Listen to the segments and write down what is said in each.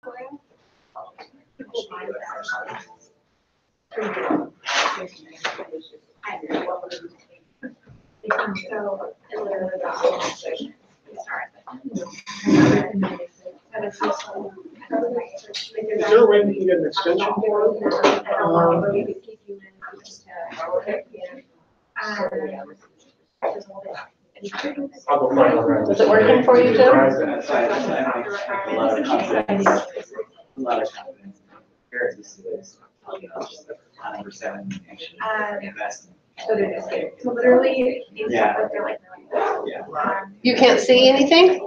Is there a way we can get an extension? Is it working for you, Jim? A lot of confidence. A lot of confidence. This is, you know, just a 100% investment. So literally, Yeah. they're like, Yeah. You can't see anything?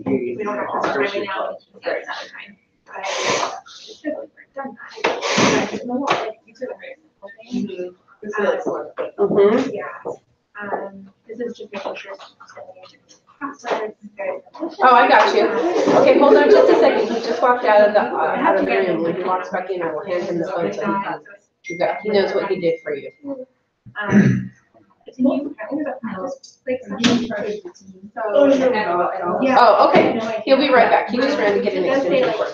we don't have to time it out. It's another time. But it's good, we've done that. It's more like you could have yeah. This is just making sure. Oh, I got you. Okay, hold on just a second. He just walked out of the room. When he walks back in, I will hand him the phone so he knows what he did for you. Oh, okay. He'll be right back. He just ran to get an extension cord.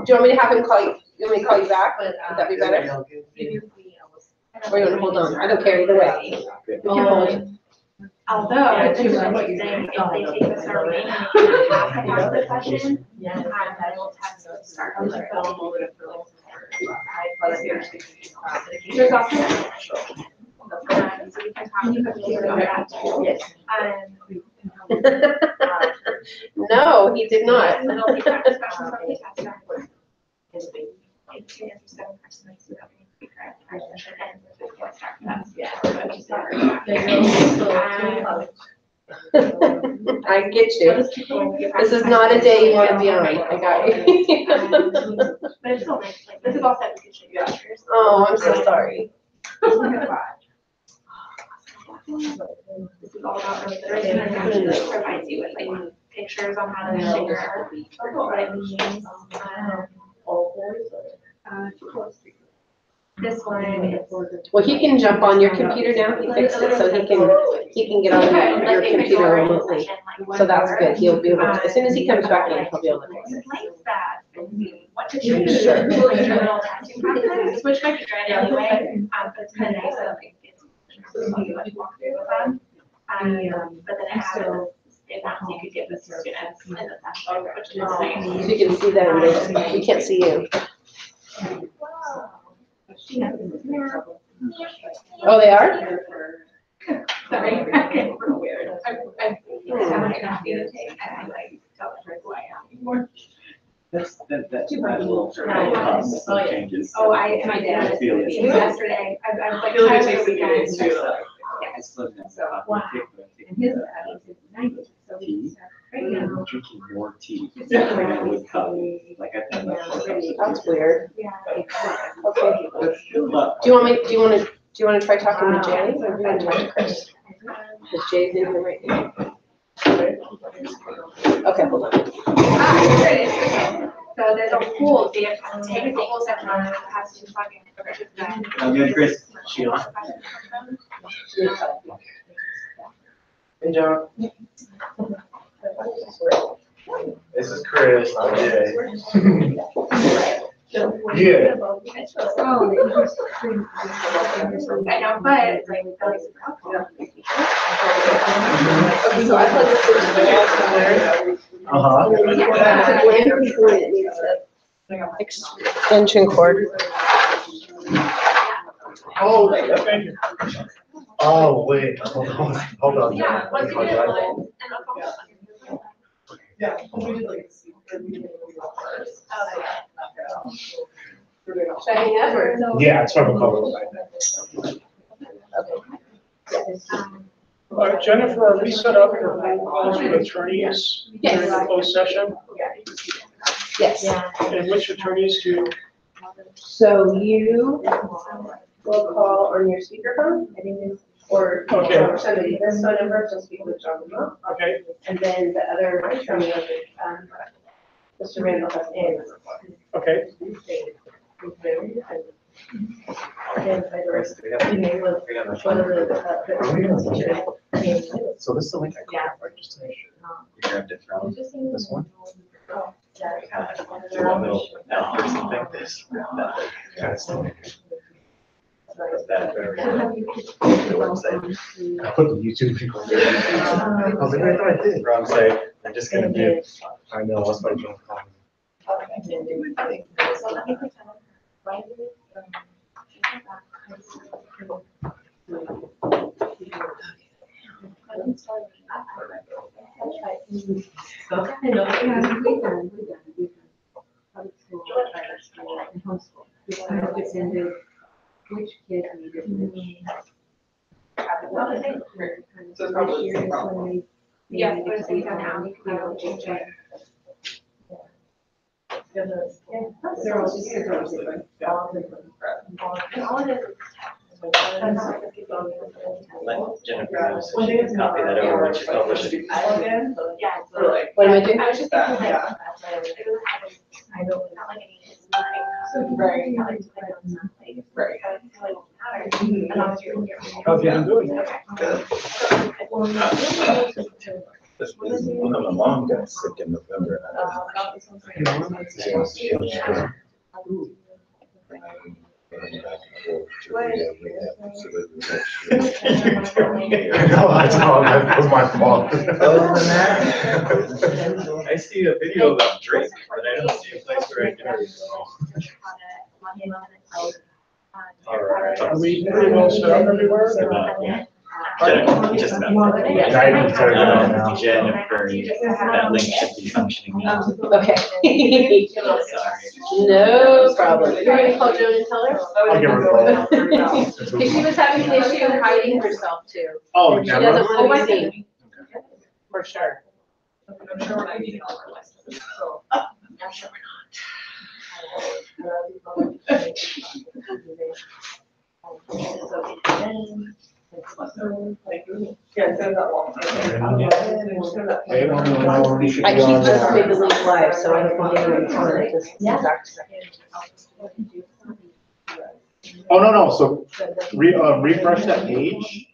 Do you want me to have him call you? You want me to call you back? Would that be better? Or you want to hold on? I don't care either way. Although, this is what you're saying, if they take the survey and have to have the session, I will test to start on the film. There's also. So we can talk about that. No, he did not. I get you. This is not a day you want to be on. I got you. But it's still nice. Like, this is all set. We can show you pictures. Oh, I'm so sorry. This is all about like the it provides you with like pictures on how to share what it means. This one is. Well, he can jump on your computer now. He fixed it so he can get on your computer remotely. So that's good. He'll be able to, as soon as he comes back in, he'll be able to fix it. What to choose? Which might be dread anyway, but it's kind of nice that it's walk through with them. But then it has it wants you could get the students in the session, which is nice. So you can see them, you can't see you. Oh, they are? Sorry, I'm getting a little weird. I might not be able to take, I like tell them who I am anymore. That's little changes. Oh, my dad, yesterday, I was like, feel like it tired takes of the a few weekend. days too. I still have So, wow. And his dad was in the 90s, so we I'm drinking more tea. Yeah. Like I thought. That's weird. Yeah. Okay. Do you want to try talking to Jay or do you want to talk to Chris? Because Jay's in here right now. Okay, hold on. Here it is. So there's a whole, they have to take the whole section on it, has to plug in. I'm good, Chris. Sheila. Hey, John. This is Chris, I'm Jay. Yeah. I know, but it's like, really super helpful. Okay, so I plugged this into the wall somewhere. Extension cord. Oh, thank you. Oh, wait, hold on. Yeah, once you get it on, and I'll call it. Should I hang up or? Yeah, it's from a cover. Jennifer, are we set up for phone calls with attorneys during the closed session? Yes. And which attorneys do? So you will call on your speakerphone, or somebody, this phone number, so speak with John. Okay. And then the other attorney, Mr. Randall has in. Okay. So this is the link I got, right? Just to make sure. You grabbed it from This one? do a little L or something. This. Kind of stuff. That The website. I put the YouTube link on there. I was like, I thought I did. wrong site. I'm just gonna give. I know, that's my joke. Which kid needed which? Yeah, but it's like now, we can change it. They're all just different. All different. All it is. Let Jennifer know so she can copy that over when she publishes it. Yeah. What am I doing? I was just thinking like, I don't, not like any, it's not. Right. Not like, Right. As long as you're here. How's you doing? My mom got sick in November. I know, that was my fault. Other than that, I see a video about Drake, but I don't see a place where I can. Alright. Are we pretty well set up everywhere? Just about. Jennifer, that link should be functioning now. Okay. Sorry. No problem. You're gonna call Joan and tell her? I'll give her a call. Because she was having an issue hiding herself too. Oh, She doesn't want to be seen. For sure. I'm sure when I need all our licenses. I'm sure I keep this big link live, so I don't want to on it this exact second. Oh, no, so refresh that page.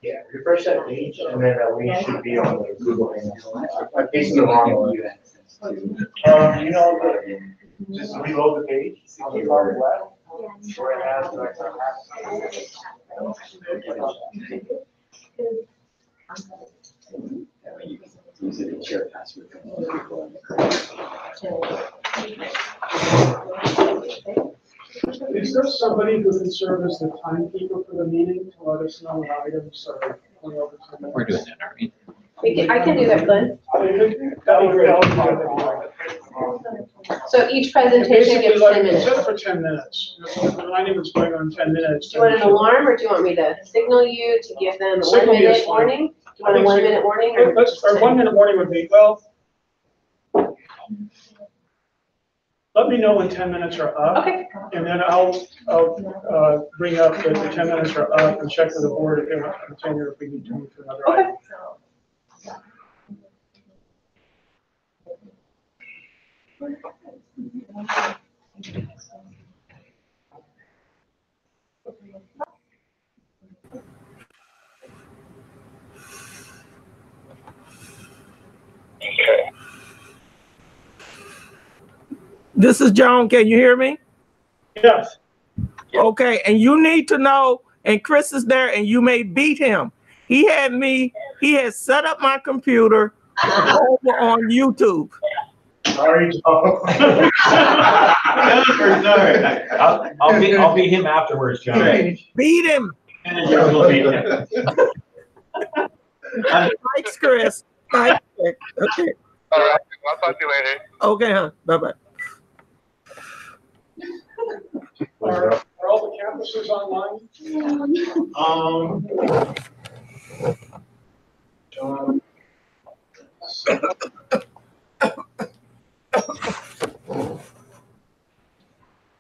Yeah, refresh that page and then that link should be on the Google Hangout. I pasted the wrong one. You know, just reload the page on the far left. Where it has the Use it in share password. Is there somebody who can serve as the timekeeper for the meeting to let us know when items are going over 10 minutes? We're doing that, aren't we? I can do that, Glenn. That'd be great. So each presentation gets 10 minutes. Set it for 10 minutes. My name is going on 10 minutes. Do you want an alarm, or do you want me to signal you to give them a Signal 1 you is minute fine. warning? Do you want a 1 minute warning? Or 1 minute warning would be, well, let me know when 10 minutes are up. Okay. And then I'll bring up that the 10 minutes are up and check with the board if they want to continue, if we need to move to another Okay. item. This is Joan. Can you hear me? Yes. Okay. And you need to know, and Chris is there, and you may beat him. He has set up my computer over on YouTube. Sorry, Joe. Sorry. I'll beat him afterwards, John. Right. Beat him. You'll beat him. Thanks, Chris. Thanks. Okay. All right, I'll talk to you later. Okay, huh? Bye-bye. Are all the campuses online? John.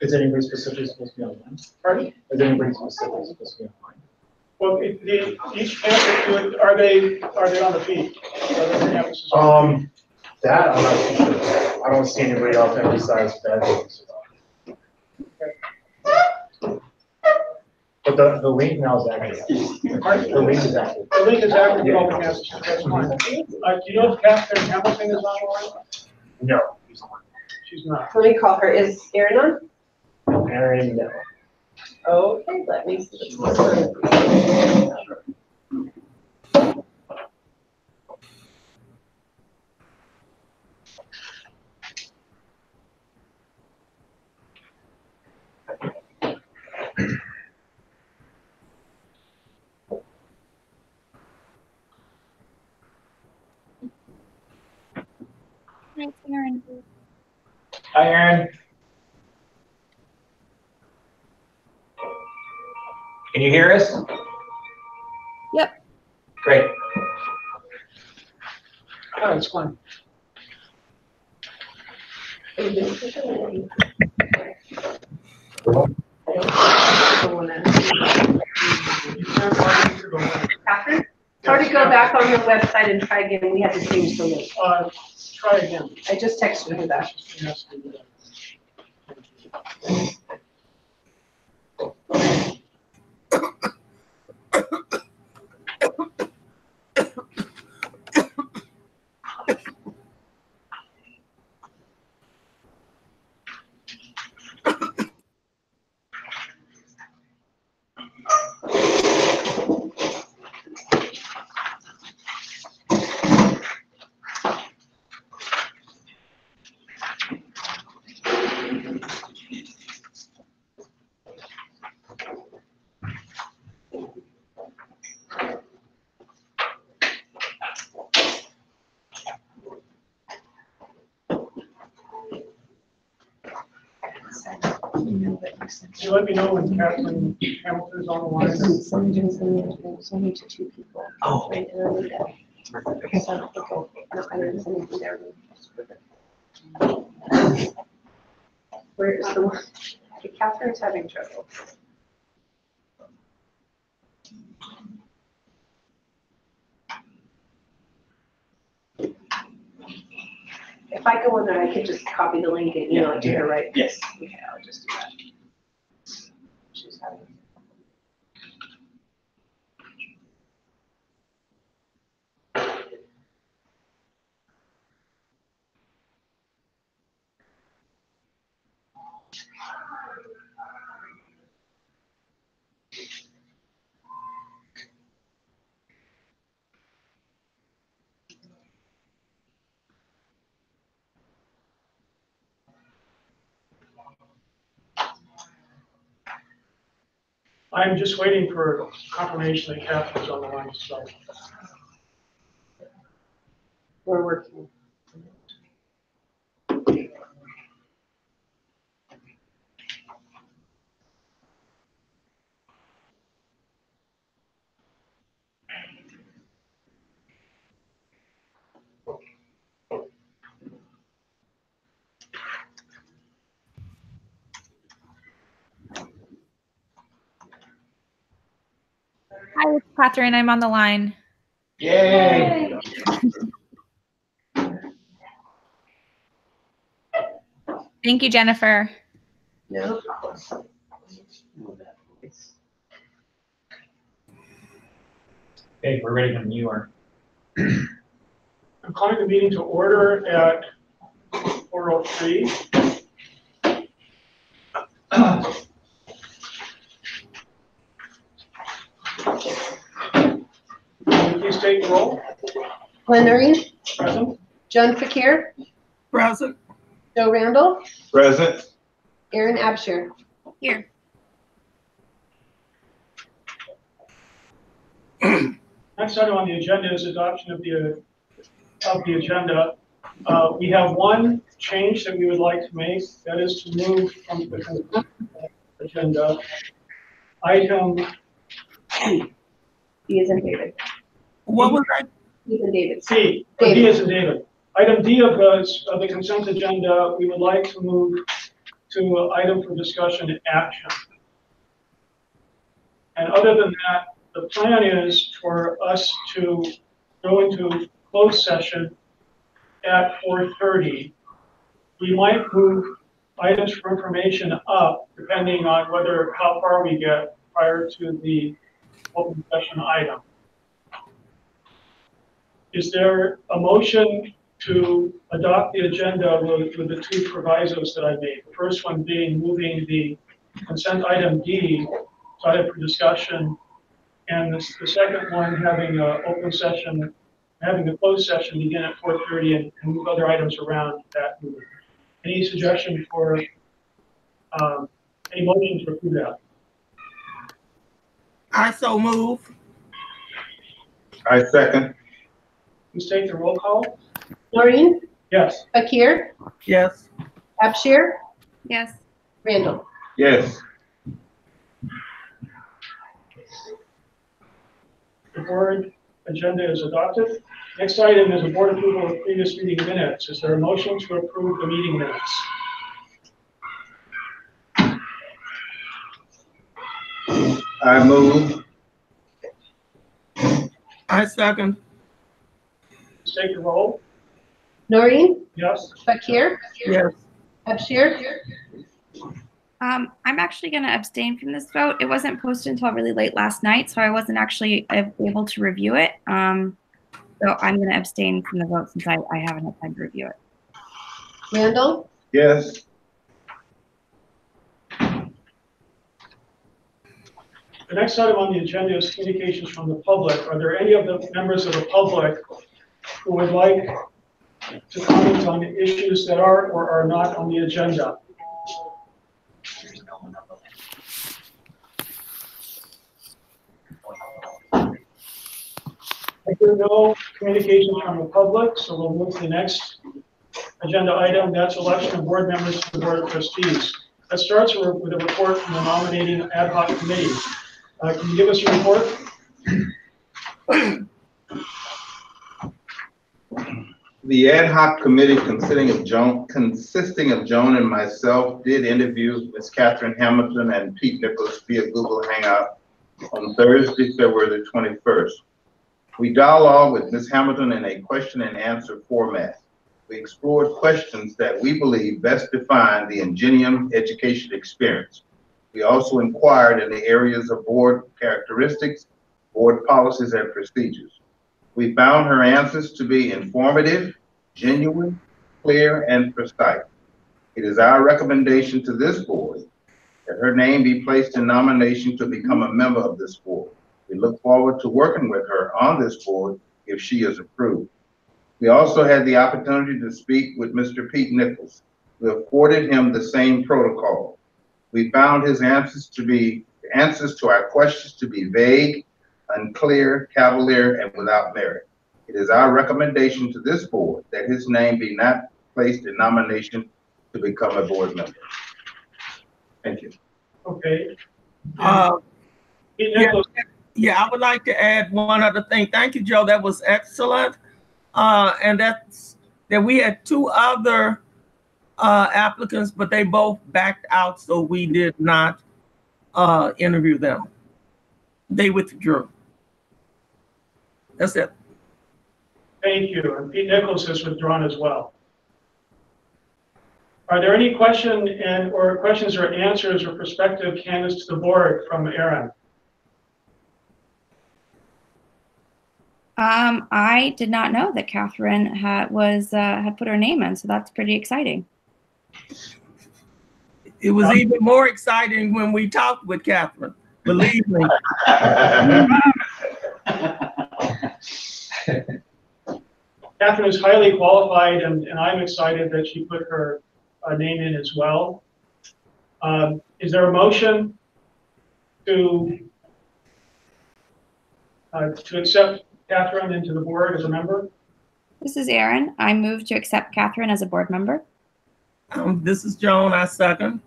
Is anybody specifically supposed to be online? Pardon? Is anybody specifically supposed to be online? Well, each campus, are they on the feed? Are the campuses on That I'm not too sure. I don't see anybody else besides that. But But the link now is active. The link is active. The link is active, we all have, that's fine. Do you know if Catherine Hamilton is online? No. She's not. Let me call her. Is Erin on? Aaron, no. Okay, let me see what's going on. Hi, Aaron. Hi, Aaron. Can you hear us? Yep. Great. Oh, it's fine. Catherine? It's hard to go back on the website and try again. We had to change the link. Try again. I just texted her that. Yes. You let me know when Catherine Hamilton's on the line. There's only two people. Oh. Right, and I need that. So, okay. No, I didn't send anything there. Where is the one? Okay, Catherine's having trouble. If I go in there, I could just copy the link and email it to her, right? Yes. Okay, I'll just do that. She's having. I'm just waiting for confirmation that Catherine's on the line, so. We're working. Hi, it's Catherine. I'm on the line. Yay. Thank you, Jennifer. No problem. Okay, we're ready when you are. I'm calling the meeting to order at 4:03. Please take the roll. Glenn Noreen, Present. John Fakir, Present. Joe Randall, Present. Aaron Abshire. Here. Next item on the agenda is adoption of the agenda. We have one change that we would like to make, that is to move from the consent agenda. Item D is in David. What was that? D is in David. C, or D as in David. Item D of the consent agenda, we would like to move to item for discussion and action. And other than that, the plan is for us to go into closed session at 4:30. We might move items for information up depending on how far we get prior to the open session item. Is there a motion to adopt the agenda with the two provisos that I made? The first one being moving the consent item D to item for discussion, and the second one having an open session, having the closed session begin at 4:30 and move other items around that meeting. Any suggestion for any motion to approve that? I so move. I second. Please take the roll call. Noreen, Yes. Fakir, Yes. Abshir, Yes. Randall. Yes. The board agenda is adopted. Next item is a board approval of previous meeting minutes. Is there a motion to approve the meeting minutes? I move. I second. Please take the roll. Noreen, Yes. Fakir, Yes. Abshir, I'm actually going to abstain from this vote. It wasn't posted until really late last night, so I wasn't actually able to review it. So I'm going to abstain from the vote since I haven't had time to review it. Randall, Yes. The next item on the agenda is communications from the public. Are there any of the members of the public who would like to comment on issues that are or are not on the agenda? If there are no communications from the public, so we'll move to the next agenda item. That's election of board members to the Board of Trustees. That starts with a report from the nominating ad hoc committee. Can you give us your report? The ad hoc committee consisting of Joan and myself did interview Ms. Catherine Hamilton and Pete Nichols via Google Hangout on Thursday, February the 21st. We dialogued with Ms. Hamilton in a question and answer format. We explored questions that we believe best define the Ingenium education experience. We also inquired in the areas of board characteristics, board policies, and procedures. We found her answers to be informative, genuine, clear, and precise. It is our recommendation to this board that her name be placed in nomination to become a member of this board. We look forward to working with her on this board if she is approved. We also had the opportunity to speak with Mr. Pete Nichols. We afforded him the same protocol. We found his answers to our questions to be vague, unclear, cavalier, and without merit. It is our recommendation to this board that his name be not placed in nomination to become a board member. Thank you. Okay. Yeah, I would like to add one other thing. Thank you, Joe. That was excellent. And that's that we had two other applicants, but they both backed out, so we did not interview them. They withdrew. That's it. Thank you. And Pete Nichols has withdrawn as well. Are there any questions or answers or prospective candidates to the board from Aaron? I did not know that Catherine had put her name in, so that's pretty exciting. It was even more exciting when we talked with Catherine, believe me. Catherine is highly qualified, and I'm excited that she put her name in as well. Is there a motion to accept Catherine into the board as a member? This is Erin. I move to accept Catherine as a board member. This is Joan. I second.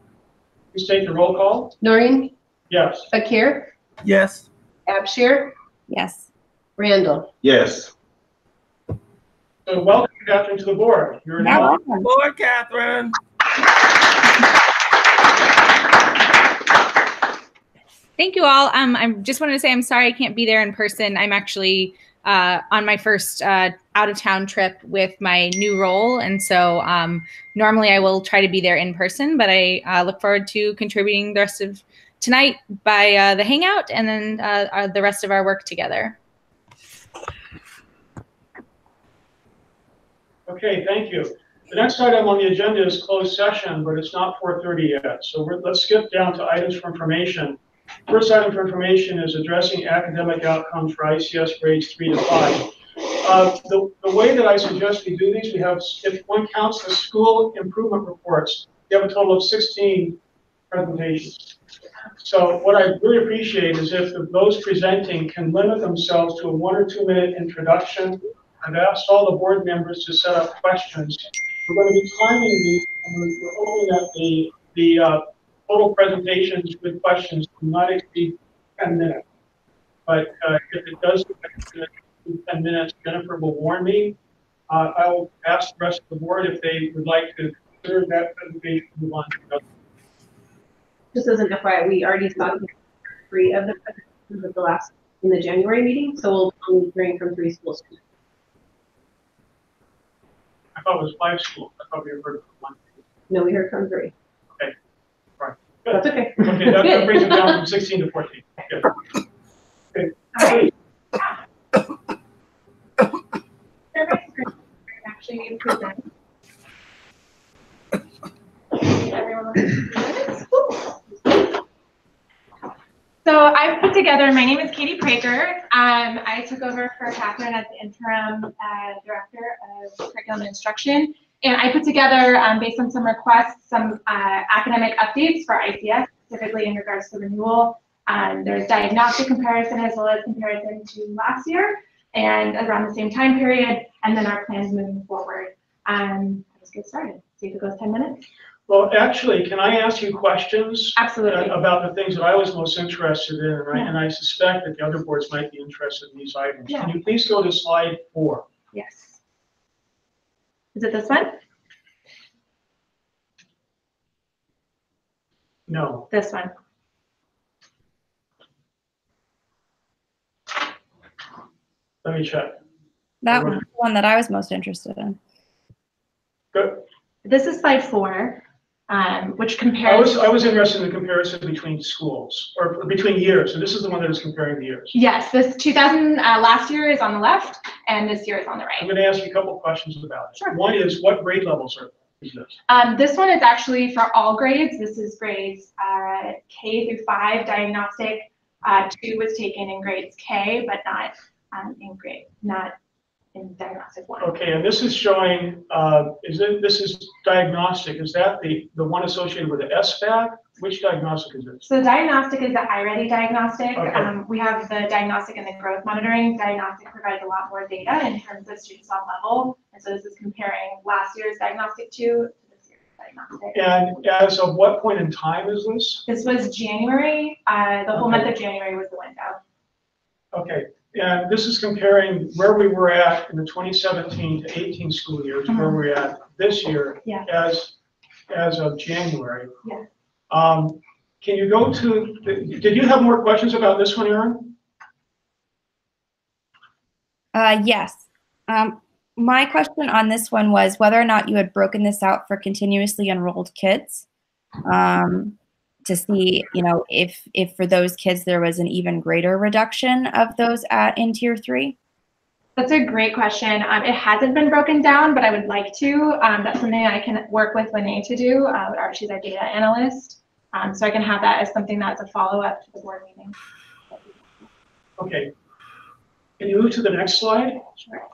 Please take the roll call. Noreen, Yes. Fakir, Yes. Abshir, Yes. Randall. Yes. So welcome, Catherine, to the board. You're now on board, Catherine. Thank you all. I just wanted to say I'm sorry I can't be there in person. I'm actually on my first out-of-town trip with my new role, and so normally I will try to be there in person, but I look forward to contributing the rest of tonight by the Hangout, and then the rest of our work together. Okay, thank you. The next item on the agenda is closed session, but it's not 4:30 yet. So let's skip down to items for information. First item for information is addressing academic outcomes for ICS grades 3 to 5. The way that I suggest we do these, we have, if one counts the school improvement reports, we have a total of 16 presentations. So what I really appreciate is if those presenting can limit themselves to a 1 or 2 minute introduction. I've asked all the board members to set up questions. We're going to be timing these, and we're hoping that the total presentations with questions will not exceed 10 minutes. But if it does exceed 10 minutes, Jennifer will warn me. I will ask the rest of the board if they would like to consider that presentation and move on to another. Just as an FYI, we already saw 3 of the presentations of the last in the January meeting, so we'll only be hearing from 3 schools. I thought it was 5 schools. I thought we heard from 1. No, we heard from 3. Okay, right. Good. That's okay. Okay, that brings it down from 16 to 14. Good. Okay. Please. Actually present. So I've put together, my name is Katie Prager. I took over for Catherine as the interim director of curriculum and instruction. And I put together, based on some requests, some academic updates for ICS, specifically in regards to renewal. There's diagnostic comparison as well as comparison to last year and around the same time period, and then our plans moving forward. Let's get started. See if it goes 10 minutes. Well, actually, can I ask you questions? Absolutely. About the things that I was most interested in, right? And I suspect that the other boards might be interested in these items. Yeah. Can you please go to slide 4? Yes. Is it this one? No. This one. Let me check. That was the one that I was most interested in. Good. This is slide 4, which compares. I was interested in the comparison between schools or between years. So this is the one that is comparing the years. Yes, this 2000 last year is on the left, and this year is on the I'm right. going to ask you a couple of questions about it. Sure. One is, what grade levels is this? This one is actually for all grades. This is grades K through 5 diagnostic. 2 was taken in grades K, but not in diagnostic 1. Okay, and this is showing, this is diagnostic. Is that the one associated with the SBAC? Which diagnostic is this? So the diagnostic is the iReady diagnostic. Okay. We have the diagnostic and the growth monitoring. Diagnostic provides a lot more data in terms of student self-level. And so this is comparing last year's diagnostic 2 to this year's diagnostic. And as of what point in time is this? This was January. The whole month of January was the window. Okay. And this is comparing where we were at in the 2017 to 18 school year to where we're at this year as of January. Yeah. Can you go to, did you have more questions about this one, Erin? Yes. My question on this one was whether or not you had broken this out for continuously enrolled kids. To see, if for those kids there was an even greater reduction of those in tier 3? That's a great question. It hasn't been broken down, but I would like to. That's something I can work with Lene to do. She's our data analyst. So I can have that as something that's a follow-up to the board meeting. Okay. Can you move to the next slide? Sure.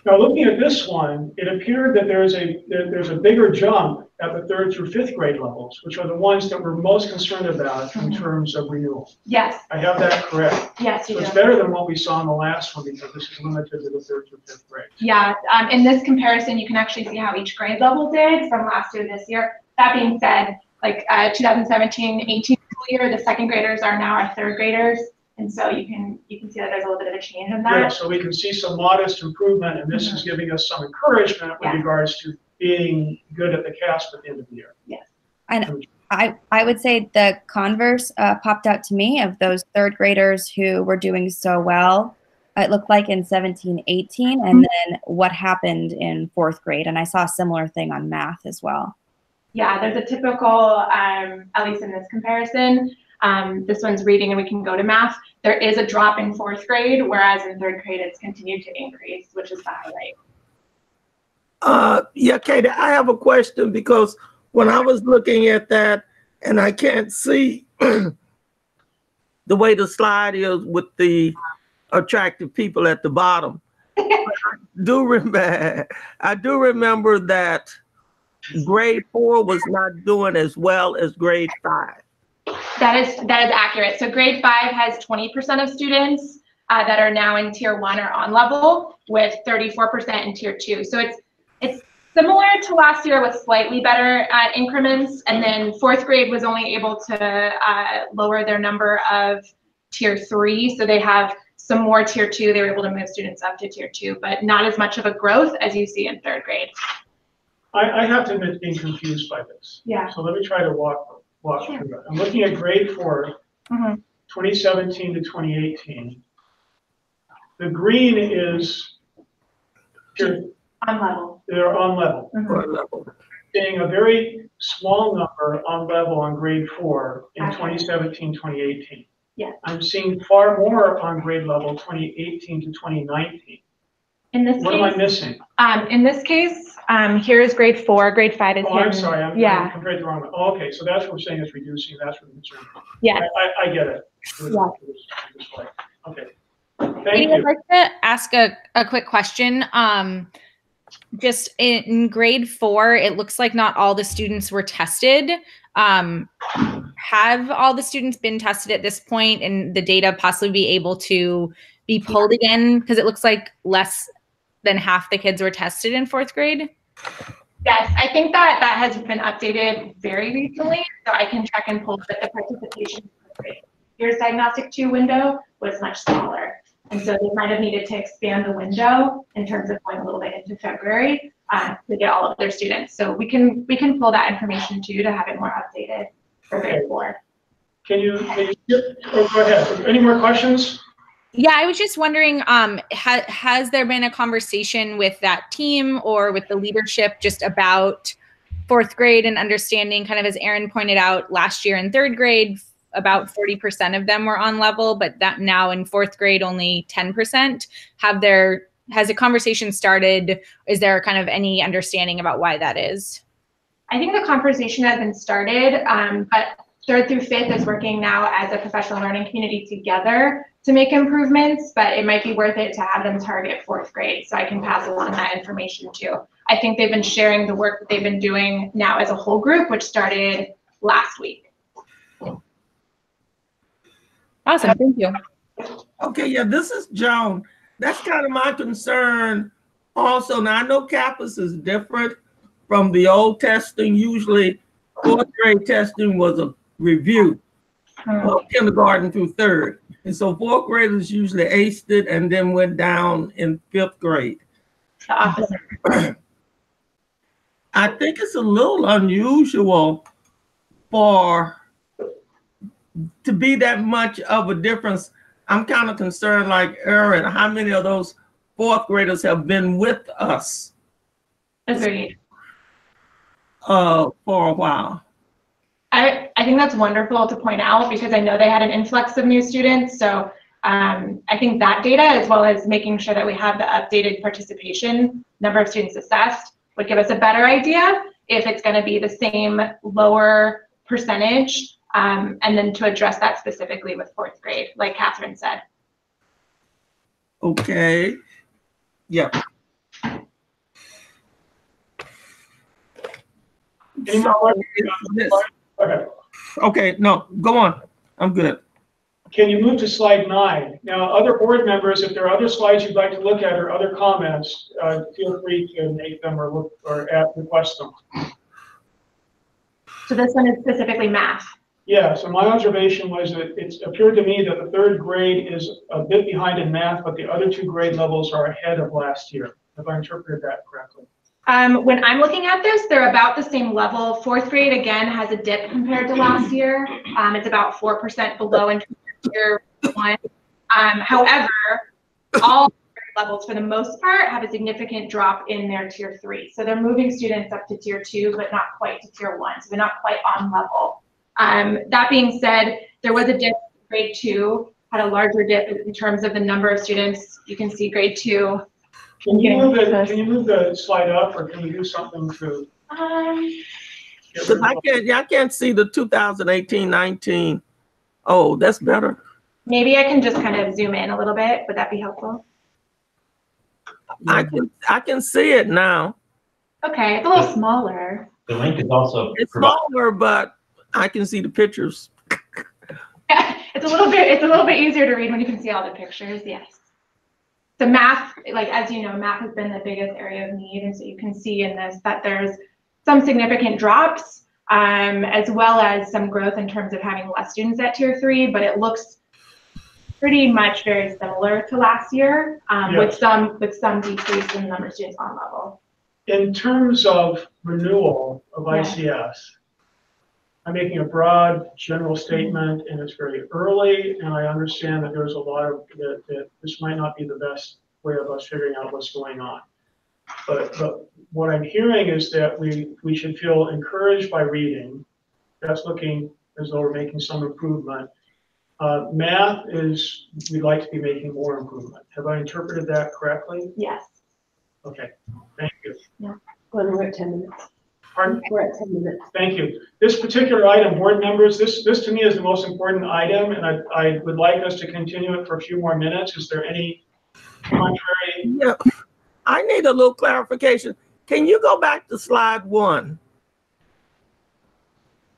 Now, looking at this one, it appeared that there's a bigger jump at the 3rd through 5th grade levels, which are the ones that we're most concerned about in terms of renewal. Yes. I have that correct. Yes, you so do. It's better than what we saw in the last one because this is limited to the 3rd through 5th grade. Yeah. In this comparison, you can actually see how each grade level did from last year to this year. That being said, like 2017-18 school year, the 2nd graders are now our 3rd graders. And so you can see that there's a little bit of a change in that. Yeah, so we can see some modest improvement, and this is giving us some encouragement with regards to being good at the CASP at the end of the year. Yes. And I would say the converse popped out to me of those 3rd graders who were doing so well. It looked like in 17-18, and then what happened in 4th grade. And I saw a similar thing on math as well. Yeah, there's a typical, at least in this comparison, this one's reading and we can go to math. There is a drop in 4th grade, whereas in 3rd grade it's continued to increase, which is the highlight. Yeah, Katie, I have a question because when I was looking at that and I can't see the way the slide is with the attractive people at the bottom. I do remember that grade 4 was not doing as well as grade 5. That is accurate. So grade 5 has 20% of students that are now in tier 1 or on level, with 34% in tier 2. So it's similar to last year with slightly better increments. And then 4th grade was only able to lower their number of tier 3. So they have some more tier 2. They were able to move students up to tier 2, but not as much of a growth as you see in 3rd grade. I have to admit being confused by this. Yeah. So let me try to walk through that. I'm looking at grade 4, 2017 to 2018. The green is on level. They're on level. Seeing a very small number on level on grade 4 in 2017, 2018. Yeah. I'm seeing far more on grade level 2018 to 2019. In this What case, am I missing? In this case, here is grade 4, grade 5 is Oh, hidden. I'm sorry, I compared the wrong one. Oh, okay, so that's what we're saying is reducing, that's what the concern is. Yeah. I get it. Yeah. Okay. Katie, Thank I'd you. like to ask a quick question. Just in grade 4, it looks like not all the students were tested. Have all the students been tested at this point and the data possibly be able to be pulled again? Because it looks like less than half the kids were tested in 4th grade. Yes, I think that has been updated very recently, so I can check and pull, but the participation rate. Your diagnostic 2 window was much smaller. And so they might have needed to expand the window in terms of going a little bit into February to get all of their students. So we can pull that information too to have it more updated for grade 4. Can you go ahead. Any more questions? Yeah, I was just wondering, has there been a conversation with that team or with the leadership just about 4th grade and understanding, kind of as Erin pointed out, last year in 3rd grade, about 40% of them were on level, but that now in 4th grade, only 10%. Has a conversation started? Is there kind of any understanding about why that is? I think the conversation has been started, but 3rd through 5th is working now as a professional learning community together to make improvements, but it might be worth it to have them target 4th grade, so I can pass along that information too. I think they've been sharing the work that they've been doing now as a whole group, which started last week. Awesome, thank you. Okay, yeah, this is Joan. That's kind of my concern also. Now, I know campus is different from the old testing. Usually 4th grade testing was a review of kindergarten through 3rd. And so 4th graders usually aced it and then went down in 5th grade. The opposite. I think it's a little unusual to be that much of a difference. I'm kind of concerned, like Erin, how many of those 4th graders have been with us? Agreed. For a while. I think that's wonderful to point out because I know they had an influx of new students. So I think that data, as well as making sure that we have the updated participation number of students assessed, would give us a better idea if it's going to be the same lower percentage, and then to address that specifically with 4th grade, like Catherine said. Okay. Yeah. Okay, no, go on. I'm good. Can you move to slide 9? Now, other board members, if there are other slides you'd like to look at or other comments, feel free to make them or request them. So this one is specifically math. Yeah, so my observation was that it appeared to me that the 3rd grade is a bit behind in math, but the other 2 grade levels are ahead of last year, if I interpreted that correctly. When I'm looking at this, they're about the same level. 4th grade, again, has a dip compared to last year. It's about 4% below in year 1. However, all levels for the most part have a significant drop in their tier 3. So they're moving students up to tier 2, but not quite to tier 1. So they're not quite on level. That being said, there was a dip. Grade 2 had a larger dip in terms of the number of students. You can see grade 2. Can you move the slide up, or can you do something to? Because I can't see the 2018-19. Oh, that's better. Maybe I can just kind of zoom in a little bit. Would that be helpful? I can see it now. Okay, it's a little smaller. The link is also. It's smaller, but I can see the pictures. Yeah, it's a little bit easier to read when you can see all the pictures. Yes. The math, like as you know, math has been the biggest area of need, and so you can see in this that there's some significant drops, as well as some growth in terms of having less students at tier 3, but it looks pretty much very similar to last year, with some decrease in the number of students on level. In terms of renewal of ICS, I'm making a broad general statement, and it's very early, and I understand that there's a lot of that this might not be the best way of us figuring out what's going on. But what I'm hearing is that we should feel encouraged by reading. That's looking as though we're making some improvement. Math is, we'd like to be making more improvement. Have I interpreted that correctly? Yes. Okay, thank you. Yeah. Well, we're at 10 minutes. Pardon? We're at 10 minutes. Thank you. This particular item, board members, this to me is the most important item, and I would like us to continue it for a few more minutes. Is there any contrary? Yeah, I need a little clarification. Can you go back to slide 1?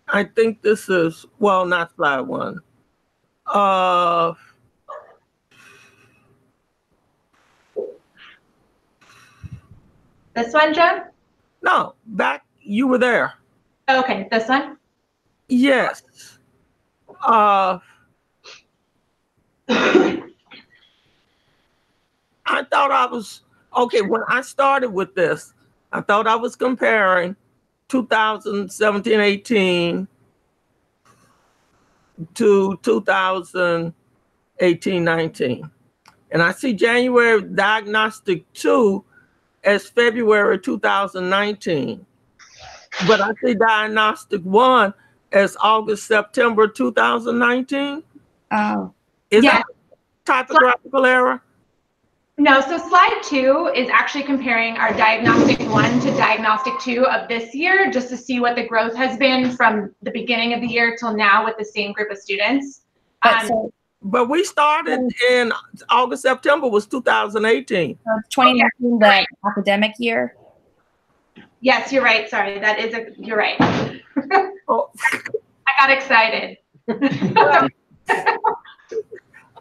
I think this is, well, not slide 1. This one, John? No, back, you were there. Okay, this one? Yes. I thought I was, okay, when I started with this, I thought I was comparing 2017-18 to 2018-19. And I see January diagnostic 2 as February 2019. But I see diagnostic 1 as August, September 2019. Oh. Is that a typographical error? No, so slide 2 is actually comparing our diagnostic 1 to diagnostic 2 of this year, just to see what the growth has been from the beginning of the year till now with the same group of students. But we started in August, September was 2018. 2019, the academic year. Yes, you're right. Sorry, that is you're right. Oh. I got excited.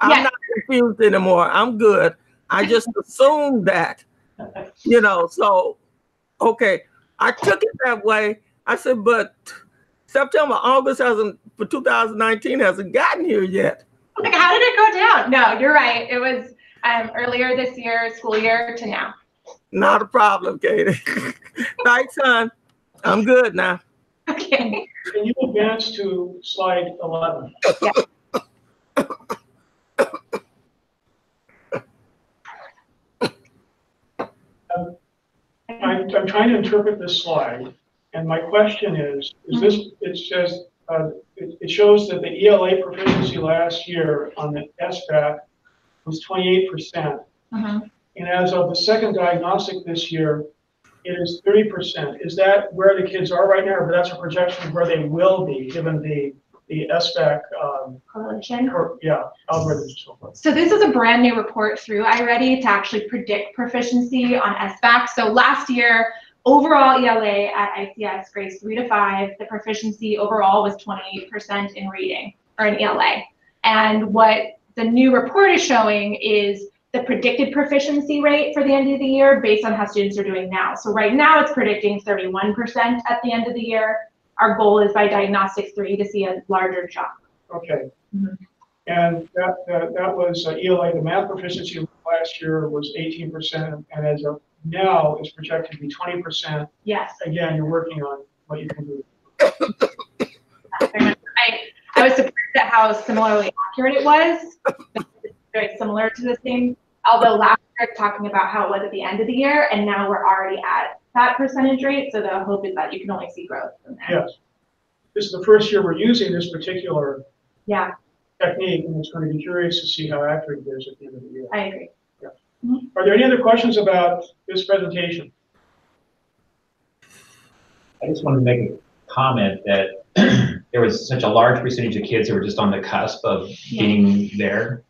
I'm not confused anymore. I'm good. I just assumed that, so, okay. I took it that way. I said, but September, August for 2019 hasn't gotten here yet. Like, how did it go down? No, you're right. It was earlier this year, school year to now. Not a problem, Katie. Thanks, son. I'm good now. Okay. Can you advance to slide 11? Yeah. I'm trying to interpret this slide, and my question is this, it says, it shows that the ELA proficiency last year on the SBAC was 28%. And as of the second diagnostic this year, it is 30%. Is that where the kids are right now, or that's a projection of where they will be given the SBAC correlation? Algorithms and so forth. So this is a brand new report through iReady to actually predict proficiency on SBAC. So last year, overall ELA at ICS grades 3 to 5, the proficiency overall was 28% in reading, or in ELA. And what the new report is showing is the predicted proficiency rate for the end of the year based on how students are doing now. So right now it's predicting 31% at the end of the year. Our goal is by diagnostic 3 to see a larger jump. Okay. And that was ELA, the math proficiency last year was 18%, and as of now is projected to be 20%. Yes. Again, you're working on what you can do. I was surprised at how similarly accurate it was. It's very similar to the same although last year talking about how it was at the end of the year, and now we're already at that percentage rate. So the hope is that you can only see growth from there. Yes. This is the first year we're using this particular technique, and it's going to be curious to see how accurate it is at the end of the year. I agree. Yeah. Are there any other questions about this presentation? I just wanted to make a comment that there was such a large percentage of kids who were just on the cusp of being there.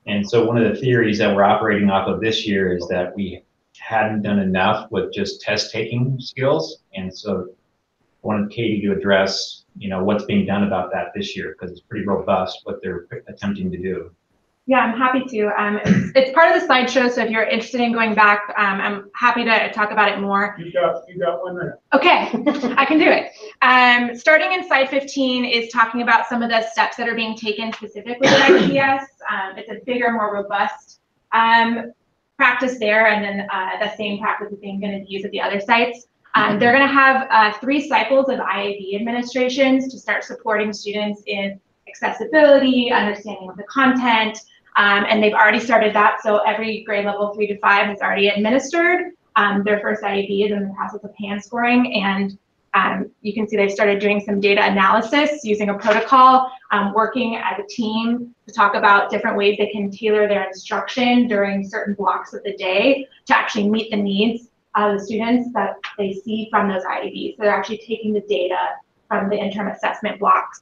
And so one of the theories that we're operating off of this year is that we hadn't done enough with just test taking skills. And so I wanted Katie to address, you know, what's being done about that this year, because it's pretty robust what they're attempting to do. Yeah, I'm happy to. It's part of the slideshow, so if you're interested in going back, I'm happy to talk about it more. You got 1 minute. Okay, I can do it. Starting in slide 15 is talking about some of the steps that are being taken specifically at ICS. It's a bigger, more robust practice there, and then the same practice is being going to be used at the other sites. They're going to have 3 cycles of IAB administrations to start supporting students in accessibility, understanding of the content, and they've already started that. So every grade level 3 to 5 has already administered their first IAB is in the process of hand scoring, and you can see they've started doing some data analysis using a protocol, working as a team to talk about different ways they can tailor their instruction during certain blocks of the day to actually meet the needs of the students that they see from those IABs. So they're actually taking the data from the interim assessment blocks.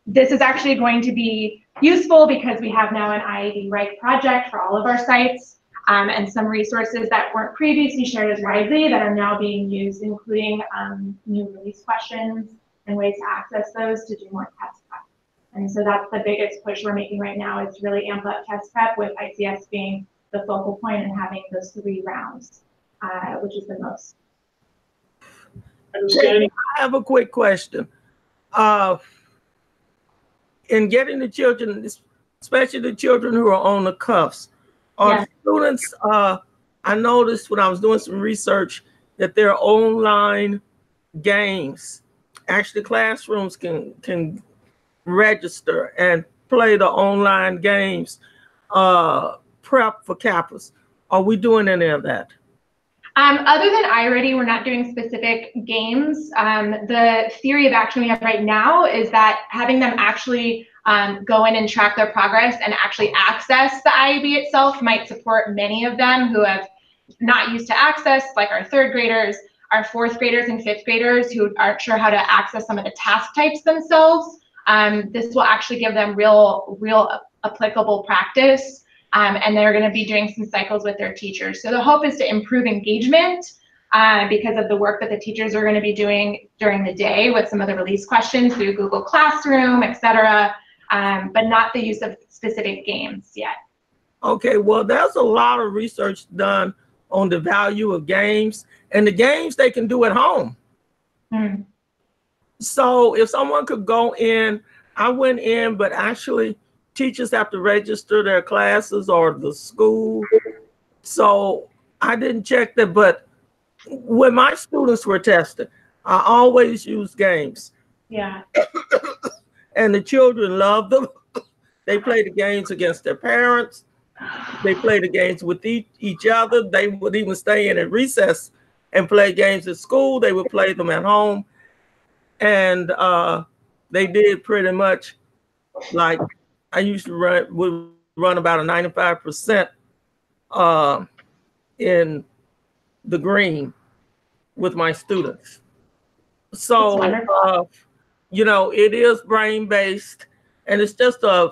This is actually going to be useful because we have now an IAB Write project for all of our sites, and some resources that weren't previously shared as widely that are now being used, including new release questions and ways to access those to do more test prep. And so that's the biggest push we're making right now, is really amp up test prep, with ICS being the focal point and having those 3 rounds, which is the most. I have a quick question. In getting the children, especially the children who are on the cuffs, are students, I noticed when I was doing some research that there are online games. Actually, classrooms can register and play the online games, prep for CAPAs. Are we doing any of that? Other than iReady, we're not doing specific games. The theory of action we have right now is that having them actually go in and track their progress and actually access the IAB itself might support many of them who have not used to access, like our 3rd graders, our 4th graders and 5th graders who aren't sure how to access some of the task types themselves. This will actually give them real applicable practice. And they're going to be doing some cycles with their teachers. So the hope is to improve engagement because of the work that the teachers are going to be doing during the day with some of the release questions through Google Classroom, et cetera, but not the use of specific games yet. Okay, well, there's a lot of research done on the value of games, and the games they can do at home. So if someone could go in, I went in, but actually teachers have to register their classes or the school. So I didn't check that, but when my students were tested, I always use games. Yeah. And the children love them. They play the games against their parents. They play the games with each other. They would even stay in at recess and play games at school. They would play them at home. And they did pretty much like I used to run about a 95% in the green with my students. So, you know, it is brain-based, and it's just a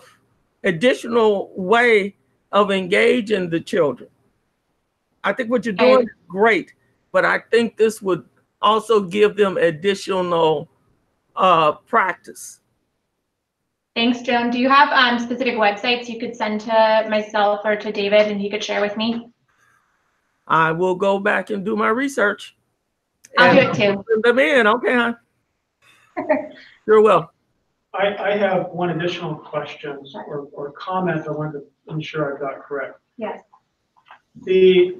additional way of engaging the children. I think what you're doing is great, but I think this would also give them additional practice. Thanks, Joan. Do you have specific websites you could send to myself or to David and he could share with me? I will go back and do my research. I'll do it too. Send them in, okay, huh? Sure will. I have one additional question or comment I wanted to ensure I got correct. Yes. The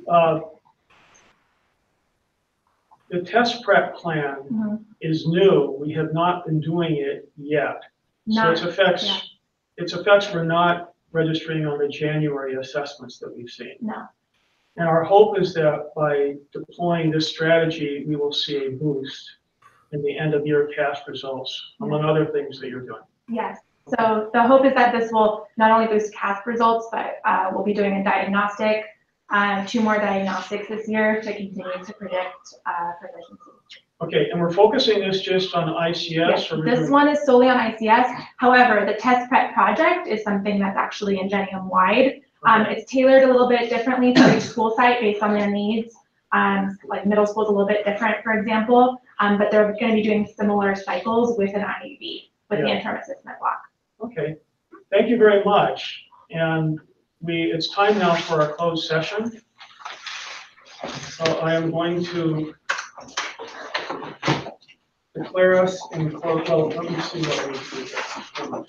test prep plan is new. We have not been doing it yet. So its effects were not registering on the January assessments that we've seen. No. And our hope is that by deploying this strategy, we will see a boost in the end of year cash results, among other things that you're doing. Yes. So the hope is that this will not only boost CASP results, but we'll be doing a diagnostic, 2 more diagnostics this year to continue to predict proficiency. Okay, and we're focusing this just on ICS? Yes, or this one is solely on ICS. However, the test prep project is something that's actually Ingenium wide. It's tailored a little bit differently for each school site based on their needs. Like middle school is a little bit different, for example, but they're going to be doing similar cycles with an IUB, with the interim assessment block. Okay, thank you very much. And it's time now for our closed session. So I am going to declare us in closed. Well, let me see what I need to do.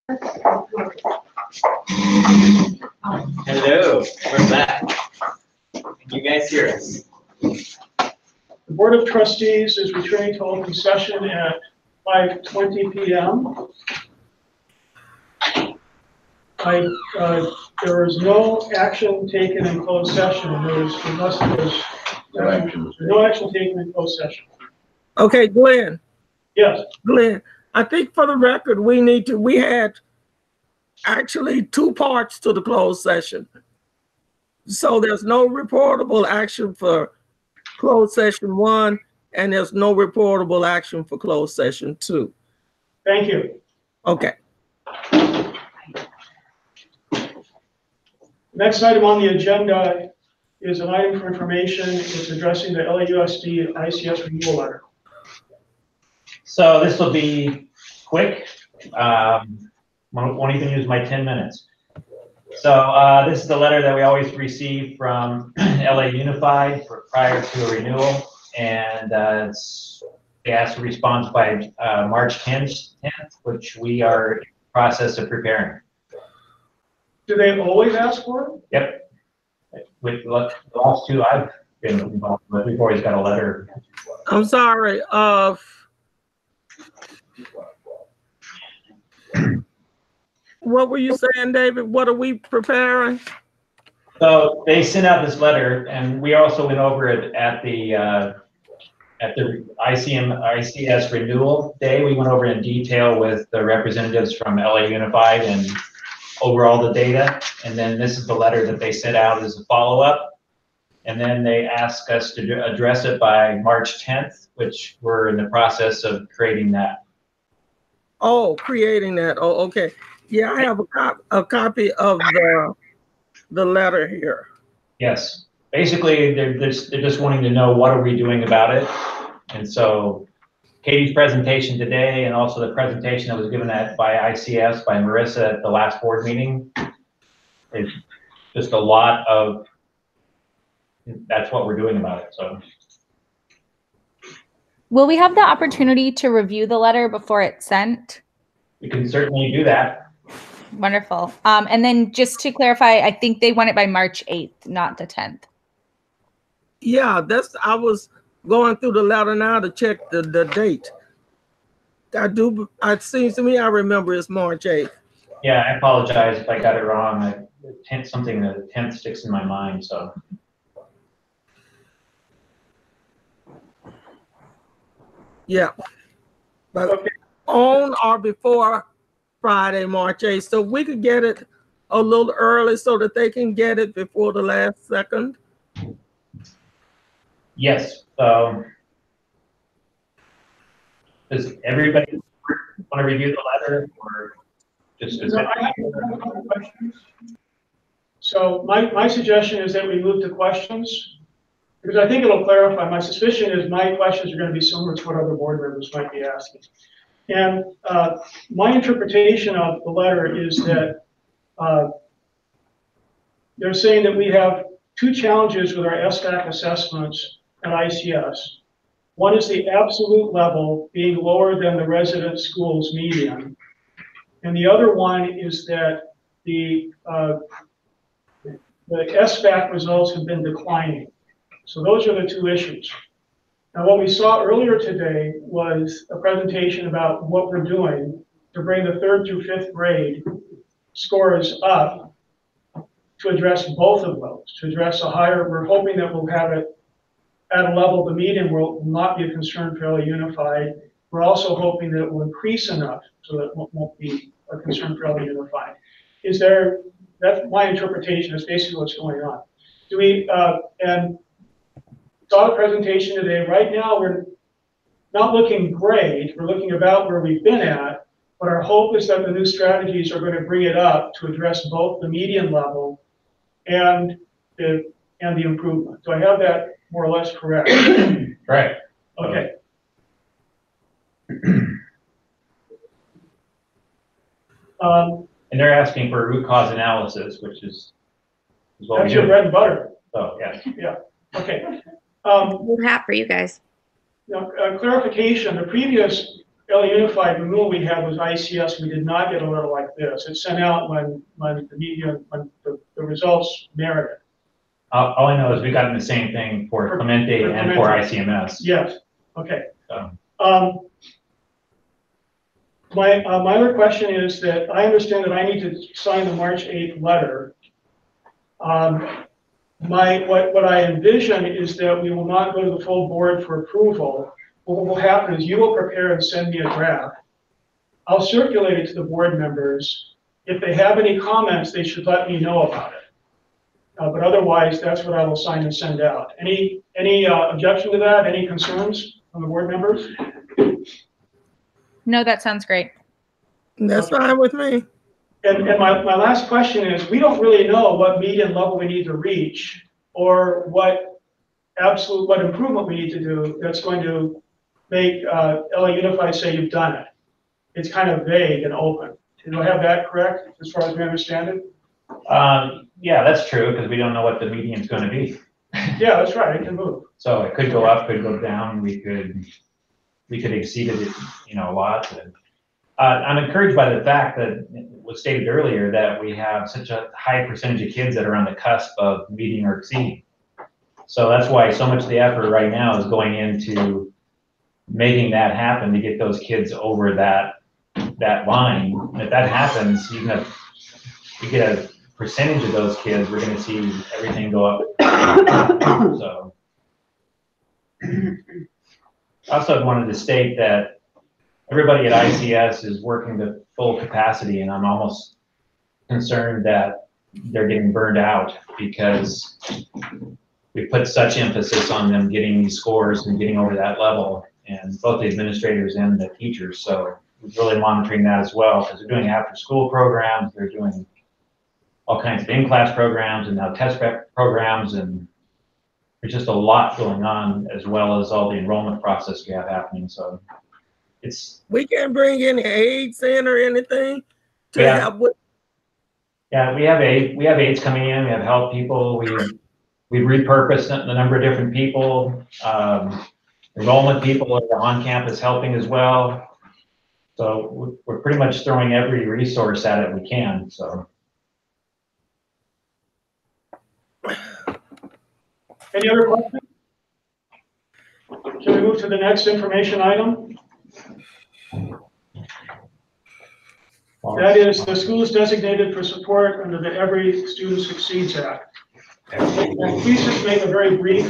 Hello, we're back. Can you guys hear us? The Board of Trustees is returning to open session at 5:20 p.m. There is no action taken in closed session. Unless there's no action taken in closed session. Okay, Glenn. Yes. Glenn, I think for the record, we had actually two parts to the closed session. So there's no reportable action for closed session 1, and there's no reportable action for closed session 2. Thank you. Okay. Next item on the agenda is an item for information. It's addressing the LAUSD ICS renewal letter. So this will be quick. Won't even use my 10 minutes. So this is the letter that we always receive from LA Unified prior to a renewal, and they ask for response by March 10th, which we are in the process of preparing. Do they always ask for it? Yep. With the last two I've been involved with, we've always got a letter. I'm sorry. What were you saying, David? What are we preparing? So they sent out this letter, and we also went over it at the ICS renewal day. We went over in detail with the representatives from LA Unified and over all the data. And then this is the letter that they sent out as a follow-up. And then they asked us to address it by March 10th, which we're in the process of creating that. Oh, creating that. Oh, okay. Yeah, I have a copy of the letter here. Yes. Basically, they're just wanting to know what are we doing about it. And so Katie's presentation today, and also the presentation that was given by ICS, by Marissa at the last board meeting, is just a lot of, that's what we're doing about it. So Will we have the opportunity to review the letter before it's sent? we can certainly do that. Wonderful. And then just to clarify, I think they want it by March 8th, not the 10th. Yeah, I was going through the letter now to check the date. It seems to me I remember it's March 8th. Yeah, I apologize if I got it wrong. Something the 10th sticks in my mind, so. Yeah, but okay. On or before Friday, March 8th. So we could get it a little early so that they can get it before the last second. Yes. Does everybody want to review the letter, or just? So my suggestion is that we move to questions, because I think it'll clarify. My suspicion is my questions are going to be similar to what other board members might be asking. And my interpretation of the letter is that they're saying that we have two challenges with our SBAC assessments at ICS. One is the absolute level being lower than the resident schools median. And the other one is that the SBAC results have been declining. So those are the two issues. Now, what we saw earlier today was a presentation about what we're doing to bring the 3rd through 5th grade scores up to address both of those, to address a higher, we're hoping that we'll have it at a level the median will not be a concern for LA Unified. We're also hoping that it will increase enough so that it won't be a concern for LA Unified. That's my interpretation, is basically what's going on. And saw the presentation today. Right now, we're not looking great. We're looking about where we've been at, but our hope is that the new strategies are going to bring it up to address both the median level and the improvement. Do I have that more or less correct? Right. Okay. And they're asking for a root cause analysis, which is what that's your bread and butter. Oh, yeah. Yeah. Okay. Good hat for you guys. Clarification. The previous LA Unified renewal we had was ICS. We did not get a letter like this. It's sent out when the results merited. All I know is we got the same thing for Clemente and for ICMS. Yes, okay. So. My other question is that I understand that I need to sign the March 8th letter. What I envision is that we will not go to the full board for approval. What will happen is you will prepare and send me a draft. I'll circulate it to the board members. If they have any comments, they should let me know about it. But otherwise, that's what I will sign and send out. Any objection to that? Any concerns from the board members? No, that sounds great. That's fine with me. And my last question is, we don't really know what median level we need to reach or what improvement we need to do that's going to make LA Unified say you've done it. It's kind of vague and open. Do I have that correct as far as we understand it? Yeah, that's true, because we don't know what the median is going to be. Yeah, that's right. It can move. So it could go up, could go down. We could exceed it, a lot. And, I'm encouraged by the fact that it was stated earlier that we have such a high percentage of kids that are on the cusp of meeting or exceeding. So that's why so much of the effort right now is going into making that happen to get those kids over that line. And if that happens, even if we get a percentage of those kids, we're going to see everything go up. So I also wanted to state that everybody at ICS is working to full capacity, and I'm almost concerned that they're getting burned out because we put such emphasis on them getting these scores and getting over that level, and both the administrators and the teachers. So we're really monitoring that as well, because they're doing after-school programs, they're doing all kinds of in-class programs, and now test prep programs, and there's just a lot going on, as well as all the enrollment process we have happening. So we can't bring any aides in or anything to help with. Yeah, we have aides coming in. We have help people. We repurposed a number of different people. Enrollment people are on campus helping as well. So we're pretty much throwing every resource at it we can. So. Any other questions? Shall we move to the next information item? That is, the school is designated for support under the Every Student Succeeds Act. And please just make a very brief.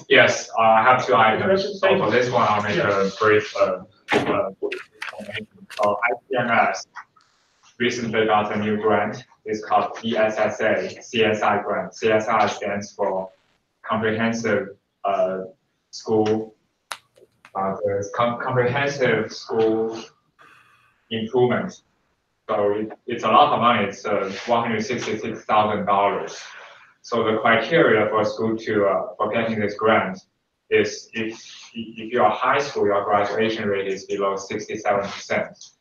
Yes, I have two items. So for this one, I'll make a brief explanation. So ICMS recently got a new grant. It's called PSSA, CSI grant. CSI stands for Comprehensive School Comprehensive School Improvement. So it's a lot of money. It's $166,000. So the criteria for a school for getting this grant is if you're high school, your graduation rate is below 67%,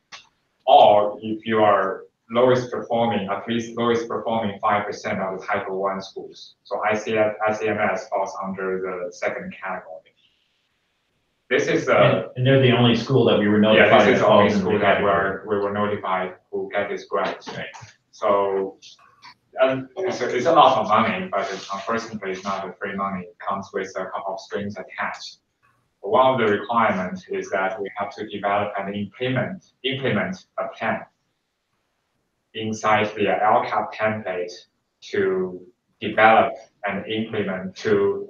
or if you are at least lowest performing 5% of the Title I schools. So ICMS falls under the second category. This is and they're the only school that we were notified. Yeah, this is the only school that we were notified who get this grant. Right. So it's a lot of money, but unfortunately it's not a free money. It comes with a couple of strings attached. One of the requirements is that we have to develop and implement a plan inside the LCAP template to develop and implement to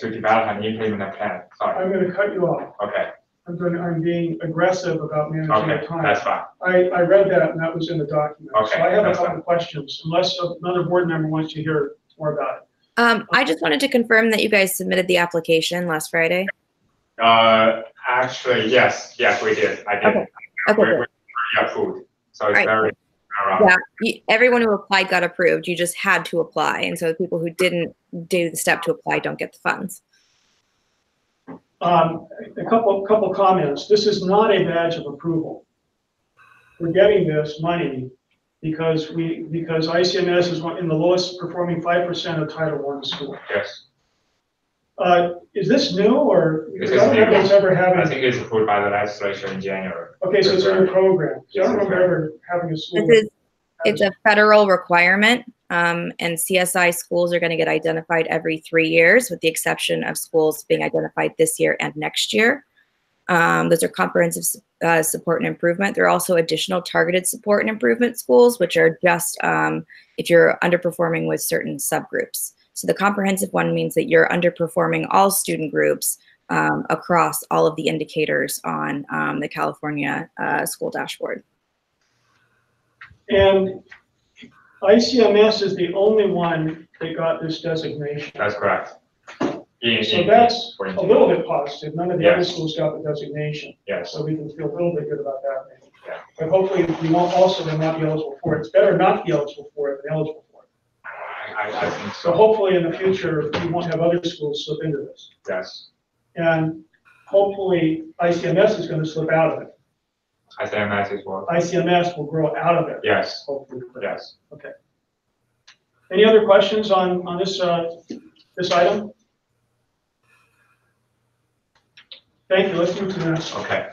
develop and implement a plan. Sorry. I'm going to cut you off. Okay. I'm being aggressive about managing the time. That's fine. I read that, and that was in the document. Okay, so I have a couple of questions, unless another board member wants to hear more about it. I just wanted to confirm that you guys submitted the application last Friday. Actually, yes, we did. I did. Okay. We approved. So it's very around. Yeah, everyone who applied got approved. You just had to apply, and so the people who didn't do the step to apply don't get the funds. A couple comments. This is not a badge of approval. We're getting this money because ICMS is in the lowest performing 5% of Title I school. Yes. Is this new or? This I is don't new. remember us ever I having. think it's approved by the legislature in January. Okay, so it's in your program. So I don't Yes, remember ever having a school. It's a federal requirement, and CSI schools are going to get identified every 3 years, with the exception of schools being identified this year and next year. Those are comprehensive support and improvement. There are also additional targeted support and improvement schools, which are just if you're underperforming with certain subgroups. So the comprehensive one means that you're underperforming all student groups across all of the indicators on the California school dashboard. And ICMS is the only one that got this designation. That's correct. So that's a little bit positive. None of the other Yes. schools got the designation. Yes. So we can feel a little bit good about that. Maybe. Yeah. But hopefully we won't also then not be eligible for it. It's better not to be eligible for it than eligible for it. I think So so. hopefully in the future, we won't have other schools slip into this. Yes. And hopefully ICMS is going to slip out of it. ICMS is what? ICMS will grow out of it. Yes. Hopefully. Yes. Okay. Any other questions on this this item? Thank you. Let's move to the next. Okay.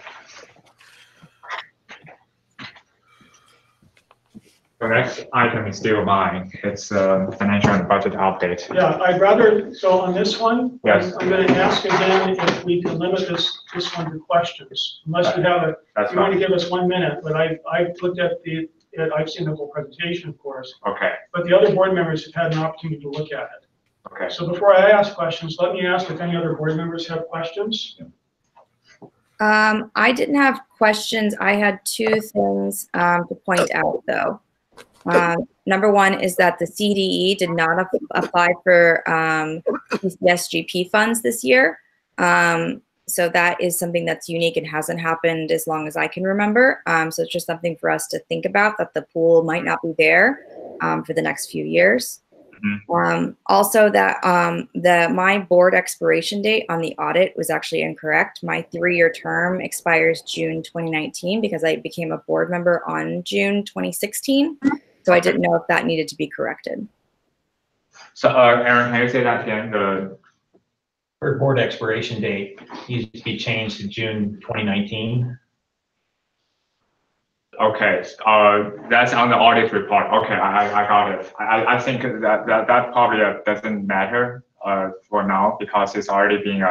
The next item is still mine. It's financial and budget update. Yeah, I'd rather, so on this one, Yes. I'm going to ask again if we can limit this one to questions, unless we have a, That's you want to fine. give us 1 minute, but I've looked at I've seen the whole presentation, of course, Okay. but the other board members have had an opportunity to look at it. Okay. So before I ask questions, let me ask if any other board members have questions. I didn't have questions. I had two things to point out, though. Number one is that the CDE did not apply for PCSGP funds this year. So that is something that's unique and hasn't happened as long as I can remember. So it's just something for us to think about, that the pool might not be there for the next few years. Also that my board expiration date on the audit was actually incorrect. My 3-year term expires June 2019 because I became a board member on June 2016. So I didn't know if that needed to be corrected. So, Aaron, can you say that again? The Her board expiration date needs to be changed to June 2019. Okay, that's on the audit report. Okay, I got it. I think that probably doesn't matter for now because it's already being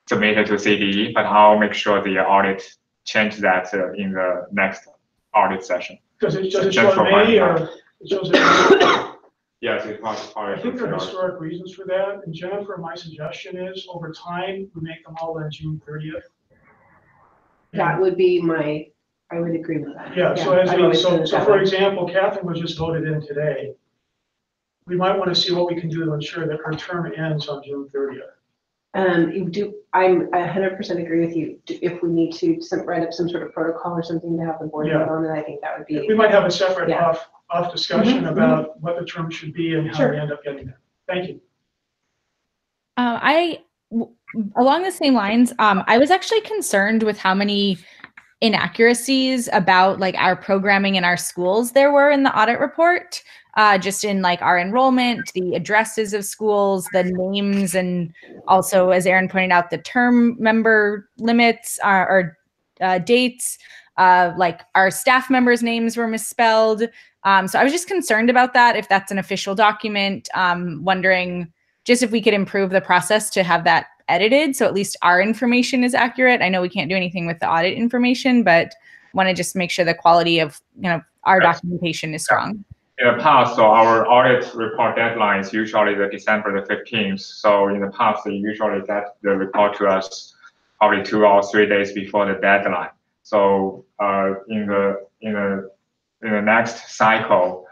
submitted to CDE, but I'll make sure the audit change that in the next audit session. Does it show May or it shows it? Yes, it was part I of think there are the historic reasons for that. And Jennifer, my suggestion is over time, we make them all on June 30th. That would be I would agree with that. Yeah, so for example, Catherine was just voted in today. We might want to see what we can do to ensure that her term ends on June 30th. I'm 100% agree with you. If we need to write up some sort of protocol or something to have the board vote on it, I think that would be. We might have a separate Yeah. off discussion about what the term should be and how we end up getting there. Thank you. Along the same lines, I was actually concerned with how many inaccuracies about like our programming in our schools there were in the audit report. Just in like our enrollment, the addresses of schools, the names, and also, as Aaron pointed out, the term member limits or dates. Like our staff members' names were misspelled. So I was just concerned about that, if that's an official document, wondering just if we could improve the process to have that edited so at least our information is accurate. I know we can't do anything with the audit information, but want to just make sure the quality of our documentation is strong. In the past, so our audit report deadline is usually the December the 15th. So in the past, they usually get the report to us probably 2 or 3 days before the deadline. So in the next cycle,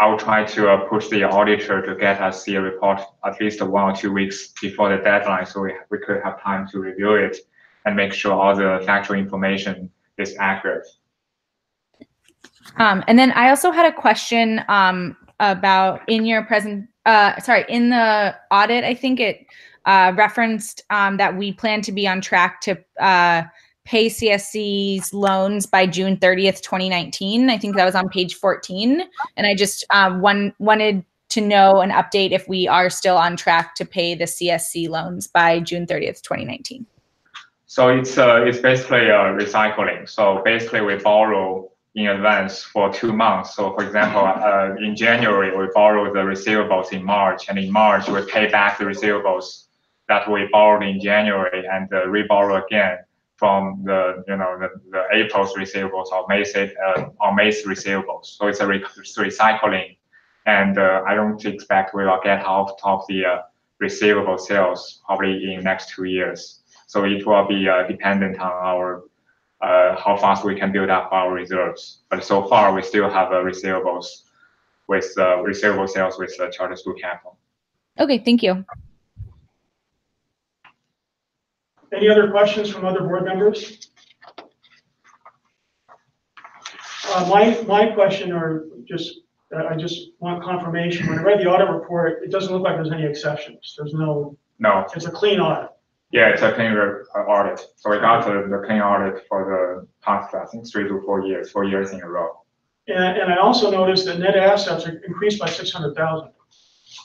I will try to push the auditor to get us the report at least 1 or 2 weeks before the deadline, so we could have time to review it and make sure all the factual information is accurate. And then I also had a question about in your in the audit, I think it referenced that we plan to be on track to pay CSC's loans by June 30th, 2019. I think that was on page 14. And I just wanted to know an update if we are still on track to pay the CSC loans by June 30th, 2019. So it's basically recycling. So basically we borrow in advance for 2 months. So for example, in January, we borrow the receivables in March, and in March, we pay back the receivables that we borrowed in January and reborrow again from the April's receivables or May's receivables. So it's a recycling, and I don't expect we will get out of the receivable sales probably in next 2 years. So it will be dependent on our how fast we can build up our reserves. But so far, we still have receivables with receivable sales with charter school capital. Okay, thank you. Any other questions from other board members? My question, or just I just want confirmation. When I read the audit report, it doesn't look like there's any exceptions. There's no. It's a clean audit. Yeah, it's a clean audit. So we got the clean audit for the past, I think, 3 to 4 years, 4 years in a row. And I also noticed that net assets are increased by 600,000.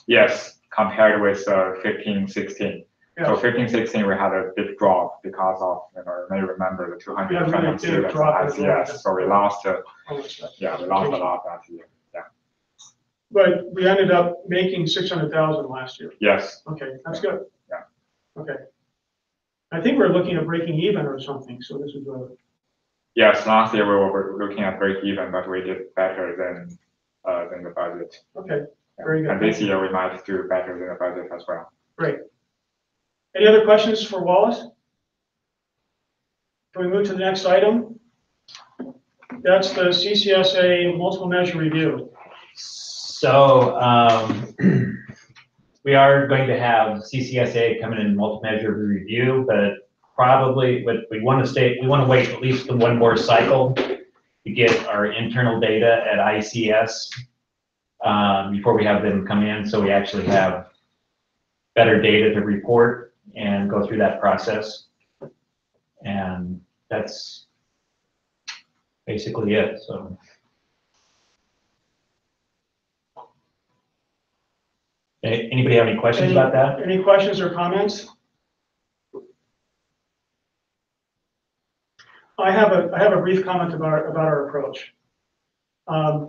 Yes, compared with 15, 16. Yes. So 15, 16, we had a big drop because of, you may remember the 220 students at ICS. So we lost, we lost a lot that year. Yeah. But we ended up making 600,000 last year. Yes. Okay, that's good. Yeah. Okay. I think we're looking at breaking even or something. So this is a. Yes, last year we were looking at break even, but we did better than the budget. Okay, very good. And this year we might do better than the budget as well. Great. Any other questions for Wallace? Can we move to the next item? That's the CCSA multiple measure review. So we are going to have CCSA come in and multiple measure review, but probably we want to wait at least one more cycle to get our internal data at ICS before we have them come in, so we actually have better data to report and go through that process. And that's basically it. So. Anybody have any questions about that? Any questions or comments? I have a brief comment about our approach. I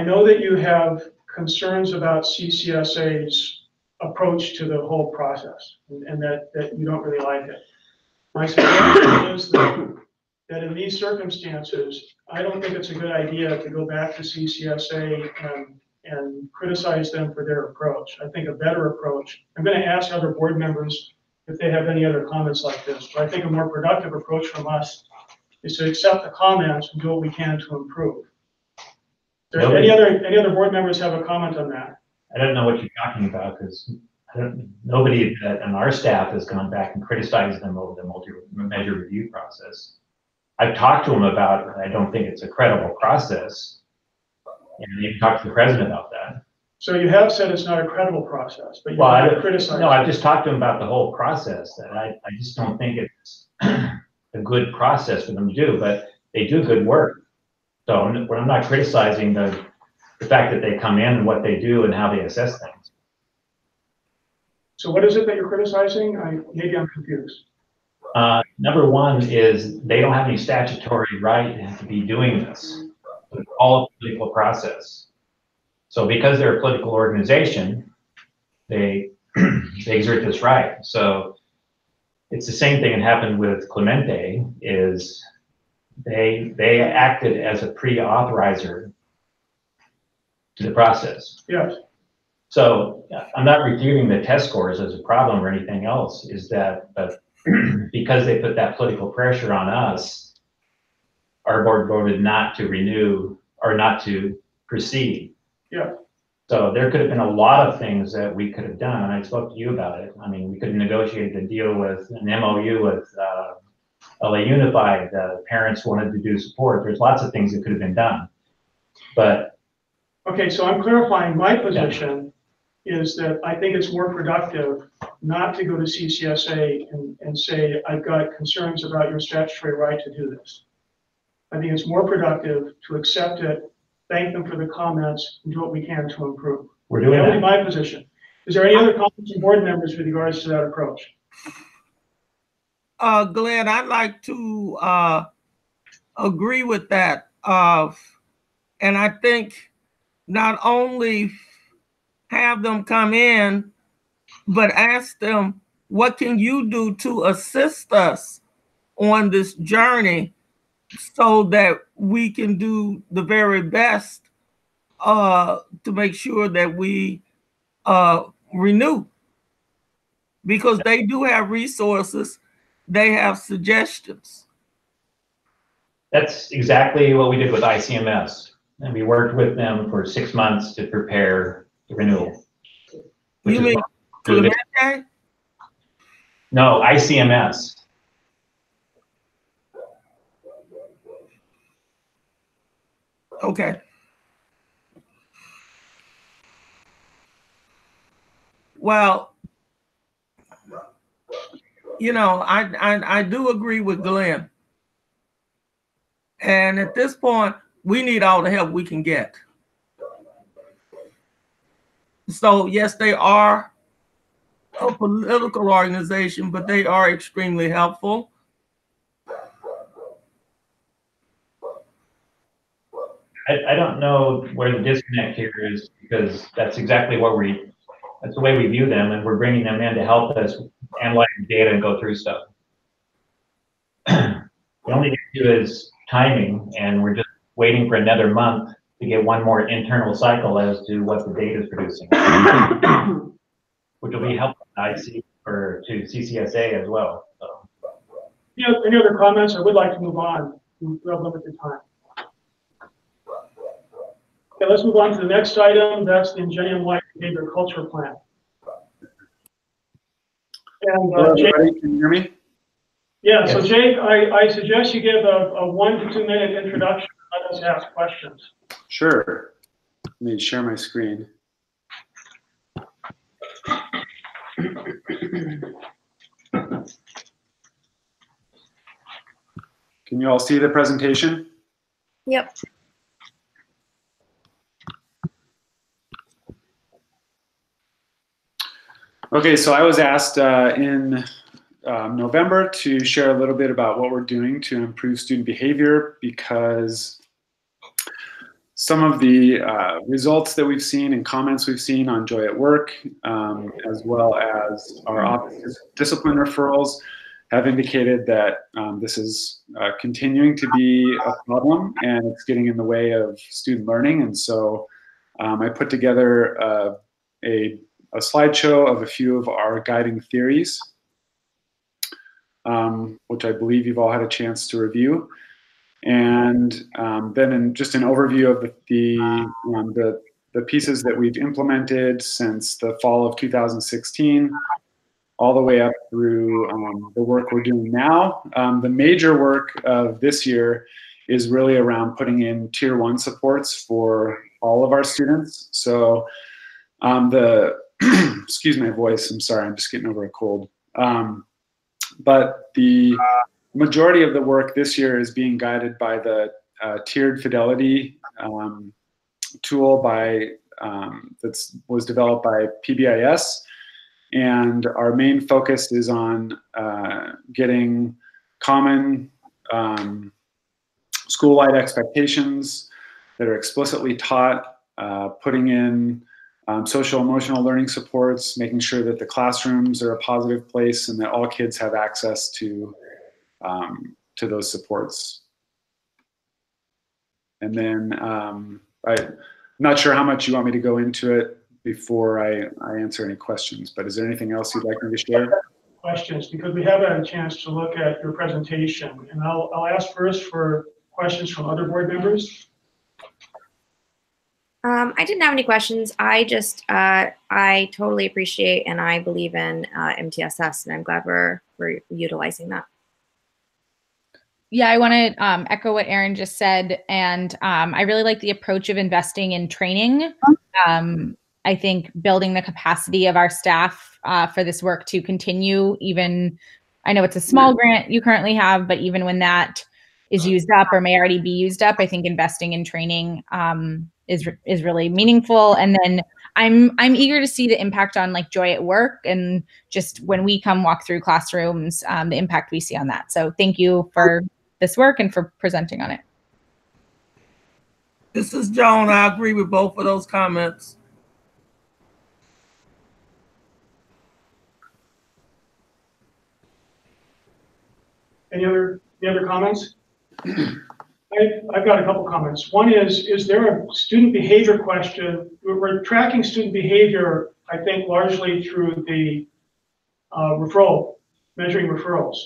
know that you have concerns about CCSA's approach to the whole process, and that you don't really like it. My suggestion is that in these circumstances, I don't think it's a good idea to go back to CCSA and criticize them for their approach. I think a better approach, I'm going to ask other board members if they have any other comments like this, but I think a more productive approach from us is to accept the comments and do what we can to improve. Any other board members have a comment on that? I don't know what you're talking about, because nobody on our staff has gone back and criticized them over the multi-measure review process. I've talked to them about it. I don't think it's a credible process. And you can talk to the president about that. So you have said it's not a credible process, but you haven't criticized. No, I've just talked to him about the whole process. That I just don't think it's a good process for them to do, but they do good work. So I'm not criticizing the fact that they come in and what they do and how they assess things. So what is it that you're criticizing? Maybe I'm confused. Number one is they don't have any statutory right to be doing this. It's all a political process. So because they're a political organization, they exert this right. So it's the same thing that happened with Clemente. Is they acted as a pre-authorizer to the process. Yes. So I'm not refuting the test scores as a problem or anything else. Is that, but because they put that political pressure on us, our board voted not to renew or not to proceed. Yeah. So there could have been a lot of things that we could have done, and I spoke to you about it. I mean, we could have negotiated a deal with an MOU with LA Unified. Parents wanted to do support. There's lots of things that could have been done, but. Okay, so I'm clarifying my position is that I think it's more productive not to go to CCSA and say, I've got concerns about your statutory right to do this. I think it's more productive to accept it thank them for the comments, and do what we can to improve. We're doing That would be that. my position. Is there any other comments from board members with regards to that approach? Glenn, I'd like to agree with that. And I think not only have them come in, but ask them, what can you do to assist us on this journey so that we can do the very best to make sure that we renew? Because they do have resources, they have suggestions. That's exactly what we did with ICMS. And we worked with them for 6 months to prepare the renewal. You mean Clemente? No, ICMS. Okay. Well, you know, I do agree with Glenn. And at this point, we need all the help we can get. So yes, they are a political organization, but they are extremely helpful. I don't know where the disconnect here is, because that's exactly what that's the way we view them, and we're bringing them in to help us analyze data and go through stuff. The only issue is timing, and we're just waiting for another month to get one more internal cycle as to what the data is producing, which will be helpful to IC or to CCSA as well. So. Any other comments? I would like to move on. We have limited time. Okay, let's move on to the next item. That's the Ingenium Life Behavior Culture Plan. And, Hello, Jake, everybody. Can you hear me? yeah, so Jake, I suggest you give a 1 to 2 minute introduction and let us ask questions. Sure. Let me share my screen. Can you all see the presentation? Yep. Okay, so I was asked in November to share a little bit about what we're doing to improve student behavior, because some of the results that we've seen and comments we've seen on Joy at Work, as well as our office discipline referrals, have indicated that this is continuing to be a problem, and it's getting in the way of student learning. And so I put together a slideshow of a few of our guiding theories, which I believe you've all had a chance to review. And then just an overview of the pieces that we've implemented since the fall of 2016, all the way up through the work we're doing now. The major work of this year is really around putting in Tier 1 supports for all of our students. So excuse my voice, I'm sorry, I'm just getting over a cold. But the majority of the work this year is being guided by the tiered fidelity tool that was developed by PBIS. And our main focus is on getting common school-wide expectations that are explicitly taught, putting in social emotional learning supports, making sure that the classrooms are a positive place and that all kids have access to those supports. And then I'm not sure how much you want me to go into it before I answer any questions, but is there anything else you'd like me to share? Questions, because we haven't had a chance to look at your presentation, and I'll ask first for questions from other board members. I didn't have any questions. I totally appreciate and I believe in MTSS, and I'm glad we're utilizing that. Yeah, I want to echo what Erin just said, and I really like the approach of investing in training. I think building the capacity of our staff for this work to continue, even, I know it's a small grant you currently have, but even when that is used up or may already be used up. I think investing in training is really meaningful. And then I'm eager to see the impact on like joy at work, and just when we come walk through classrooms, the impact we see on that. So thank you for this work and for presenting on it. This is Joan. I agree with both of those comments. Any other comments? I've got a couple comments. One is there a student behavior question? We're tracking student behavior, I think, largely through the measuring referrals.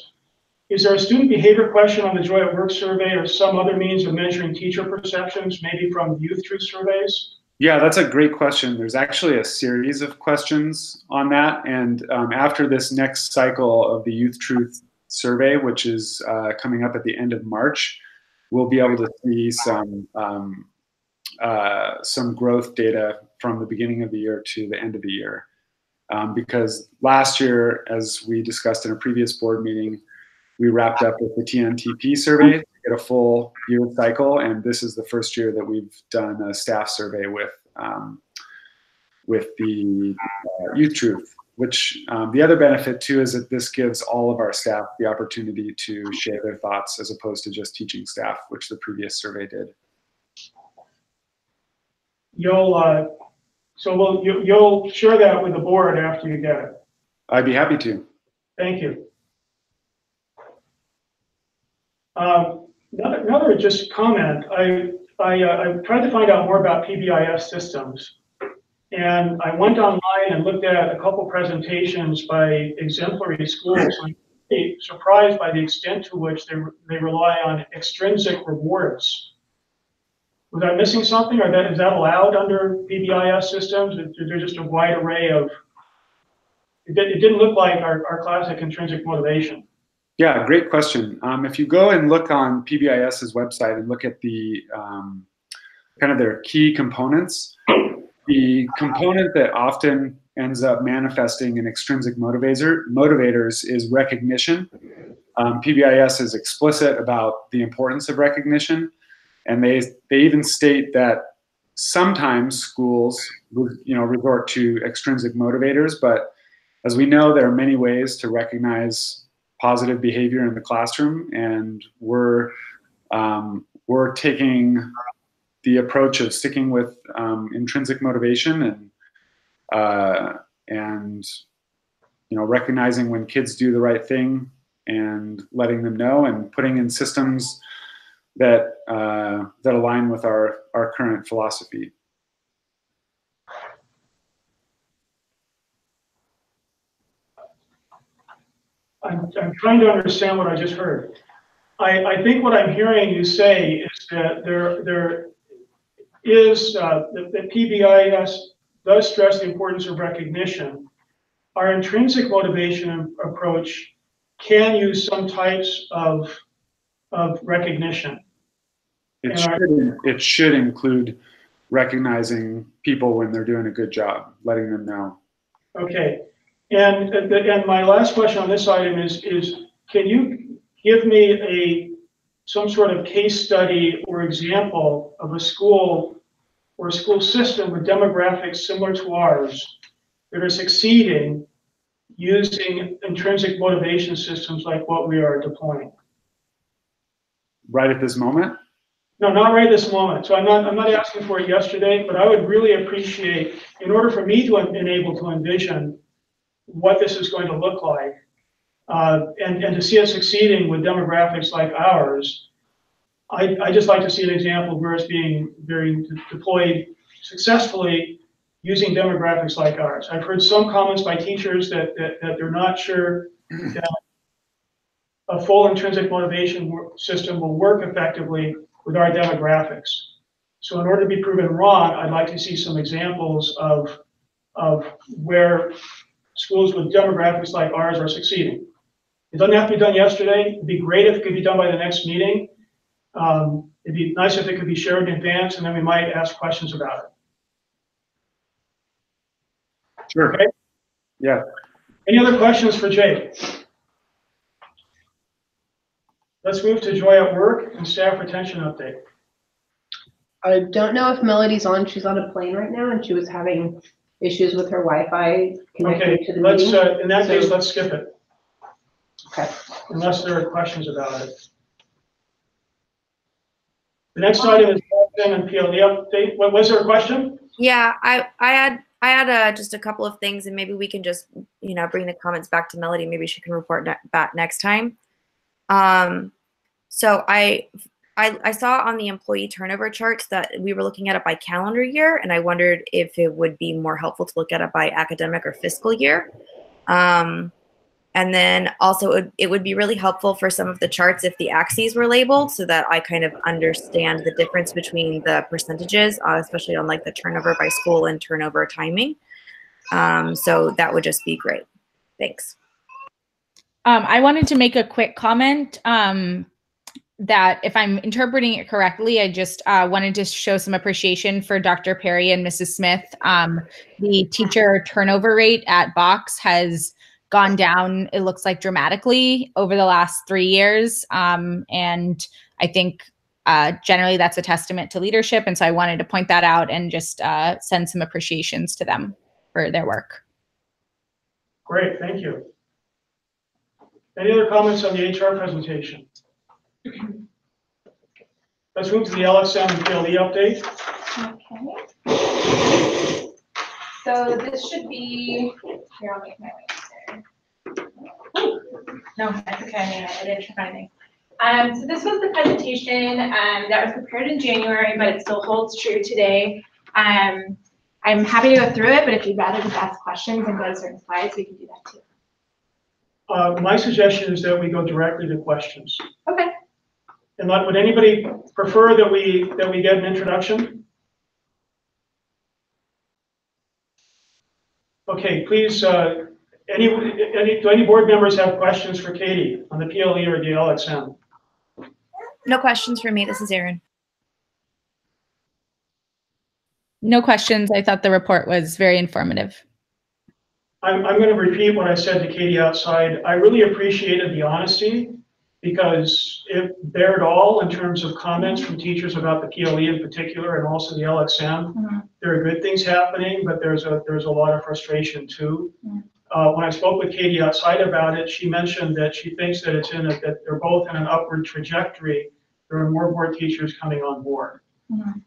Is there a student behavior question on the Joy at Work survey or some other means of measuring teacher perceptions, maybe from youth truth surveys? Yeah, that's a great question. There's actually a series of questions on that. And after this next cycle of the Youth Truth survey, which is coming up at the end of March, we'll be able to see some growth data from the beginning of the year to the end of the year. Because last year, as we discussed in a previous board meeting, we wrapped up with the TNTP survey to get a full year cycle, and this is the first year that we've done a staff survey with the Youth Truth. Which the other benefit too is that this gives all of our staff the opportunity to share their thoughts as opposed to just teaching staff, which the previous survey did. You'll share that with the board after you get it. I'd be happy to. Thank you. Another just comment. I tried to find out more about PBIS systems, and I went online and looked at a couple presentations by exemplary schools. I'm really surprised by the extent to which they rely on extrinsic rewards. Was I missing something, or is that allowed under PBIS systems? There's just a wide array of. It didn't look like our classic intrinsic motivation. Yeah, great question. If you go and look on PBIS's website and look at the kind of their key components, the component that often ends up manifesting in extrinsic motivators is recognition. PBIS is explicit about the importance of recognition, and they even state that sometimes schools resort to extrinsic motivators, but as we know, there are many ways to recognize positive behavior in the classroom, and we're taking the approach of sticking with intrinsic motivation and recognizing when kids do the right thing and letting them know, and putting in systems that align with our current philosophy. I'm trying to understand what I just heard. I think what I'm hearing you say is that there is that PBIS does stress the importance of recognition. Our intrinsic motivation approach can use some types of recognition. It should include recognizing people when they're doing a good job, letting them know. Okay. And my last question on this item is can you give me some sort of case study or example of a school or a school system with demographics similar to ours that are succeeding using intrinsic motivation systems like what we are deploying? Right at this moment? No, not right this moment. So I'm not asking for it yesterday, but I would really appreciate, in order for me to enable to envision what this is going to look like, and to see it succeeding with demographics like ours, I just like to see an example where it's being deployed successfully using demographics like ours. I've heard some comments by teachers that they're not sure that a full intrinsic motivation system will work effectively with our demographics. So in order to be proven wrong, I'd like to see some examples of where schools with demographics like ours are succeeding. It doesn't have to be done yesterday. It'd be great if it could be done by the next meeting. It'd be nice if it could be shared in advance, and then we might ask questions about it. Sure. Okay? Yeah. Any other questions for Jake? Let's move to joy at work and staff retention update. I don't know if Melody's on. She's on a plane right now, and she was having issues with her Wi-Fi connecting Okay, to the let's, meeting. in that case, So- let's skip it. Okay. Unless there are questions about it. The next item is LSM and PLE update. What, was there a question? Yeah, I had just a couple of things, and maybe we can just bring the comments back to Melody. Maybe she can report back next time. So I saw on the employee turnover charts that we were looking at it by calendar year, and I wondered if it would be more helpful to look at it by academic or fiscal year. And then also it would be really helpful for some of the charts if the axes were labeled so that I kind of understand the difference between the percentages, especially on like the turnover by school and turnover timing. So that would just be great. Thanks. I wanted to make a quick comment that if I'm interpreting it correctly, I just wanted to show some appreciation for Dr. Perry and Mrs. Smith. The teacher turnover rate at Box has gone down, it looks like dramatically over the last 3 years. And I think generally that's a testament to leadership. And so I wanted to point that out and just send some appreciations to them for their work. Great, thank you. Any other comments on the HR presentation? Let's move to the LSM and PLE update. Okay. So this should be, here, I'll make my way there. No, that's okay, I didn't try anything. So this was the presentation that was prepared in January, but it still holds true today. I'm happy to go through it, but if you'd rather just ask questions and go to certain slides, we can do that too. My suggestion is that we go directly to questions. Okay. And would anybody prefer that we get an introduction? Okay, please, do any board members have questions for Katie on the PLE or the LXM? No questions for me. This is Erin. No questions. I thought the report was very informative. I'm going to repeat what I said to Katie outside. I really appreciated the honesty because it bared all in terms of comments from teachers about the PLE in particular and also the LXM. Mm-hmm. There are good things happening, but there's a lot of frustration too. Mm-hmm. When I spoke with Katie outside about it, she mentioned that she thinks that that they're both in an upward trajectory. There are more board teachers coming on board. Mm-hmm.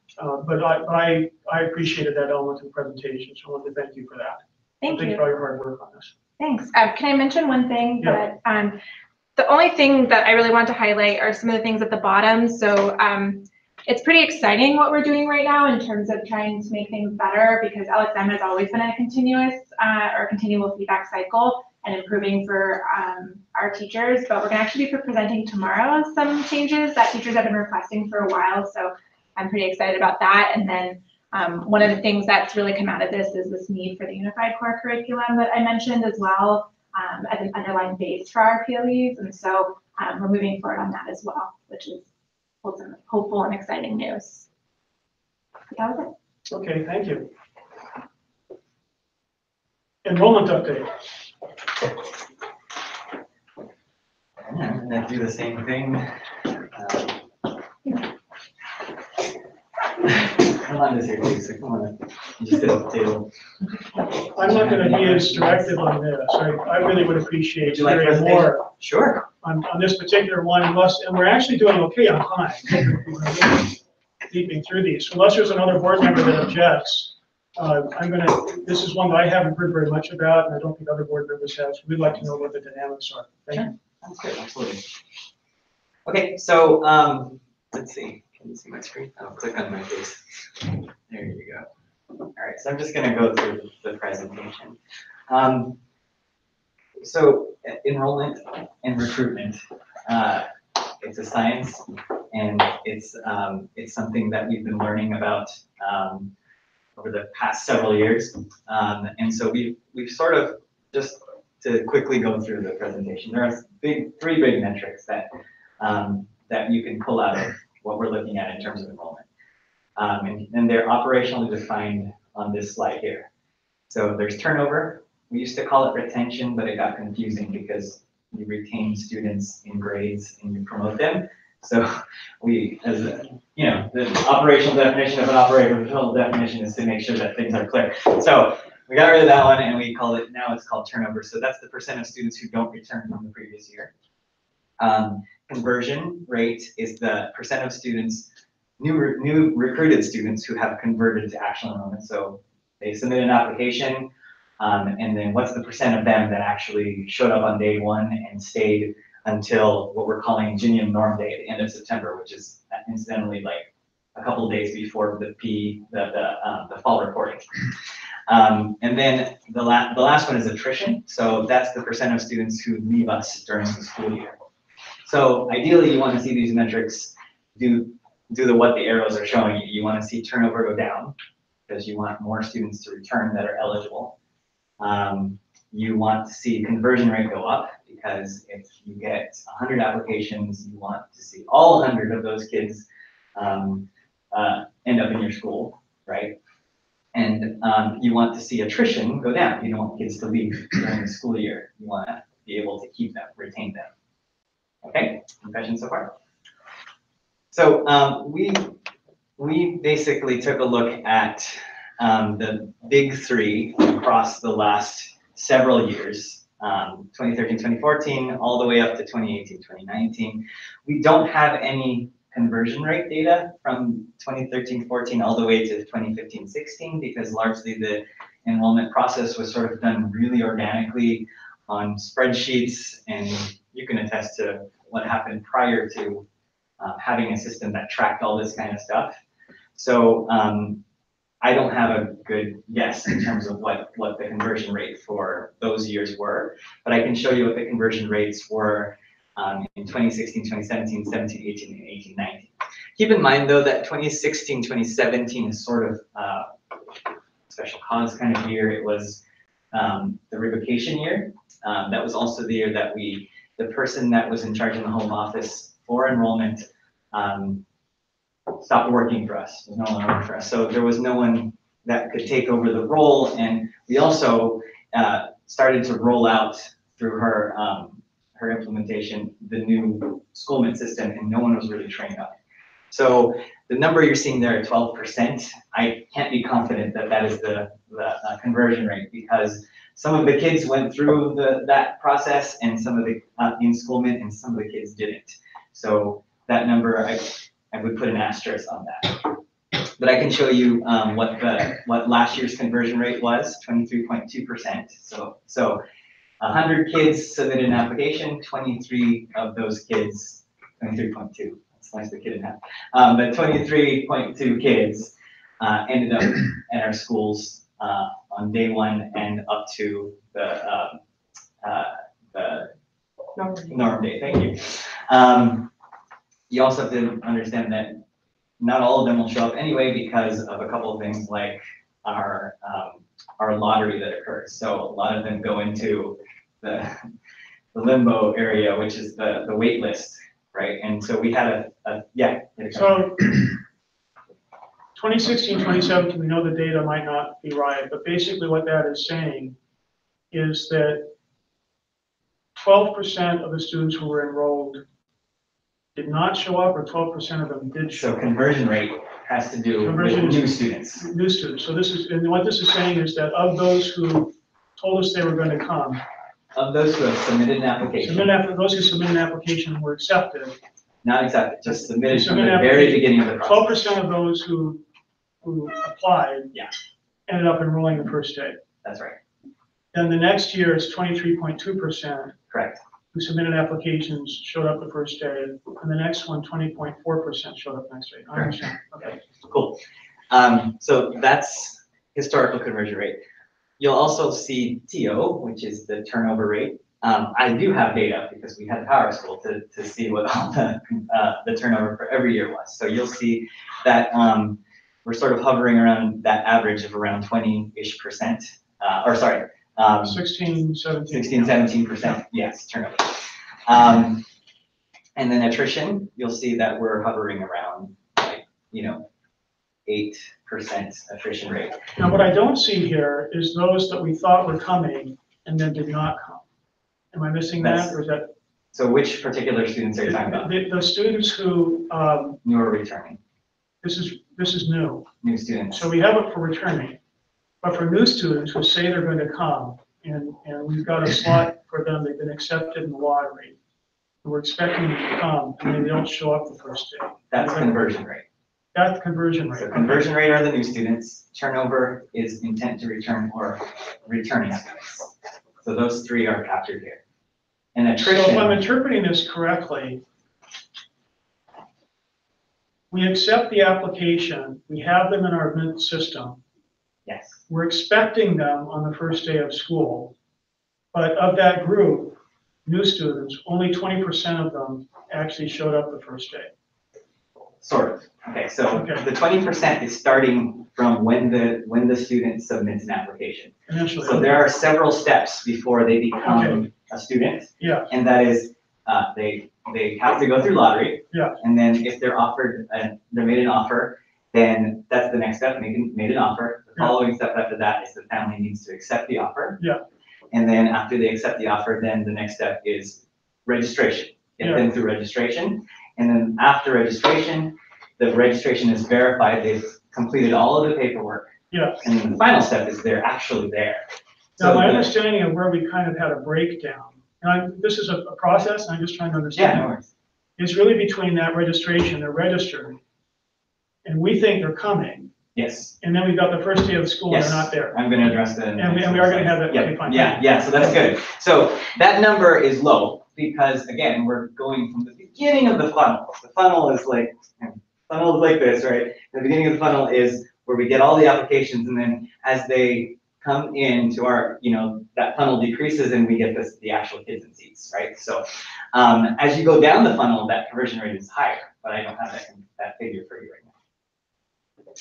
But I appreciated that element of the presentation, so I want to thank you for that. Thank you for all your hard work on this. Thanks. Can I mention one thing? Yeah. That the only thing that I really want to highlight are some of the things at the bottom. So it's pretty exciting what we're doing right now in terms of trying to make things better, because LXM has always been a continual feedback cycle and improving for our teachers. But we're going to actually be presenting tomorrow some changes that teachers have been requesting for a while. So I'm pretty excited about that. And then one of the things that's really come out of this is this need for the unified core curriculum that I mentioned as well as an underlying base for our PLEs. And so we're moving forward on that as well, which is hopeful and exciting news. That was it. Okay, thank you. Enrollment update. I'm going to do the same thing. Come on this here, Lisa. Come on. You just sit at the table. I'm not going to be as directive on this. I really would appreciate hearing more. Sure. On this particular one, and we're actually doing okay on time. We're leaping through these. So unless there's another board member that objects, this is one that I haven't heard very much about, and I don't think other board members have. So we'd like to know what the dynamics are. Thank you. That's good. Absolutely. Okay, so let's see. Can you see my screen? I'll click on my face. There you go. All right, so I'm just going to go through the presentation. So enrollment and recruitment, it's a science, and it's something that we've been learning about over the past several years. And so we've sort of, just to quickly go through the presentation, there are three big metrics that you can pull out of what we're looking at in terms of enrollment. And they're operationally defined on this slide here. So there's turnover. We used to call it retention, but it got confusing because you retain students in grades and you promote them. So we, as a, you know, the operational definition of an operational definition is to make sure that things are clear. So we got rid of that one and we call it, now it's called turnover. So that's the percent of students who don't return from the previous year. Conversion rate is the percent of students, new recruited students who have converted to actual enrollment. So they submit an application, and then what's the percent of them that actually showed up on day one and stayed until what we're calling Ingenium norm day at the end of September, which is incidentally like a couple of days before the fall reporting. And then the last one is attrition. So that's the percent of students who leave us during the school year. So ideally, you want to see these metrics do what the arrows are showing you. You want to see turnover go down because you want more students to return that are eligible. You want to see conversion rate go up because if you get 100 applications, you want to see all 100 of those kids end up in your school, right? And you want to see attrition go down. You don't want kids to leave during the school year. You want to be able to keep them, retain them. Okay, impressions so far? So we basically took a look at the big three across the last several years, 2013, 2014, all the way up to 2018, 2019. We don't have any conversion rate data from 2013, 14 all the way to 2015, 16 because largely the enrollment process was sort of done really organically on spreadsheets, and you can attest to what happened prior to having a system that tracked all this kind of stuff. So I don't have a good guess in terms of what the conversion rate for those years were, but I can show you what the conversion rates were in 2016, 2017, 17, 18, and 18, 19. Keep in mind though that 2016, 2017 is sort of special cause kind of year. It was the revocation year. That was also the year that the person that was in charge in the home office for enrollment stopped working for us. There was no one working for us. So there was no one that could take over the role. And we also started to roll out through her implementation, the new Schoolment system, and no one was really trained up. So the number you're seeing there at 12%, I can't be confident that that is the conversion rate because some of the kids went through that process and some of the in Schoolment and some of the kids didn't. So that number, I would put an asterisk on that. But I can show you what last year's conversion rate was, 23.2%. So 100 kids submitted an application, 23 of those kids, 23.2. That's nice the kid in half. But 23.2 kids ended up at our schools on day one and up to the norm day. Thank you. You also have to understand that not all of them will show up anyway because of a couple of things like our lottery that occurs. So a lot of them go into the limbo area, which is the wait list, right? And so we had yeah. So 2016, 2017, we know the data might not be right, but basically what that is saying is that 12% of the students who were enrolled did not show up, or 12% of them did show up. So conversion rate has to do with new students. New students. So this is, and what this is saying is that of those who told us they were going to come, of those who have submitted an application, those who submitted an application and were accepted. Not accepted, just submitted from the very beginning of the process. 12% of those who applied, yeah, ended up enrolling the first day. That's right. Then the next year is 23.2%. Correct. Who submitted applications showed up the first day, and the next one, 20.4% showed up next day. I understand. Okay. Cool. So that's historical conversion rate. You'll also see TO, which is the turnover rate. I do have data because we had Power School to see what all the turnover for every year was. So you'll see that we're sort of hovering around that average of around 20-ish%. Or sorry, 16, 17%, yes, turnover. And then attrition, you'll see that we're hovering around, like, 8% attrition rate. Now, what I don't see here is those that we thought were coming and then did not come. Am I missing that, or is that? So which particular students are you talking about? The students who, New or returning? this is new. New students. So we have it for returning, but for new students who say they're going to come, and we've got a slot for them, they've been accepted in the lottery. We're expecting them to come, and then they don't show up the first day. That's conversion rate. That's conversion rate. So conversion rate are the new students. Turnover is intent to return or returning students. So those three are captured here. And attrition. So if I'm interpreting this correctly, we accept the application, we have them in our Mint system. Yes. We're expecting them on the first day of school, but of that group, new students, only 20% of them actually showed up the first day. Sort of. Okay, so the 20% is starting from when the student submits an application. Initially. So there are several steps before they become a student. Yeah. And that is they have to go through lottery. Yeah. And then if they're offered, they're made an offer, then that's the next step, made an offer. The following step after that is the family needs to accept the offer. Yeah. And then after they accept the offer, then the next step is registration. Get them through registration. And then after registration, the registration is verified, they've completed all of the paperwork. Yeah. And then the final step is they're actually there. Now, my understanding of where we kind of had a breakdown, and this is a process, and I'm just trying to understand. Yeah, no worries. Is really between that registration, they're registered, and we think they're coming. Yes. And then we've got the first day of school, and Yes. they're not there. I'm gonna address that. And we are gonna have that. Yeah, Okay, fine. yeah, so that's good. So that number is low because again, we're going from the beginning of the funnel. The funnel is like this, right? The beginning of the funnel is where we get all the applications, and then as they come into our, that funnel decreases and we get the actual kids in seats, right? So as you go down the funnel, that conversion rate is higher, but I don't have that figure for you right now.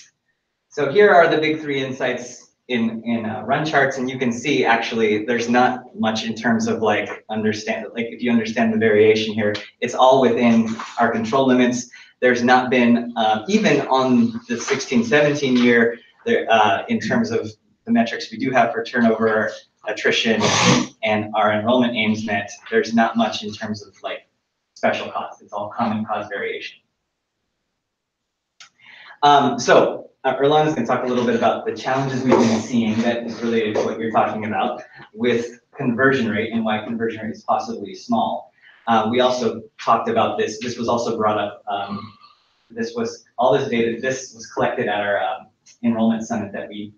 So here are the big three insights in run charts, and you can see actually there's not much in terms of if you understand the variation here, it's all within our control limits. There's not been, even on the 16-17 year, there, in terms of the metrics we do have for turnover, attrition, and our enrollment aims met, there's not much in terms of special cause. It's all common cause variation. So Erlana's going to talk a little bit about the challenges we've been seeing that is related to what you're talking about with conversion rate and why conversion rate is possibly small. We also talked about this. This was also brought up. All this data. This was collected at our enrollment summit that we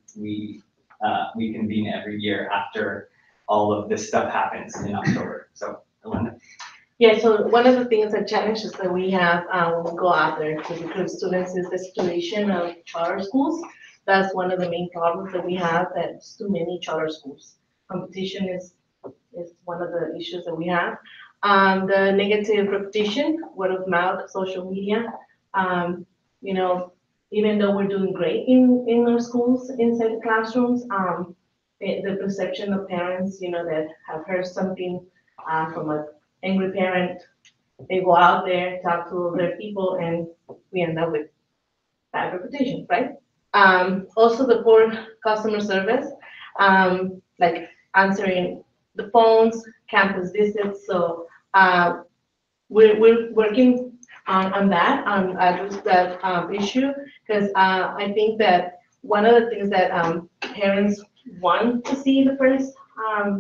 convene every year after all of this stuff happens in October. So, Erlana. Yeah, so one of the things and challenges that we have when we go out there to recruit students is the situation of charter schools. That's one of the main problems that we have, that it's too many charter schools. Competition is one of the issues that we have. The negative reputation, word of mouth, social media. Even though we're doing great in our schools, inside the classrooms, the perception of parents, that have heard something from an angry parent, they go out there, talk to their people, and we end up with bad reputation, right? Also the poor customer service, like answering the phones, campus visits. So we're working on that, on address that issue, because I think that one of the things that parents want to see the first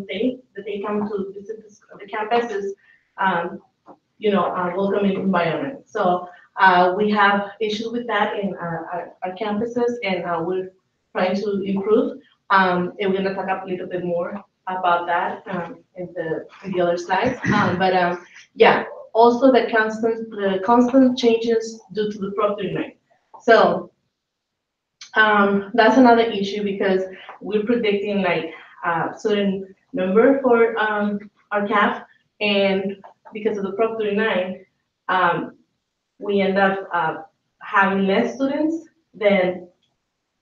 day that they come to visit the campus is, a welcoming environment. So we have issues with that in our campuses, and we're trying to improve. And we're gonna talk a little bit more about that in the other slides. Yeah, also the constant changes due to the Prop 39. So that's another issue, because we're predicting a certain number for our CAP, and because of the Prop 39, we end up having less students than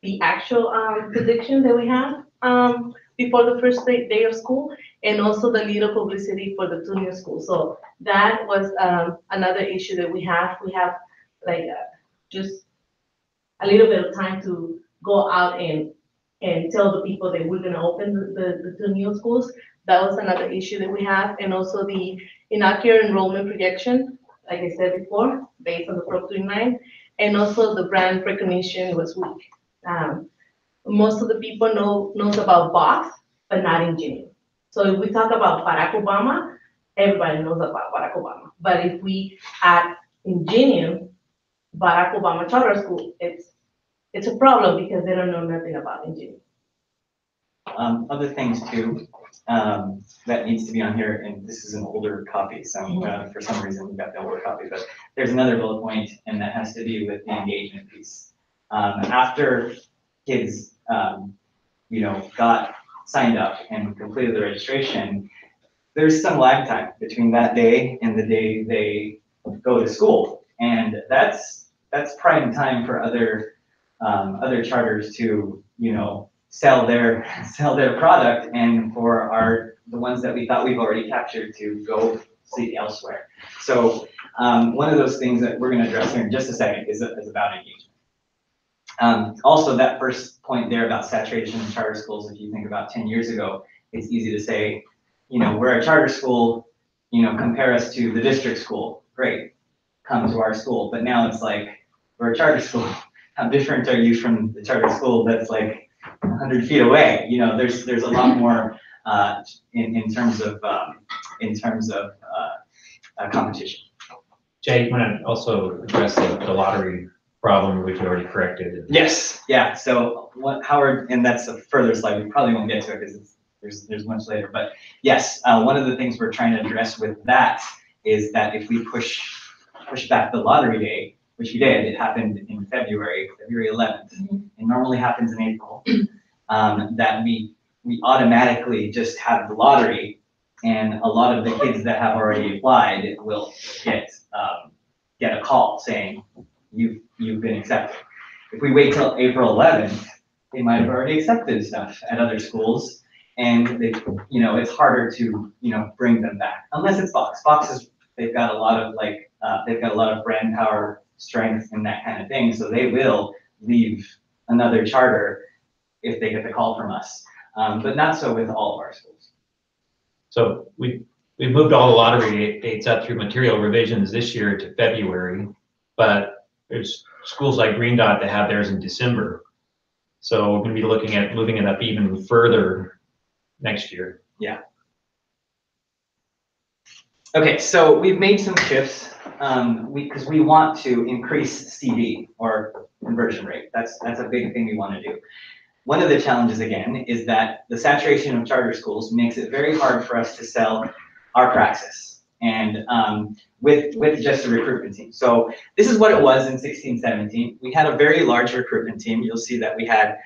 the actual prediction that we have before the first day of school, and also the little publicity for the 2 new schools. So that was another issue that we have. We have just a little bit of time to go out and tell the people that we're gonna open the 2 new schools. That was another issue that we have, and also the inaccurate enrollment projection, like I said before, based on the Prop 29, and also the brand recognition was weak. Most of the people knows about Box, but not Ingenium. So if we talk about Barack Obama, everybody knows about Barack Obama. But if we add Ingenium, Barack Obama Charter School, it's a problem because they don't know nothing about Ingenium. Other things too, that needs to be on here, and this is an older copy, so for some reason we got the older copy, but there's another bullet point, and that has to do with the engagement piece. After kids, got signed up and completed the registration, there's some lag time between that day and the day they go to school, and that's prime time for other charters to sell their product, and for the ones that we thought we've already captured to go seek elsewhere. So one of those things that we're going to address here in just a second is about engagement. Also, that first point there about saturation in charter schools, if you think about 10 years ago, it's easy to say, we're a charter school, compare us to the district school. Great, come to our school. But now it's like, we're a charter school. How different are you from the charter school that's like 100 feet away? There's a lot more in terms of competition. Jay, you want to also address the lottery problem, which we already corrected? Yes, yeah. So Howard, and that's a further slide. We probably won't get to it because there's much later. But yes, one of the things we're trying to address with that is that if we push back the lottery day, which we did, it happened in February 11th. It normally happens in April. That we automatically just have the lottery, and a lot of the kids that have already applied will get a call saying you've been accepted. If we wait till April 11th, they might have already accepted stuff at other schools, and it's harder to bring them back unless it's Box. Box they've got a lot of brand power, strength, and that kind of thing, so they will leave another charter if they get the call from us, but not so with all of our schools. So we moved all the lottery dates up through material revisions this year to February, but there's schools like Green Dot that have theirs in December. So we're going to be looking at moving it up even further next year. Yeah. Okay, so we've made some shifts because we want to increase CD, or conversion rate. That's a big thing we want to do. One of the challenges, again, is that the saturation of charter schools makes it very hard for us to sell our praxis, and with just a recruitment team. So this is what it was in 16-17. We had a very large recruitment team. You'll see that we had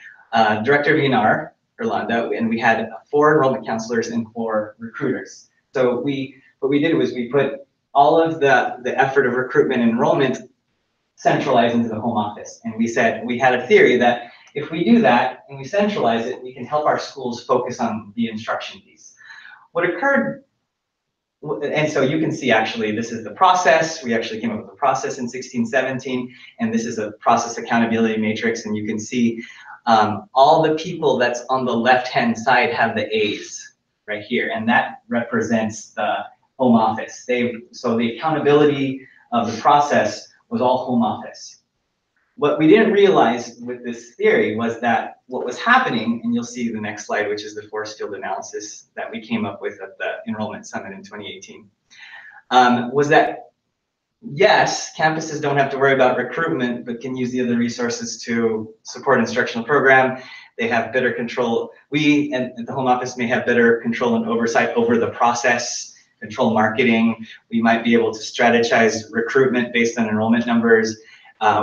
Director Vinar, Orlando, and we had 4 enrollment counselors and 4 recruiters. So what we did was we put all of the effort of recruitment and enrollment centralized into the home office. And we said, we had a theory that if we do that and we centralize it, we can help our schools focus on the instruction piece. What occurred, and so you can see actually this is the process. We actually came up with a process in 16-17, and this is a process accountability matrix, and you can see all the people that's on the left-hand side have the A's right here, and that represents the home office. So the accountability of the process was all home office. What we didn't realize with this theory was that what was happening, and you'll see the next slide, which is the force field analysis that we came up with at the Enrollment Summit in 2018, was that, yes, campuses don't have to worry about recruitment, but can use the other resources to support instructional program. They have better control. We at the home office may have better control and oversight over the process, control marketing. We might be able to strategize recruitment based on enrollment numbers.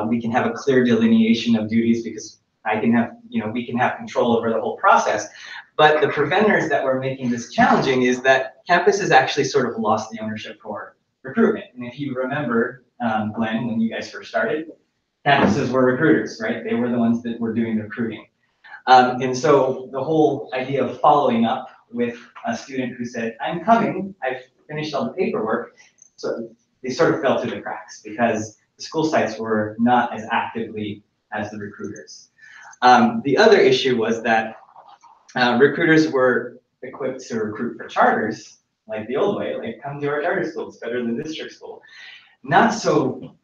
We can have a clear delineation of duties because we can have control over the whole process. But the preventers that were making this challenging is that campuses actually sort of lost the ownership for recruitment. And if you remember, Glenn, when you guys first started, campuses were recruiters, right? They were the ones that were doing the recruiting. And so the whole idea of following up with a student who said, I'm coming, I've finished all the paperwork, so they sort of fell through the cracks because the school sites were not as actively as the recruiters. The other issue was that recruiters were equipped to recruit for charters, like the old way, like come to our charter school, it's better than district school. Not so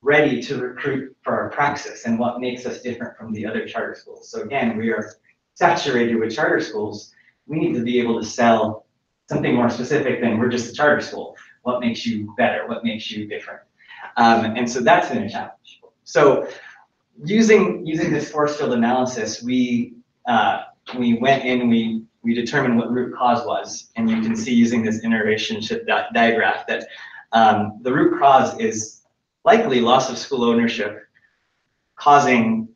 ready to recruit for our praxis and what makes us different from the other charter schools. So again, we are saturated with charter schools. We need to be able to sell something more specific than we're just a charter school. What makes you better? What makes you different? And so that's been a challenge. So using this force field analysis, we went in, we determined what root cause was, and you can see using this interrelationship diagram that the root cause is likely loss of school ownership, causing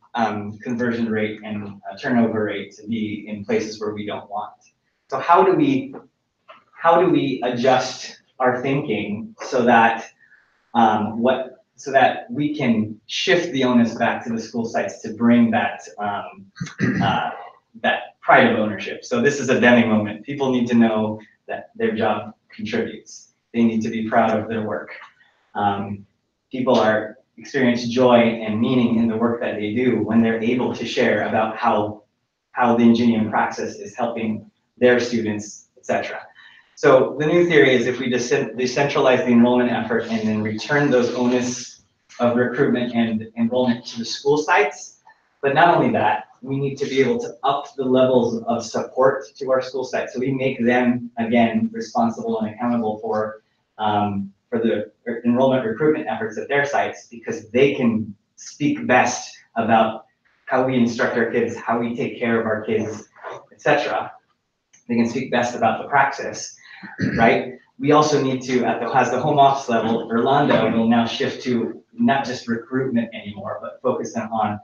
conversion rate and turnover rate to be in places where we don't want. So how do we adjust our thinking so that so that we can shift the onus back to the school sites to bring that that pride of ownership. So this is a Deming moment. People need to know that their job contributes. They need to be proud of their work. People experience joy and meaning in the work that they do when they're able to share about how the Ingenium praxis is helping their students, etc. So the new theory is if we decentralize the enrollment effort and then return those onus of recruitment and enrollment to the school sites, but not only that, we need to be able to up the levels of support to our school sites. So we make them, again, responsible and accountable for the enrollment recruitment efforts at their sites, because they can speak best about how we instruct our kids, how we take care of our kids, etc. They can speak best about the praxis, right? We also need to, as the home office level, Orlando will now shift to not just recruitment anymore, but focusing on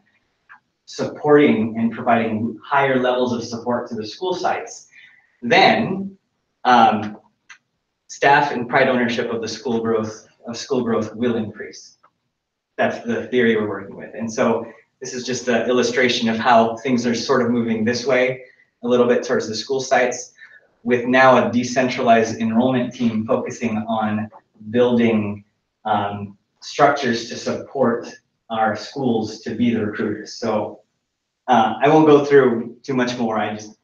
supporting and providing higher levels of support to the school sites. Then staff and pride ownership of the school growth will increase. That's the theory we're working with. And so this is just an illustration of how things are sort of moving this way, a little bit towards the school sites, with now a decentralized enrollment team focusing on building structures to support our schools to be the recruiters. So I won't go through too much more.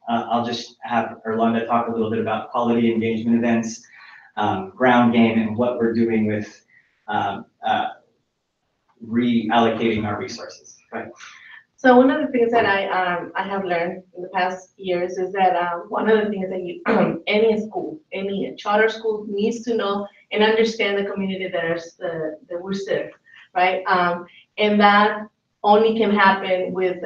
I'll just have Orlando talk a little bit about quality engagement events, ground game, and what we're doing with reallocating our resources. Right. So one of the things that I have learned in the past years is that one of the things that any school, any charter school needs to know and understand the community that we serve, right? And that only can happen with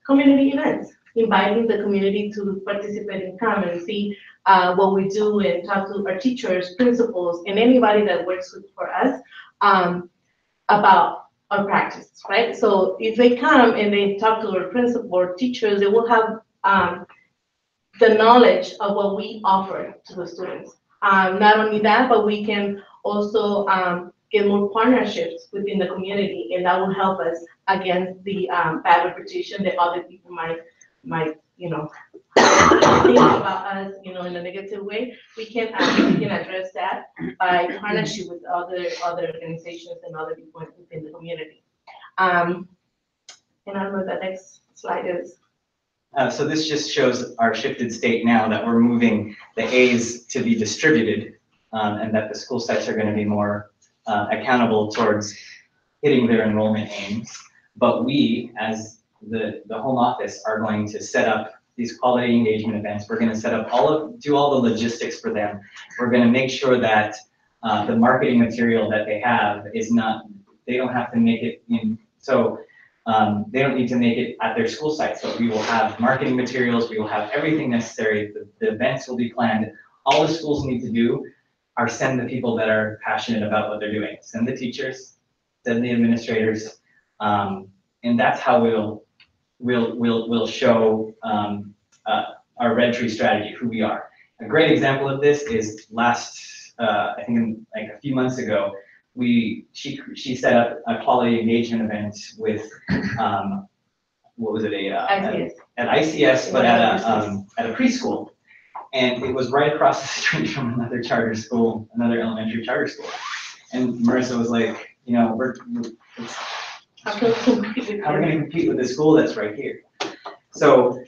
community events, inviting the community to participate and come and see what we do and talk to our teachers, principals, and anybody that works for us about our practice, right? So if they come and they talk to our principal or teachers, they will have the knowledge of what we offer to the students. Not only that, but we can also get more partnerships within the community, and that will help us against the bad reputation that other people might think about us, in a negative way. We can address that by partnership with other organizations and other people within the community. And I don't know what the next slide is. So this just shows our shifted state now that we're moving the A's to be distributed, and that the school sites are going to be more accountable towards hitting their enrollment aims. But we, as the home office, are going to set up these quality engagement events. We're going to set up do all the logistics for them. We're going to make sure that the marketing material that they have is not, they don't have to make it in, so they don't need to make it at their school site. So we will have marketing materials, we will have everything necessary, the events will be planned. All the schools need to do are send the people that are passionate about what they're doing. Send the teachers, send the administrators, and that's how we'll show our red tree strategy, who we are. A great example of this is I think like a few months ago, she set up a quality engagement event with what was it, at ICS, but at a preschool, and it was right across the street from another charter school, another elementary charter school, and Marissa was like, how are we going to compete with the school that's right here? So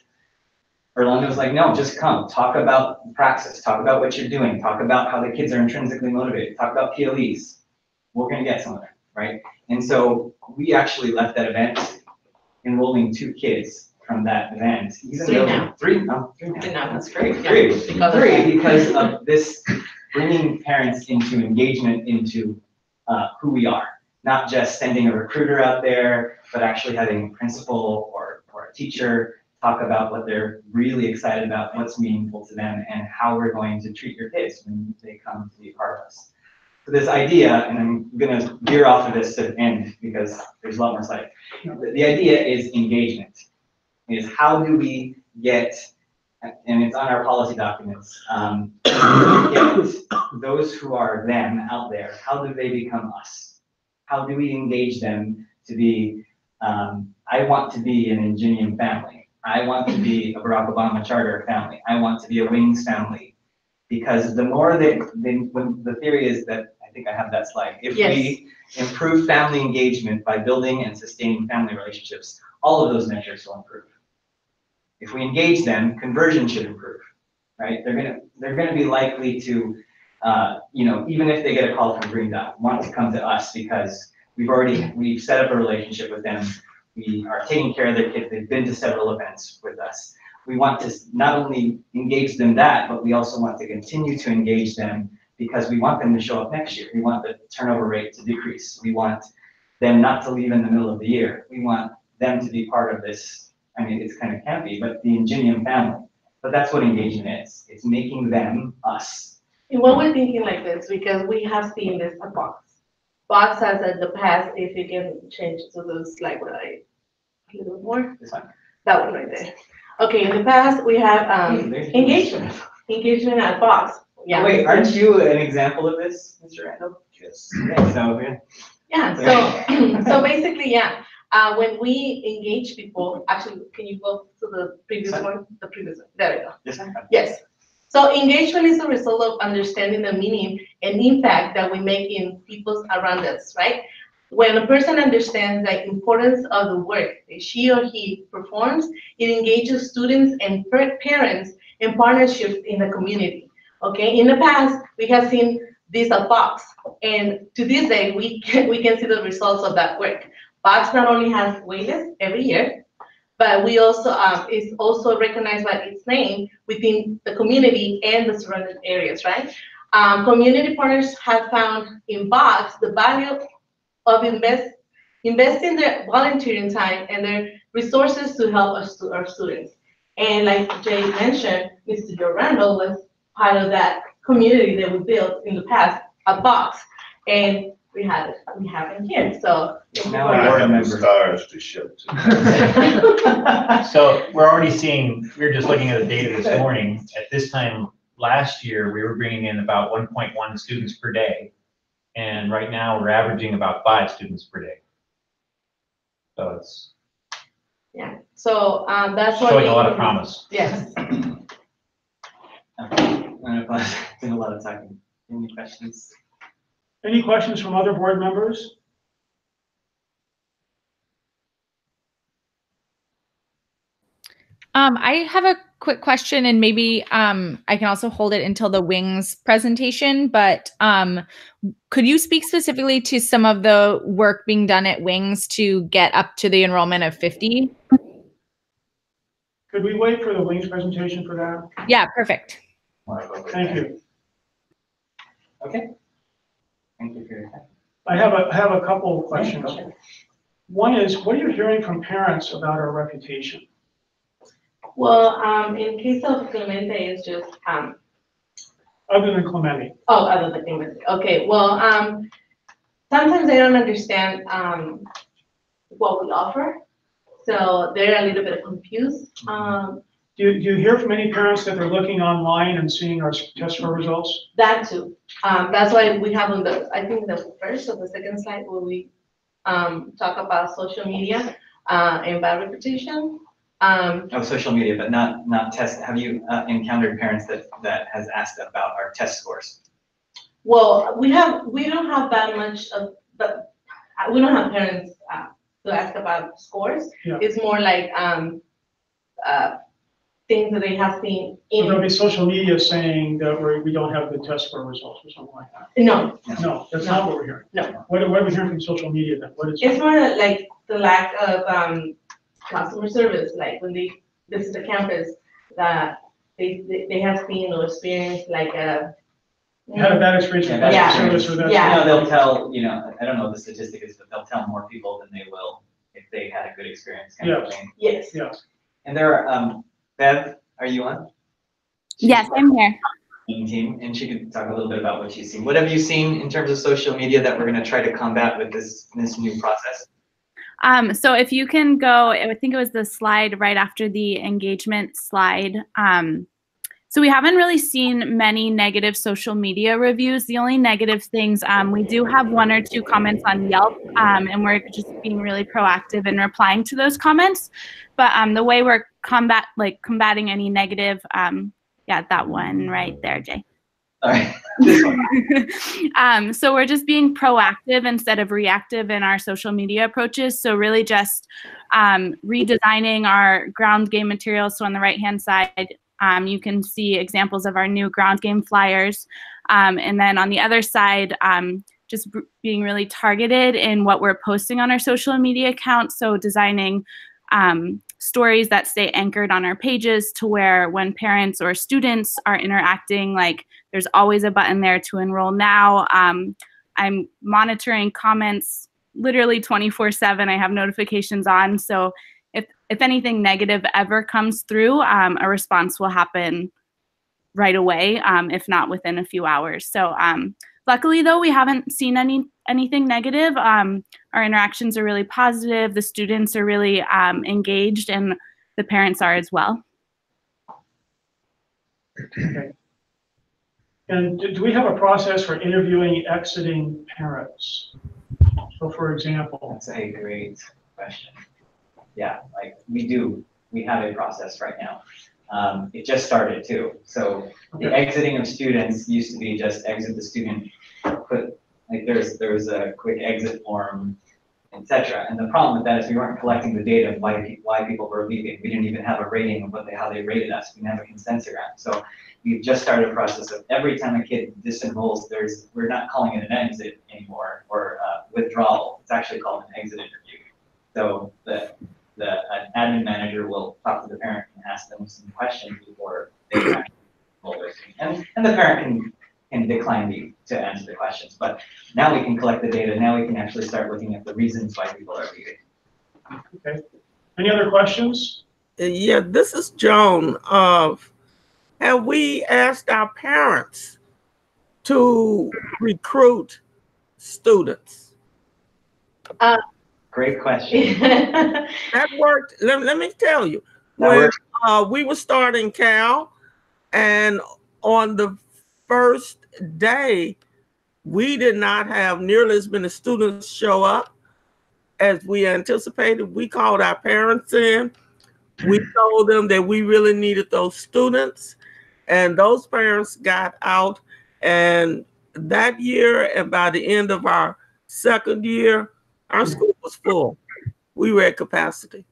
Orlando's like, no, just come, talk about praxis, talk about what you're doing, talk about how the kids are intrinsically motivated, talk about PLEs. We're gonna get some of them, right? And so we actually left that event enrolling 2 kids from that event. Even Three though now. Three now. That's great. Three, because of this bringing parents into engagement into who we are. Not just sending a recruiter out there, but actually having a principal or a teacher talk about what they're really excited about, what's meaningful to them, and how we're going to treat your kids when they come to be a part of us. So this idea, and I'm gonna veer off of this to the end because there's a lot more slides. The idea is engagement, is how do we get, and it's on our policy documents, get those who are them out there, how do they become us? How do we engage them to be, I want to be an Ingenium family. I want to be a Barack Obama charter family. I want to be a Wings family. Because the more when the theory is that, I think I have that slide, if we improve family engagement by building and sustaining family relationships, all of those metrics will improve. If we engage them, conversion should improve, right? They're gonna be likely to, even if they get a call from Green Dot, want to come to us because we've set up a relationship with them. We are taking care of their kids. They've been to several events with us. We want to not only engage them but we also want to continue to engage them because we want them to show up next year. We want the turnover rate to decrease. We want them not to leave in the middle of the year. We want them to be part of this. I mean, it's kind of campy, but the Ingenium family. But that's what engagement is. It's making them us. And when we're thinking like this, because we have seen this a box. Box has in the past, if you can change to the slide a little more. That one right there. Okay, in the past, we have engagement at Box. Yeah. Wait, aren't you an example of this, Mr. Randall? Yes. So basically, when we engage people, actually, can you go to the previous one? The previous one, there we go. Yes, yes. So engagement is a result of understanding the meaning and impact that we make in people around us, right? When a person understands the importance of the work that she or he performs, it engages students and parents in partnerships in the community. Okay, in the past, we have seen this at Box, and to this day, we can see the results of that work. Box not only has waitlist every year, but we also is also recognized by its name within the community and the surrounding areas, right? Community partners have found in Box the value of investing their volunteering time and their resources to help our students. And like Jay mentioned, Mr. Joe Randall was part of that community that we built in the past, a Box, and we have him here. So now I have the stars to show to. So we're already seeing. We're just looking at the data this morning. At this time last year, we were bringing in about 1.1 students per day. And right now we're averaging about 5 students per day. So it's so that's what showing a lot of promise. Yes. It's been a lot of talking. Any questions? Any questions from other board members? I have a quick question, and maybe I can also hold it until the Wings presentation, but could you speak specifically to some of the work being done at Wings to get up to the enrollment of 50? Could we wait for the Wings presentation for that? Yeah, perfect. Thank you. Okay. Thank you for your time. I have a couple of questions. One is, what are you hearing from parents about our reputation? Well, in case of Clemente, it's just other than Clemente. Oh, other than Clemente. Okay. Well, sometimes they don't understand what we offer, so they're a little bit confused. Do you hear from any parents that they're looking online and seeing our test score results? That too. That's why we have on the, I think the first or the second slide where we talk about social media and bad reputation. Social media, but not test. Have you encountered parents that has asked about our test scores? Well, we don't have that much of the, we don't have parents to ask about scores. Yeah. It's more like things that they have seen So there'll in. be social media saying that we don't have good test score results or something like that? No. No, that's not what we're hearing. No. What are we hearing from social media then? What is? It's more like the lack of customer service, like when they visit the campus, that they have seen or experienced like a. Had a bad experience with Yeah, customer service or that? Yeah. You know, they'll tell, you know, I don't know what the statistic is, but they'll tell more people than they will if they had a good experience kind of thing. Yes. Yes. And there are, Bev, are you on? Yes, I'm here. Team, and she could talk a little bit about what she's seen. What have you seen in terms of social media that we're going to try to combat with this new process? So if you can go, I think it was the slide right after the engagement slide. So we haven't really seen many negative social media reviews. The only negative things, we do have 1 or 2 comments on Yelp, and we're just being really proactive in replying to those comments. But the way we're combating any negative, yeah, that one right there, Jay. All right. So we're just being proactive instead of reactive in our social media approaches. So really just redesigning our ground game materials. So on the right-hand side, you can see examples of our new ground game flyers. And then on the other side, just being really targeted in what we're posting on our social media accounts. So designing stories that stay anchored on our pages to where when parents or students are interacting, like there's always a button there to enroll now. I'm monitoring comments literally 24/7. I have notifications on. So if anything negative ever comes through, a response will happen right away, if not within a few hours. So luckily, though, we haven't seen anything negative. Our interactions are really positive. The students are really engaged, and the parents are as well. Okay. And do we have a process for interviewing exiting parents? So for example. That's a great question. Yeah, like we have a process right now. It just started too. So the exiting of students used to be just exit the student, there's a quick exit form, etc. And the problem with that is we weren't collecting the data of why people were leaving. We didn't even have a rating of how they rated us. We didn't have a consensogram. So we've just started a process of every time a kid disenrolls, we're not calling it an exit anymore or withdrawal. It's actually called an exit interview. So an admin manager will talk to the parent and ask them some questions before they actually enroll their student. And the parent can decline to answer the questions. But now we can collect the data. Now we can actually start looking at the reasons why people are leaving. Okay. Any other questions? Yeah, this is Joan. Have we asked our parents to recruit students? Great question. That worked. Let me tell you. When we were starting Cal, and on the first day, we did not have nearly as many students show up as we anticipated. We called our parents in. We told them that we really needed those students, and those parents got out. And that year, and by the end of our second year, our school was full. We were at capacity.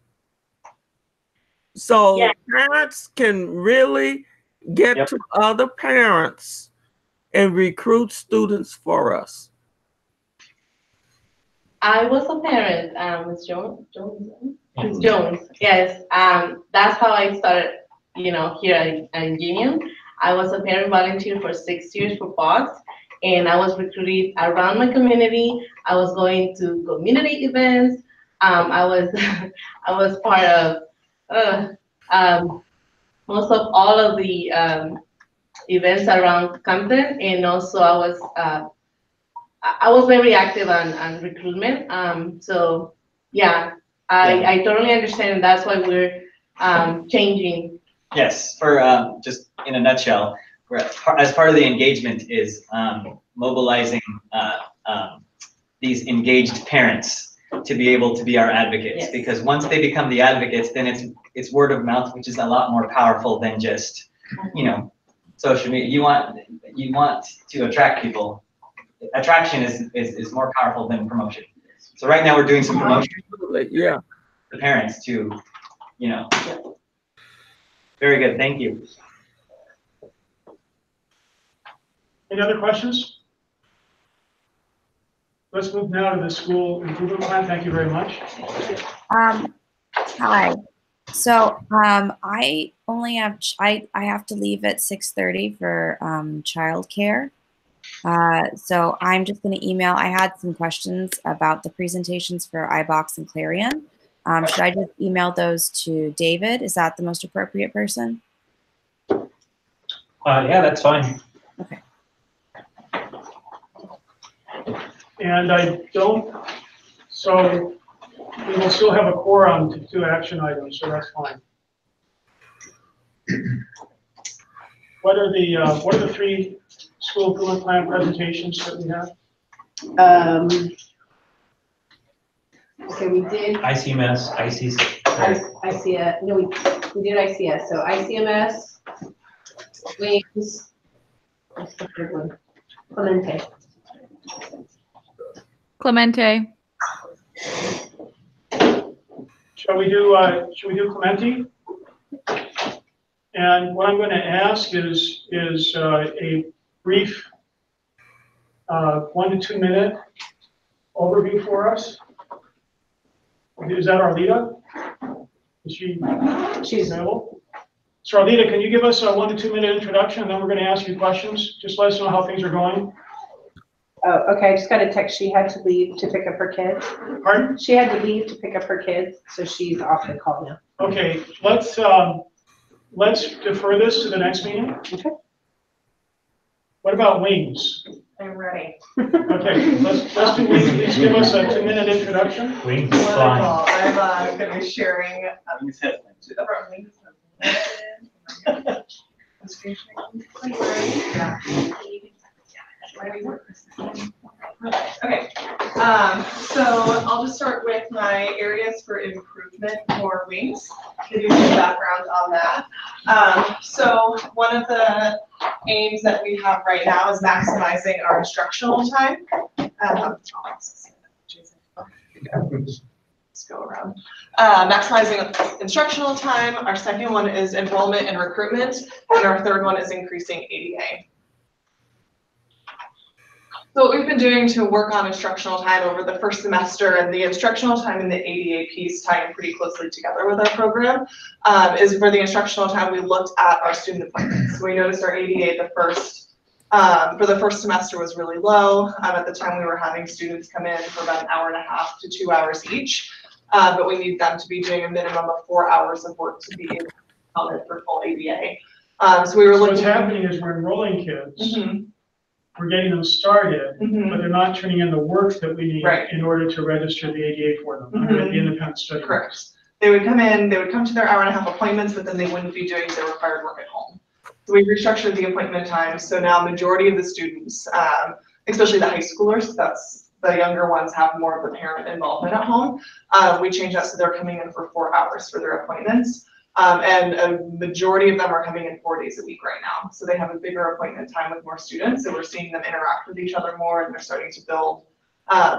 So parents can really get to other parents and recruit students for us. I was a parent, Ms. Jones. Yes. That's how I started, here at Ingenium. I was a parent volunteer for 6 years for Fox, and I was recruited around my community. I was going to community events. I was part of most of all of the events around Compton, and also I was very active on recruitment. So yeah, I totally understand, and that's why we're changing. Yes, for just in a nutshell, as part of the engagement is mobilizing these engaged parents to be able to be our advocates. Yes. Because once they become the advocates, then it's word of mouth, which is a lot more powerful than just social media. You want to attract people. Attraction is more powerful than promotion. So right now we're doing some promotion. Yeah. The parents to, Very good, thank you. Any other questions? Let's move now to the school improvement plan. Thank you very much. Hi. So I only have I have to leave at 6:30 for childcare. So I'm just going to email. I had some questions about the presentations for iBox and Clarion. Should I just email those to David? Is that the most appropriate person? Yeah, that's fine. Okay. And I don't, so we will still have a quorum to do action items, so that's fine. What are the three school improvement plan presentations that we have? Okay, we did. ICMS, ICC. ICS, no, we did ICS. So ICMS, wings, what's the third one? Clemente. Clemente. Shall we do Clementi? And what I'm going to ask is a brief 1 to 2 minute overview for us. Is that Arlita? Is she's available? So Arlita, can you give us a 1 to 2 minute introduction, and then we're going to ask you questions. Just let us know how things are going. Oh, okay, I just got a text. She had to leave to pick up her kids. Pardon? She had to leave to pick up her kids, so she's off the call now. Okay, let's defer this to the next meeting. Okay. What about wings? I'm ready. Okay, let's do wings. Please give us a 2 minute introduction. Wings Wonderful. flying. I'm going to be sharing Okay, so I'll just start with my areas for improvement for wings, give you some background on that. So one of the aims that we have right now is maximizing our instructional time. Let's go around. Maximizing instructional time. Our second one is enrollment and recruitment, and our third one is increasing ADA. So what we've been doing to work on instructional time over the first semester, and the instructional time and the ADA piece tying pretty closely together with our program, is for the instructional time we looked at our student appointments. So we noticed our ADA for the first semester was really low. At the time we were having students come in for about 1.5 hours to 2 hours each, but we need them to be doing a minimum of 4 hours of work to be able to come in for full ADA. So we were looking. What's happening is we're enrolling kids. Mm-hmm. We're getting them started, Mm-hmm. but they're not turning in the work that we need Right. in order to register the ADA for them, Mm-hmm. under the independent study. Correct. They would come in, they would come to their 1.5 hour appointments, but then they wouldn't be doing their required work at home. So we restructured the appointment time, so now majority of the students, especially the high schoolers, that's the younger ones have more of the parent involvement at home. We changed that so they're coming in for 4 hours for their appointments. And a majority of them are coming in 4 days a week right now. So they have a bigger appointment time with more students. So we're seeing them interact with each other more, and they're starting to build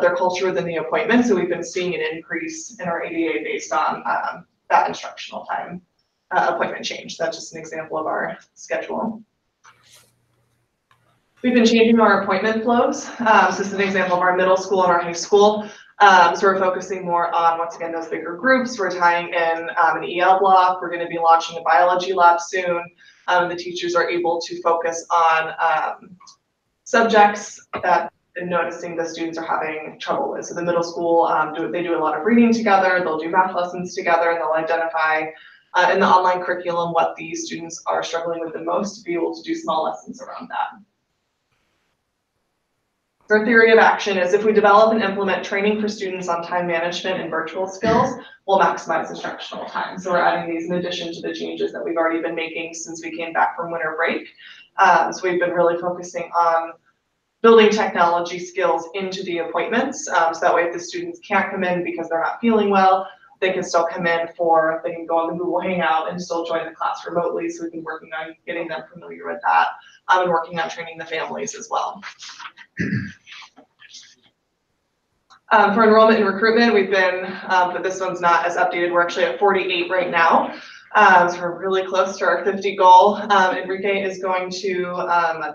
their culture within the appointment. So we've been seeing an increase in our ADA based on that instructional time appointment change. That's just an example of our schedule. We've been changing our appointment flows. So this is an example of our middle school and our high school. So we're focusing more on, once again, those bigger groups. We're tying in an EL block. We're going to be launching a biology lab soon. The teachers are able to focus on subjects that they're noticing the students are having trouble with. So the middle school, they do a lot of reading together. They'll do math lessons together, and they'll identify in the online curriculum what the students are struggling with the most to be able to do small lessons around that. Our theory of action is if we develop and implement training for students on time management and virtual skills, we'll maximize instructional time. So we're adding these in addition to the changes that we've already been making since we came back from winter break. So we've been really focusing on building technology skills into the appointments. So that way if the students can't come in because they're not feeling well, they can still come in they can go on the Google Hangout and still join the class remotely. So we've been working on getting them familiar with that and working on training the families as well. For enrollment and recruitment, we've been, but this one's not as updated. We're actually at 48 right now. So we're really close to our 50 goal. Enrique is going to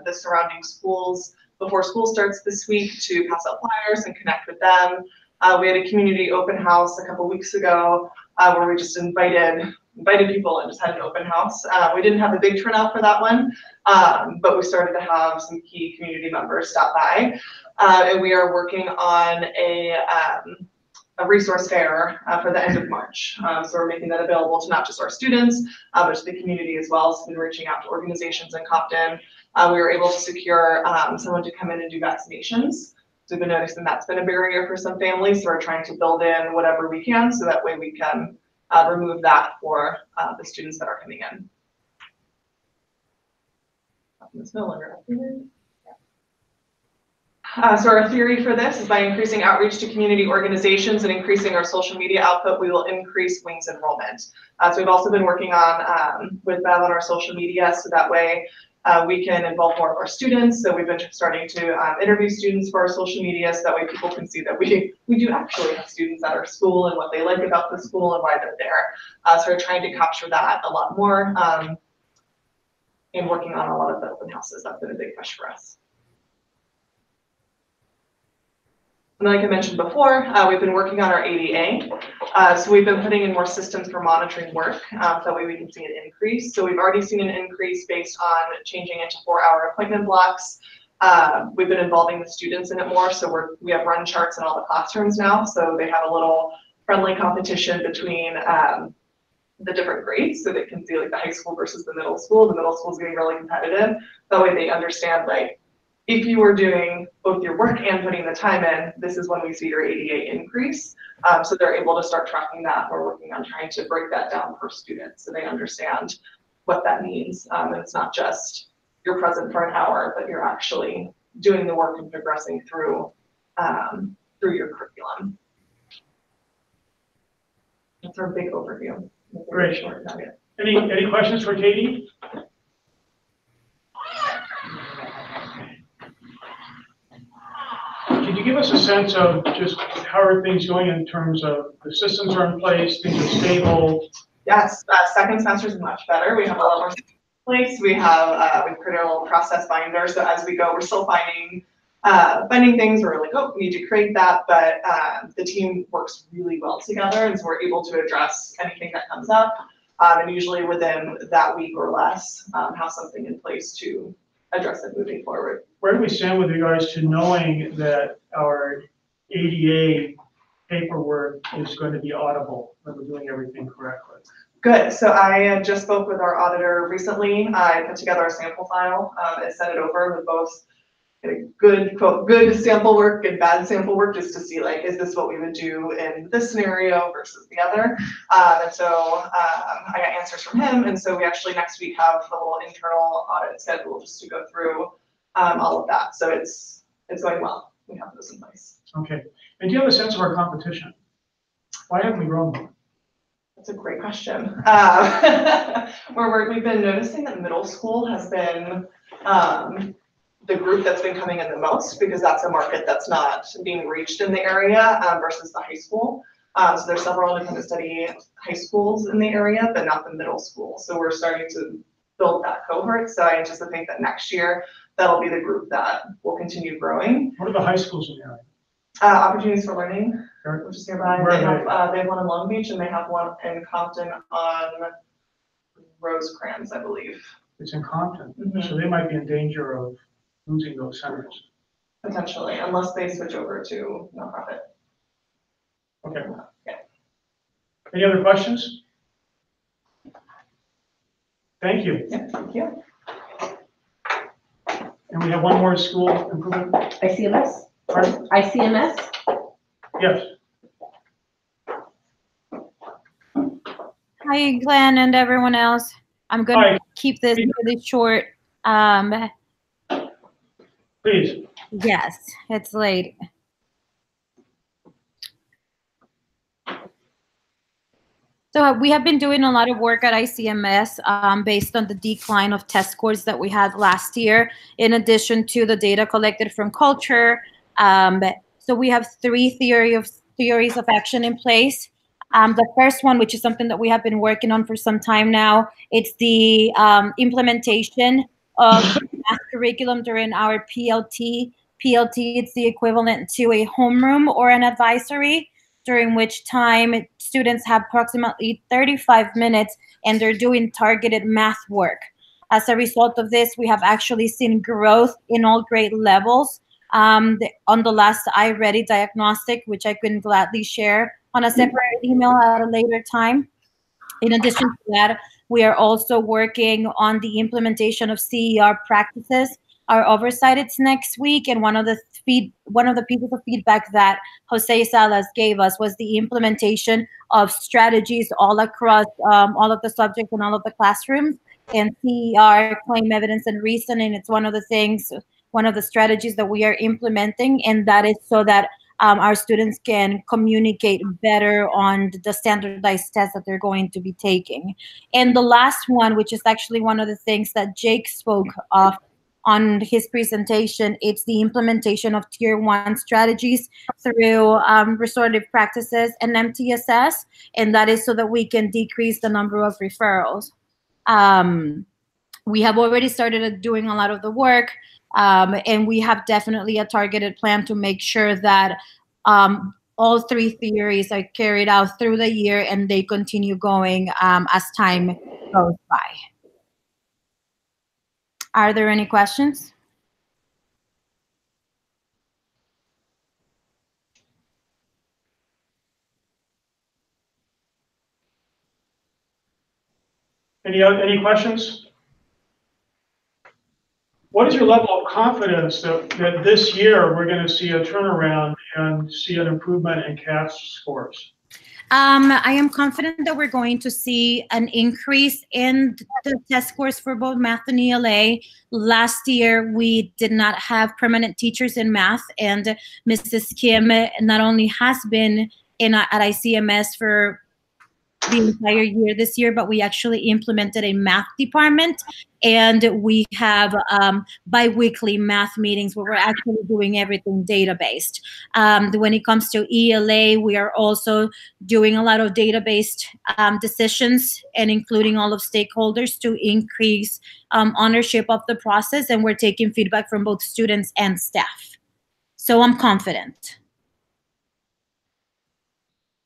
the surrounding schools before school starts this week to pass out flyers and connect with them. We had a community open house a couple weeks ago where we just invited people and just had an open house. We didn't have a big turnout for that one, but we started to have some key community members stop by. And we are working on a resource fair for the end of March. So we're making that available to not just our students, but to the community as well. So we've been reaching out to organizations in Compton. We were able to secure someone to come in and do vaccinations. So we've been noticing that's been a barrier for some families. So we're trying to build in whatever we can so that way we can remove that for the students that are coming in. Ms. Miller. So our theory for this is by increasing outreach to community organizations and increasing our social media output, we will increase wings enrollment. So we've also been working on with Bev on our social media, so that way we can involve more of our students. So we've been starting to interview students for our social media, so that way people can see that we do actually have students at our school and what they like about the school and why they're there. So we're trying to capture that a lot more and working on a lot of the open houses. That's been a big push for us. And like I mentioned before, we've been working on our ADA. So we've been putting in more systems for monitoring work, so that way we can see an increase. So we've already seen an increase based on changing into 4-hour appointment blocks. We've been involving the students in it more, so we have run charts in all the classrooms now, so they have a little friendly competition between the different grades, so they can see like the high school versus the middle school. The middle school is getting really competitive. That way they understand, like, if you are doing both your work and putting the time in, this is when we see your ADA increase. So they're able to start tracking that. We're working on trying to break that down per student so they understand what that means. And it's not just you're present for an hour, but you're actually doing the work and progressing through your curriculum. That's our big overview. Great. Short nugget. Any questions for Katie? Can you give us a sense of just how are things going in terms of the systems are in place, things are stable? Yes, second semester is much better. We have a lot more in place. We've created a little process binder, so as we go, we're still finding things where we're like, oh, we need to create that, but the team works really well together, and so we're able to address anything that comes up, and usually within that week or less, have something in place to address it moving forward. Where do we stand with regards to knowing that our ADA paperwork is going to be audible, that we're doing everything correctly? Good. So I just spoke with our auditor recently. I put together a sample file and sent it over with both good, quote, good sample work and bad sample work, just to see, like, is this what we would do in this scenario versus the other? And so I got answers from him. And so we actually next week have a little internal audit schedule just to go through all of that. So it's going well. We have those in place. Okay. And do you have a sense of our competition? Why haven't we grown more? That's a great question. We've been noticing that middle school has been the group that's been coming in the most, because that's a market that's not being reached in the area versus the high school. So there's several independent study high schools in the area, but not the middle school. So we're starting to build that cohort. So I anticipate that next year, that'll be the group that will continue growing. What are the high schools in the area? Opportunities for Learning, Sure. which is nearby. They have one in Long Beach, and they have one in Compton on Rosecrans, I believe. It's in Compton, Mm-hmm. so they might be in danger of losing those centers. Potentially, unless they switch over to nonprofit. Okay. Yeah. Any other questions? Thank you. Yeah, thank you. And we have one more school improvement. ICMS? Pardon? ICMS? Yes. Hi, Glenn and everyone else. I'm going to keep this really short. Please. Yes, it's late. So we have been doing a lot of work at ICMS based on the decline of test scores that we had last year, in addition to the data collected from culture. So we have three theories of action in place. The first one, which is something that we have been working on for some time now, it's the implementation of math curriculum during our PLT. PLT, it's the equivalent to a homeroom or an advisory, during which time students have approximately 35 minutes and they're doing targeted math work. As a result of this, we have actually seen growth in all grade levels. On the last iReady diagnostic, which I can gladly share on a separate email at a later time. In addition to that, we are also working on the implementation of CER practices. Our oversight is next week, and one of the pieces of feedback that Jose Salas gave us was the implementation of strategies all across all of the subjects and all of the classrooms. And CER, claim evidence and reasoning, it's one of the strategies that we are implementing, and that is so that our students can communicate better on the standardized tests that they're going to be taking. And the last one, which is actually one of the things that Jake spoke of on his presentation, it's the implementation of Tier 1 strategies through restorative practices and MTSS, and that is so that we can decrease the number of referrals. We have already started doing a lot of the work. And we have definitely a targeted plan to make sure that all three theories are carried out through the year and they continue going as time goes by. Are there any questions? Any questions? What is your level of confidence that this year we're going to see a turnaround and see an improvement in CAS scores? I am confident that we're going to see an increase in the test scores for both math and ELA. Last year, we did not have permanent teachers in math, and Mrs. Kim not only has been at ICMS for the entire year this year, but we actually implemented a math department, and we have bi-weekly math meetings where we're actually doing everything data-based. When it comes to ELA, we are also doing a lot of data-based decisions and including all of stakeholders to increase ownership of the process, and we're taking feedback from both students and staff. So I'm confident.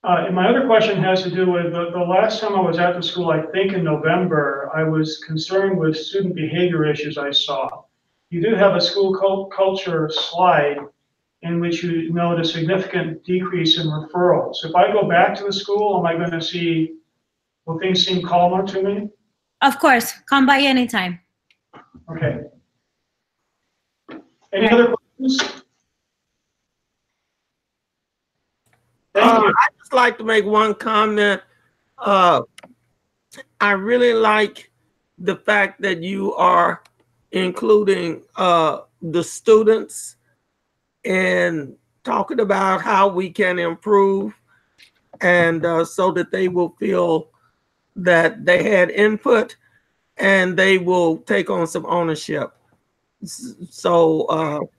And my other question has to do with the last time I was at the school, I think in November, I was concerned with student behavior issues I saw. You do have a school culture slide in which you note a significant decrease in referrals. If I go back to the school, am I going to see, will things seem calmer to me? Of course, come by anytime. Okay. Any other questions? I'd just like to make one comment. I really like the fact that you are including the students and talking about how we can improve, and so that they will feel that they had input and they will take on some ownership. So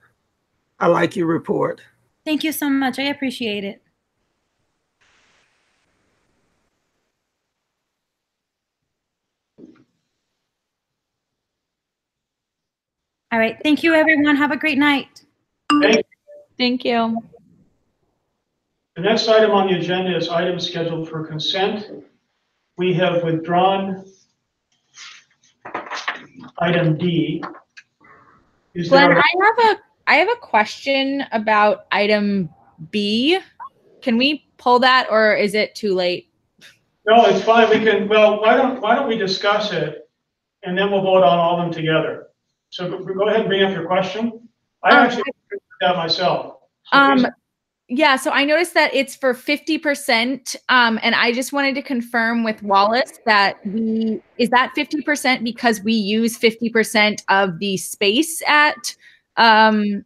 I like your report. Thank you so much. I appreciate it. All right. Thank you, everyone. Have a great night. Thank you. The next item on the agenda is items scheduled for consent. We have withdrawn item D. Glenn, I have a question about item B. Can we pull that, or is it too late? No, it's fine. We can. Well, why don't we discuss it, and then we'll vote on all of them together. So go ahead and bring up your question. I actually did that myself. So yeah, so I noticed that it's for 50%, and I just wanted to confirm with Wallace that is that 50% because we use 50% of the space at the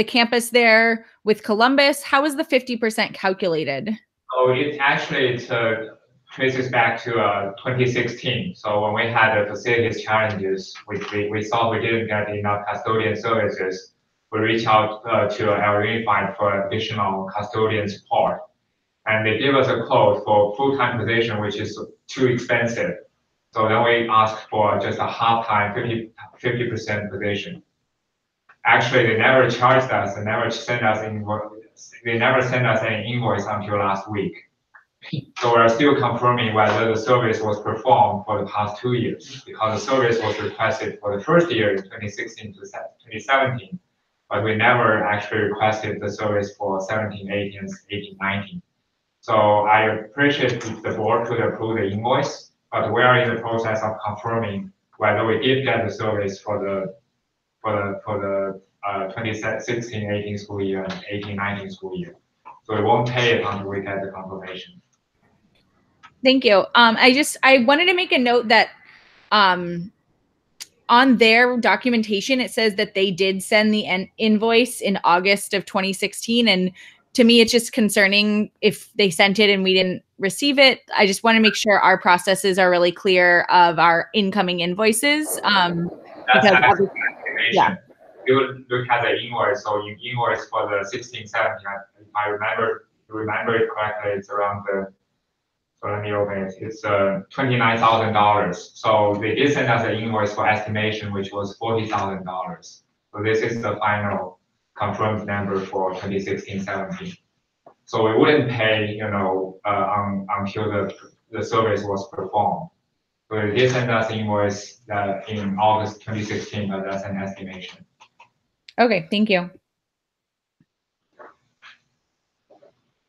campus there with Columbus. How is the 50% calculated? Oh, it actually traces back to 2016. So when we had the facilities challenges, we thought we didn't get enough custodian services. We reached out to our unified for additional custodian support. and they give us a quote for full-time position, which is too expensive. So then we asked for just a half-time, 50% position. Actually, they never charged us, they never sent us any invoice until last week. So we're still confirming whether the service was performed for the past 2 years, because the service was requested for the first year in 2016 to 2017, but we never actually requested the service for 17, 18, 19. So I appreciate if the board could approve the invoice, but we are in the process of confirming whether we did get the service for the 2016-18 school year and 18-19 school year. So we won't pay it until we get the confirmation. Thank you. I wanted to make a note that on their documentation, it says that they did send the invoice in August of 2016. And to me, it's just concerning if they sent it and we didn't receive it. I just want to make sure our processes are really clear of our incoming invoices. Yeah. You look at the invoice, so you invoice for the 16, 17, if I remember it correctly, it's around so let me open it, it's $29,000. So they did send us an invoice for estimation, which was $40,000. So this is the final confirmed number for 2016-17. So we wouldn't pay, until the service was performed. So they did send us invoice in August 2016, but that's an estimation. Okay, thank you.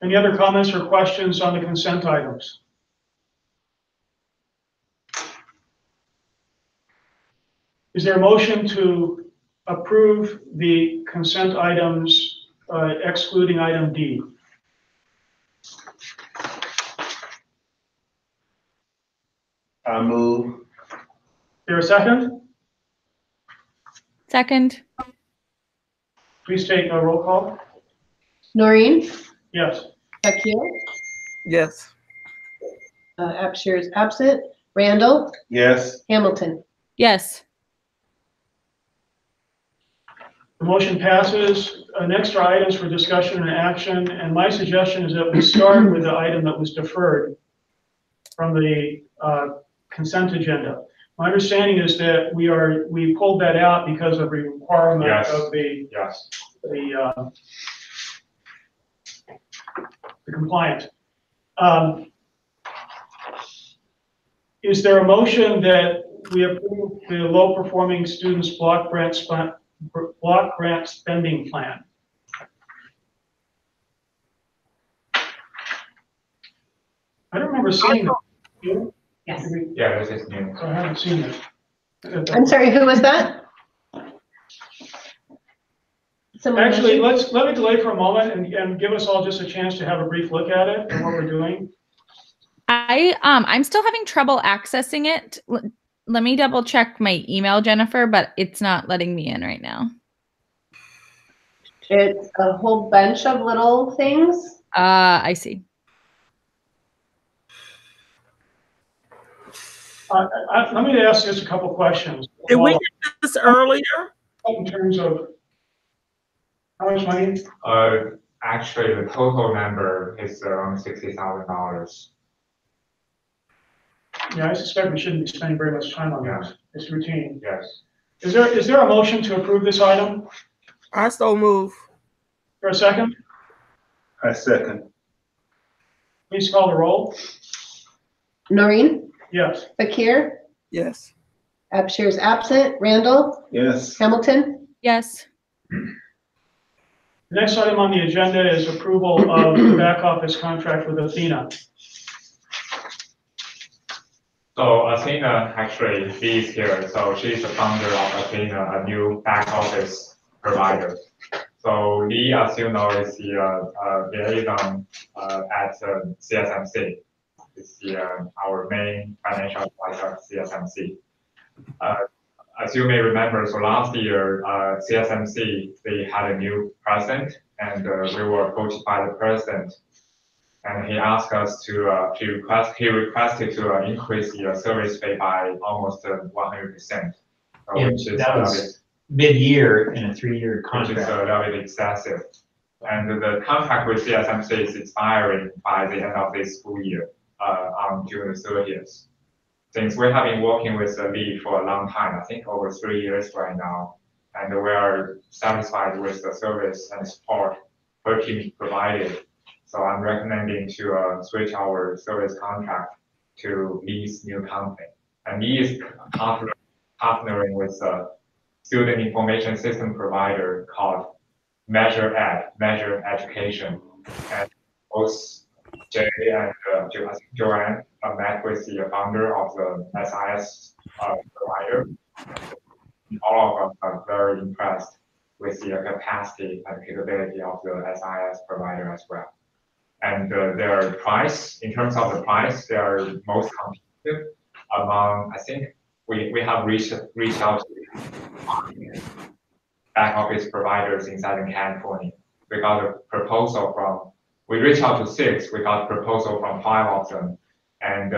Any other comments or questions on the consent items? Is there a motion to approve the consent items excluding item D? I move. Is there a second? Second. Please take a roll call. Noreen? Yes. Akil? Yes. Abshir is absent. Randall? Yes. Hamilton? Yes. The motion passes. Next are items for discussion and action, and my suggestion is that we start with the item that was deferred from the consent agenda. My understanding is that we pulled that out because of a requirement of the compliance. Is there a motion that we approve the low performing students block grant spending plan? I don't remember seeing it. You? Yes. Yeah, this is new. I haven't seen it. I'm sorry, who was that? Actually, let me delay for a moment and give us all just a chance to have a brief look at it and what we're doing. I'm still having trouble accessing it. Let me double check my email, Jennifer, but it's not letting me in right now. It's a whole bunch of little things. I see. Let me ask just a couple questions. Did we get this earlier? In terms of how much money? Actually, the total number is around $60,000. Yeah, I suspect we shouldn't be spending very much time on this. It's routine. Yes. Is there a motion to approve this item? I so move. For a second? I second. Please call the roll. Noreen? Yes. Fakir? Yes. Abshir is absent. Randall? Yes. Hamilton? Yes. The next item on the agenda is approval of the back office contract with Athena. So Athena actually is here. So she's the founder of Athena, a new back office provider. So Lee, as you know, is the liaison at CSMC. Is our main financial advisor at CSMC. As you may remember, so last year, CSMC, they had a new president, and we were approached by the president, and he asked us to, he requested to increase the service fee by almost 100%. Which is that was mid-year in a 3-year contract. Which is a little bit excessive. And the contract with CSMC is expiring by the end of this school year, on June 30th. Since we have been working with the lead for a long time, I think over 3 years right now, and we are satisfied with the service and support her team provided. So I'm recommending to switch our service contract to Lee's new company. And Lee is partnering with a student information system provider called Measure Education. And both Jay and Joanne met with the founder of the SIS provider. All of us are very impressed with the capacity and capability of the SIS provider as well. And their price, in terms of the price, they are most competitive among, I think, we have reached out to back office providers in Southern California. We got a proposal from, we reached out to 6, we got a proposal from 5 of them, and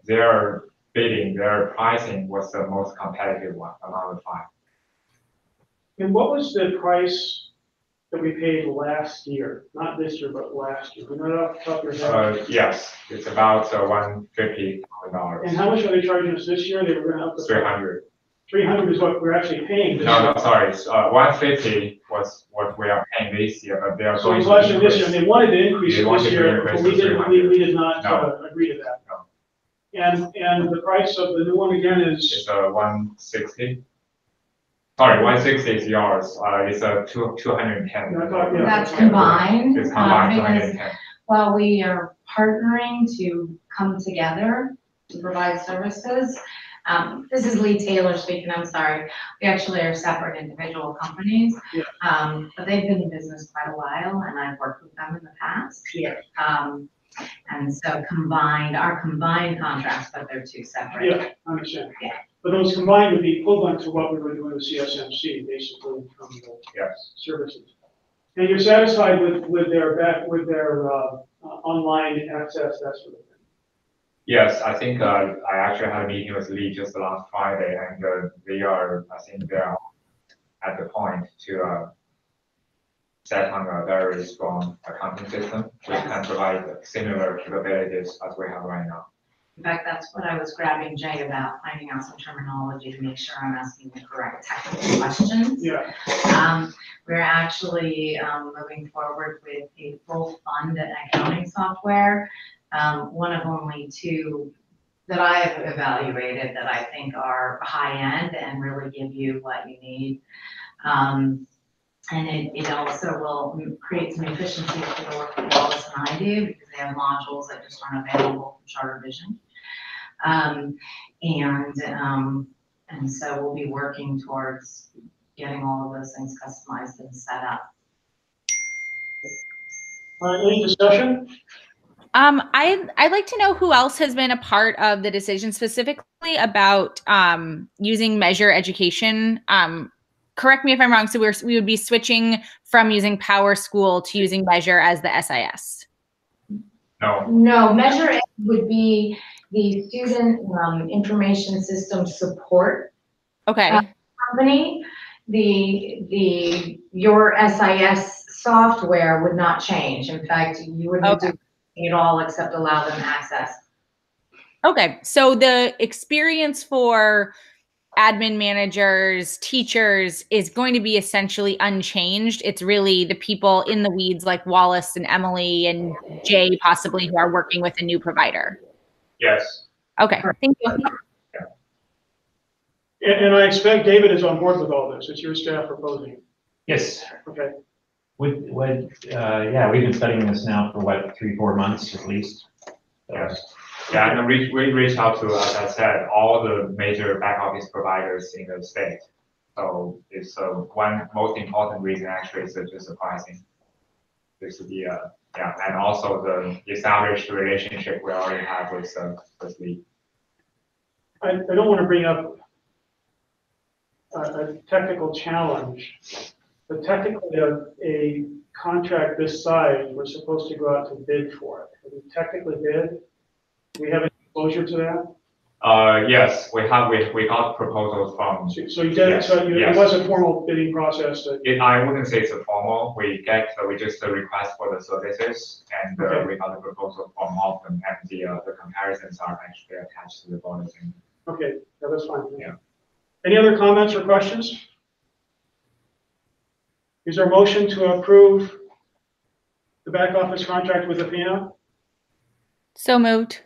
their bidding, their pricing was the most competitive one among the 5. And what was the price that we paid last year? Not this year, but last year. You know that off the top of your head? Yes, it's about $150,000. And how much are they charging us this year? They were going to up to 300. 300 is what we're actually paying this No, year. no, sorry. 150 was what we are paying this year, but they are So going it's to less than this increase. year. They wanted to increase They it wanted this to year, increase but to 300. we did not No. agree to that. No. And the price of the new one again is? It's 160. Sorry, 160 is yours. It's 210. That's combined. It's combined Because 210. while we are partnering to come together to provide services, this is Lee Taylor speaking, I'm sorry. We actually are separate individual companies, but they've been in business quite a while and I've worked with them in the past. And so our combined contracts, but they're 2 separate. Yeah, I understand. But those combined would be equivalent to what we were doing with CSMC, basically, from the services. And you're satisfied with their online access, that sort of thing? Yes, I think I actually had a meeting with Lee just last Friday, and I think they are at the point to set on a very strong accounting system, which can provide similar capabilities as we have right now. In fact, that's what I was grabbing Jay about, finding out some terminology to make sure I'm asking the correct technical questions. We're actually moving forward with a full fund accounting software, one of only 2 that I have evaluated that I think are high end and really give you what you need. And it also will create some efficiencies for the work that Wallace and I do, because they have modules that just aren't available from Charter Vision. And so we'll be working towards getting all of those things customized and set up. Any discussion? I'd like to know who else has been a part of the decision specifically about using Measure Education. Correct me if I'm wrong. So we would be switching from using Power School to using Measure as the SIS. No, Measure Ed would be the student information system support company. Your SIS software would not change. In fact, you wouldn't do anything at all except allow them access. Okay, so the experience for admin managers, teachers is going to be essentially unchanged. It's really the people in the weeds like Wallace and Emily and Jay possibly who are working with a new provider. Yes. Okay, thank you. And I expect David is on board with all this. It's your staff proposing. Yes. Okay. Yeah, we've been studying this now for 3-4 months at least. Yes. Yeah, and we reached out to, as I said, all the major back office providers in the state. So it's one most important reason actually is just the pricing. This is and also the established relationship we already have with Lee. I don't want to bring up a technical challenge, but technically a contract this size, we're supposed to go out to bid for it. Have we technically bid? Do we have any exposure to that? Yes, we got proposals from. So you did, yes, so you, yes. it was a formal bidding process that. I wouldn't say it's a formal, we just a request for the services, and Okay. we got a proposal from all of them, and the comparisons are actually attached to the bonus. Okay, yeah, that's fine. Yeah. Any other comments or questions? Is there a motion to approve the back office contract with Athena? So moved.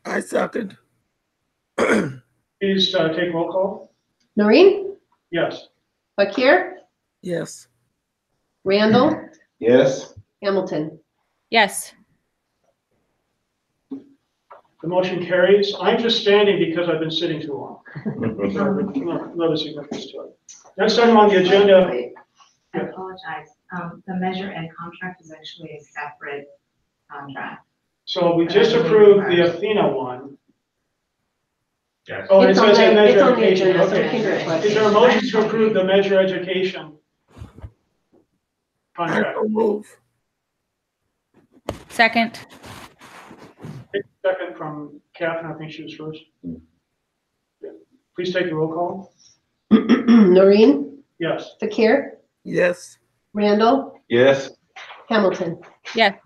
I second. Please take roll call. Noreen? Yes. Fakir? Yes. Randall? Yes. Hamilton? Yes. The motion carries. I'm just standing because I've been sitting too long. Another significance to it. Next item on the agenda. I apologize. The Measure Ed contract is actually a separate contract. So we just approved the Athena one. Yes. Oh, and it It's on says the- in Measure it's on the Education. agenda, so we Okay. can do it twice. Is there a motion to approve the Measure Education I contract? so move. Second. Second from Catherine, I think she was first. Yeah. Please take the roll call. Noreen? Yes. Fakir? Yes. Randall? Yes. Hamilton? Yes.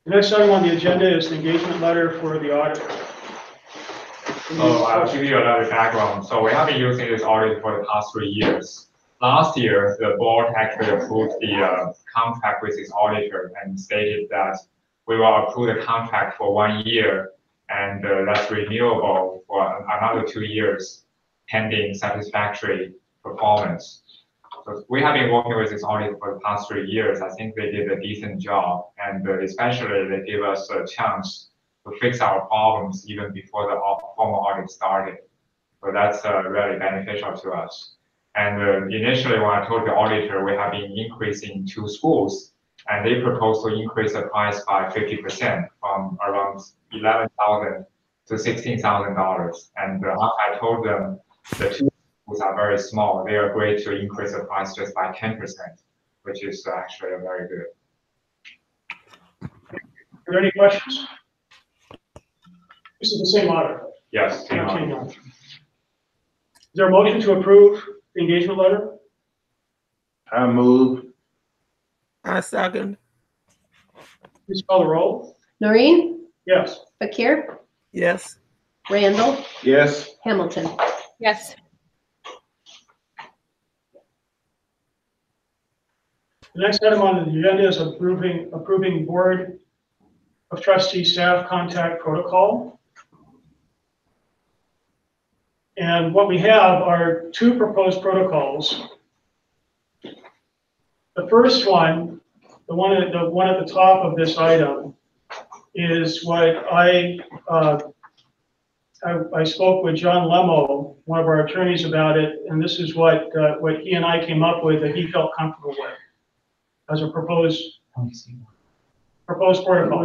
The next item on the agenda is the engagement letter for the auditor. So I'll give you a little background. So we have been using this audit for the past 3 years. Last year, the board actually approved the contract with its auditor and stated that we will approve the contract for 1 year, and that's renewable for another 2 years, pending satisfactory performance. So we have been working with this audit for the past 3 years. I think they did a decent job, and especially they gave us a chance to fix our problems even before the formal audit started. So that's really beneficial to us. And initially, when I told the auditor, we have been increasing 2 schools, and they proposed to increase the price by 50% from around $11,000 to $16,000. And after I told them the 2 schools are very small, they agreed to increase the price just by 10%, which is actually very good. Are there any questions? This is the same auditor. Yes. Same auditor. Is there a motion to approve the engagement letter? I move. I second. Please call the roll. Noreen? Yes. Fakir? Yes. Randall? Yes. Hamilton? Yes. The next item on the agenda is approving Board of Trustees staff contact protocol. And what we have are 2 proposed protocols. The first one, the one at the top of this item, is what I spoke with John Lemo, one of our attorneys, about it, and this is what he and I came up with that he felt comfortable with as a proposed protocol.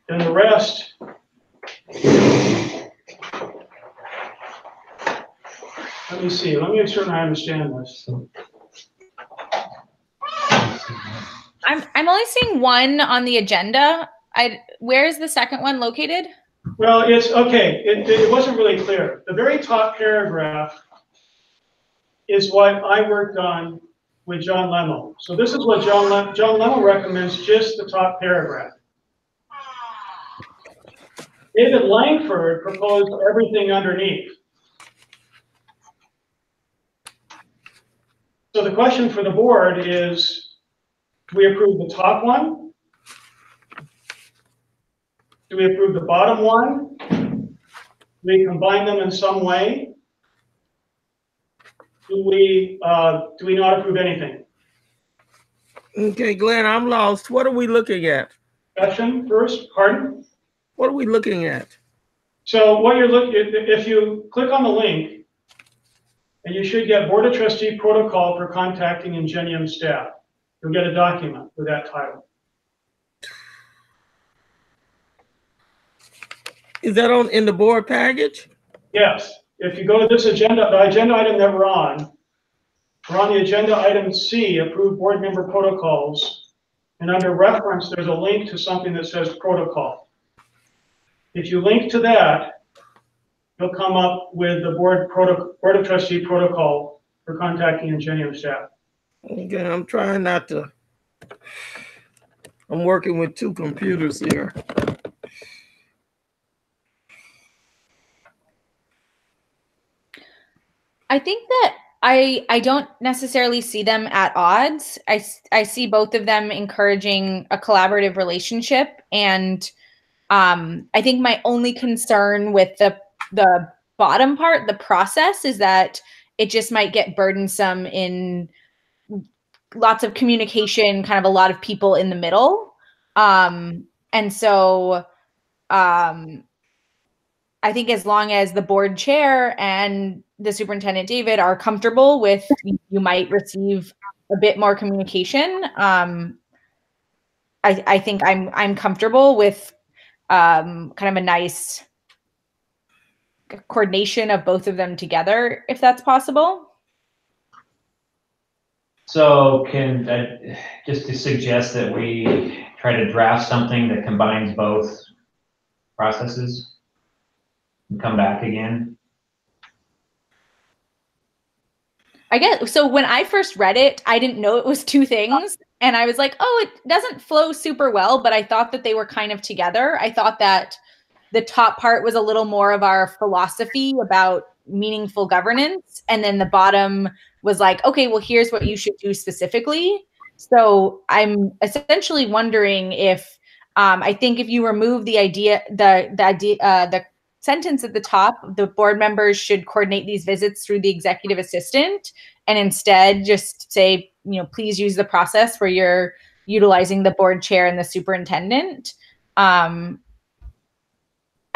And the rest, let me see, let me make certain I understand this. I'm only seeing one on the agenda. Where is the second one located? Well, it's okay. It wasn't really clear. The very top paragraph is what I worked on with John Lemo. So this is what John Lemo recommends, just the top paragraph. David Langford proposed everything underneath. So the question for the board is, do we approve the top one? Do we approve the bottom one? Do we combine them in some way? Do we not approve anything? Okay, Glenn, I'm lost. What are we looking at? Discussion first, pardon? What are we looking at? So what you're looking, if you click on the link, and you should get Board of Trustee protocol for contacting Ingenium staff. You'll get a document with that title. Is that in the board package? Yes. If you go to this agenda, the agenda item that we're on, We're on the agenda item C, approve board member protocols. And under reference, there's a link to something that says protocol. If you link to that, you'll come up with the board of trustee protocol for contacting Ingenium staff. Okay, I'm trying not to. I'm working with two computers here. I think that I don't necessarily see them at odds. I see both of them encouraging a collaborative relationship, and I think my only concern with the bottom part, the process, is that it just might get burdensome in lots of communication, kind of a lot of people in the middle. And so I think as long as the board chair and the superintendent David are comfortable with, you might receive a bit more communication. I think I'm comfortable with kind of a nice coordination of both of them together, if that's possible. So can just to suggest that we try to draft something that combines both processes and come back again. I guess so. When I first read it, I didn't know it was two things, and I was like, oh, it doesn't flow super well, but I thought that they were kind of together. I thought that the top part was a little more of our philosophy about meaningful governance, and then the bottom was like, okay, well, here's what you should do specifically. So I'm essentially wondering if I think if you remove the idea, the sentence at the top, the board members should coordinate these visits through the executive assistant, and instead just say, please use the process where you're utilizing the board chair and the superintendent. I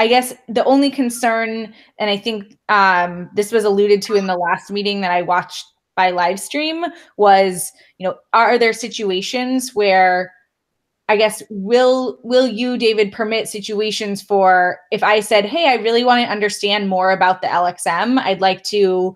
guess the only concern, and I think this was alluded to in the last meeting that I watched by live stream, was, are there situations where, I guess, will you, David, permit situations for, if I said, hey, I really want to understand more about the LXM, I'd like to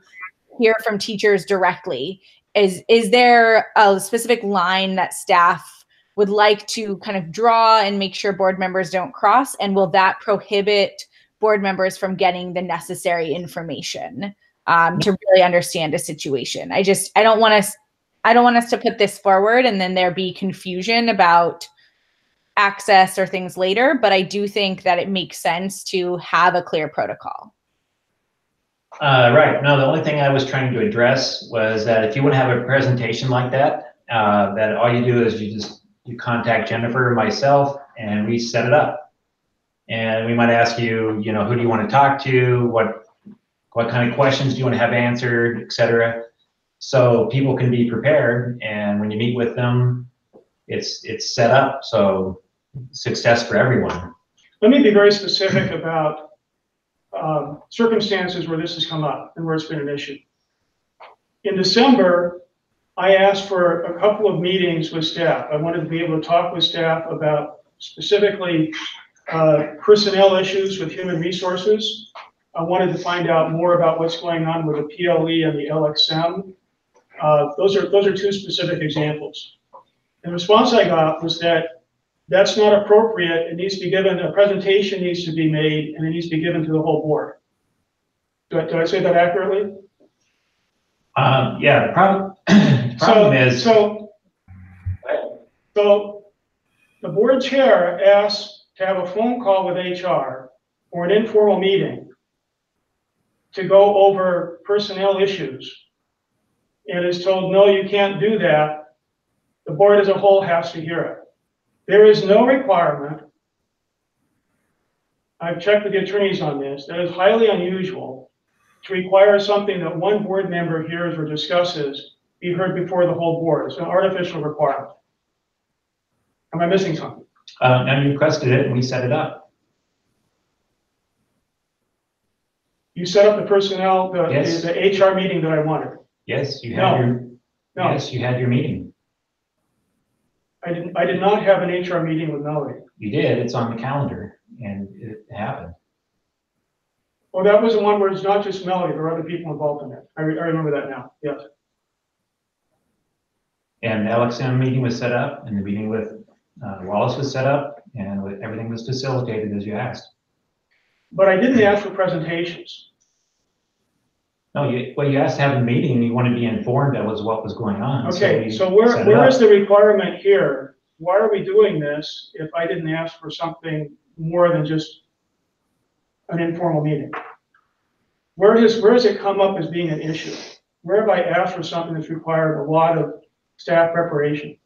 hear from teachers directly. Is there a specific line that staff would like to kind of draw and make sure board members don't cross? And will that prohibit board members from getting the necessary information to really understand a situation? I don't want us to put this forward and then there be confusion about access or things later, but I do think that it makes sense to have a clear protocol. Right. No, the only thing I was trying to address was that if you want to have a presentation like that, that all you do is you contact Jennifer or myself and we set it up. And we might ask you, who do you want to talk to? What kind of questions do you want to have answered, et cetera. So people can be prepared. And when you meet with them, it's set up. So success for everyone. Let me be very specific about circumstances where this has come up and where it's been an issue. In December, I asked for a couple of meetings with staff. I wanted to be able to talk with staff about specifically personnel issues with human resources. I wanted to find out more about what's going on with the PLE and the LXM. Those are two specific examples. And the response I got was that that's not appropriate. It needs to be given, a presentation needs to be made, and it needs to be given to the whole board. Do I say that accurately? Yeah, the problem is. So the board chair asked to have a phone call with HR or an informal meeting to go over personnel issues, and is told, no, you can't do that. The board as a whole has to hear it. There is no requirement. I've checked with the attorneys on this. That is highly unusual to require something that one board member hears or discusses be heard before the whole board. It's an artificial requirement. Am I missing something? And you requested it and we set it up. You set up the personnel, Yes. the HR meeting that I wanted. Yes, you had Yes, you had your meeting. I did not have an HR meeting with Melody. You did. It's on the calendar, and it happened. Well, that was the one where it's not just Melody. There are other people involved in it. I remember that now. Yes. And the LXM meeting was set up, and the meeting with Wallace was set up, and everything was facilitated as you asked. But I didn't ask for presentations. No, you asked to have a meeting, you want to be informed that was what was going on. Okay, we so where set it is up. the requirement here? Why are we doing this if I didn't ask for something more than just an informal meeting? Where has it come up as being an issue? Where have I asked for something that's required a lot of staff preparation?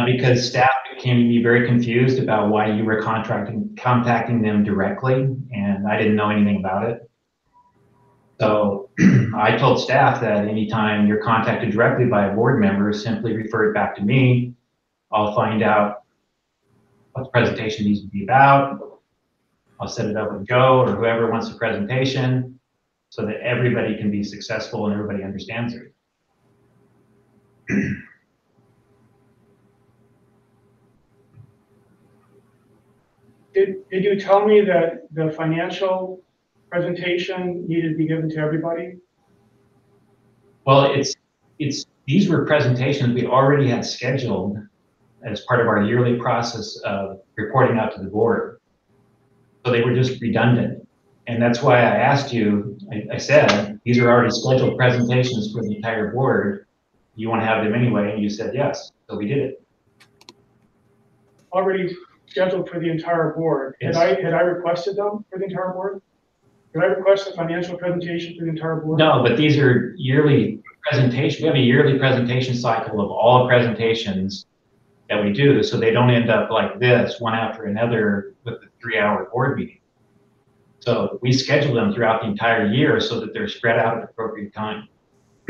Because staff can be very confused about why you were contacting them directly, and I didn't know anything about it. So I told staff that anytime you're contacted directly by a board member, simply refer it back to me. I'll find out what the presentation needs to be about. I'll set it up with Joe or whoever wants the presentation so that everybody can be successful and everybody understands it. Did you tell me that the financial presentation needed to be given to everybody? Well, these were presentations we already had scheduled as part of our yearly process of reporting out to the board. So they were just redundant. And that's why I asked you, I said, these are already scheduled presentations for the entire board. You want to have them anyway? And you said yes. So we did it. Already scheduled for the entire board. Yes. Had I requested them for the entire board? Did I request a financial presentation for the entire board? No, but these are yearly presentations. We have a yearly presentation cycle of all presentations that we do, so they don't end up like this, one after another with the 3-hour board meeting. So we schedule them throughout the entire year so that they're spread out at appropriate time.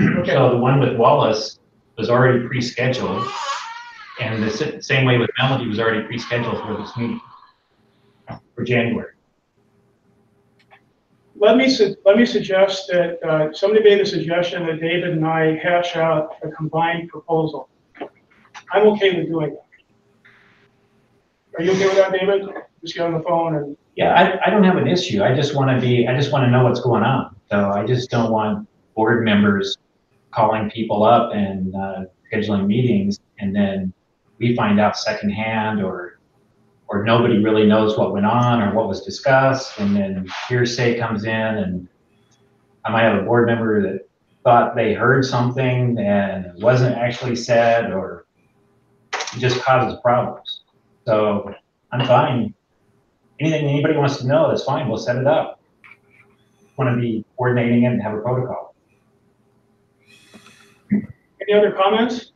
Okay. So the one with Wallace was already pre-scheduled, and the same way with Melody was already pre-scheduled for this meeting for January. Let me suggest that somebody made a suggestion that David and I hash out a combined proposal. I'm okay with doing that. Are you okay with that, David? Just get on the phone and. Yeah, I don't have an issue. I just want to know what's going on. So I just don't want board members calling people up and scheduling meetings, and then we find out secondhand, or nobody really knows what went on or what was discussed, and then hearsay comes in, and I might have a board member that thought they heard something and it wasn't actually said, or it just causes problems. So I'm fine. Anything anybody wants to know, that's fine. We'll set it up. Want to be coordinating it and have a protocol. Any other comments?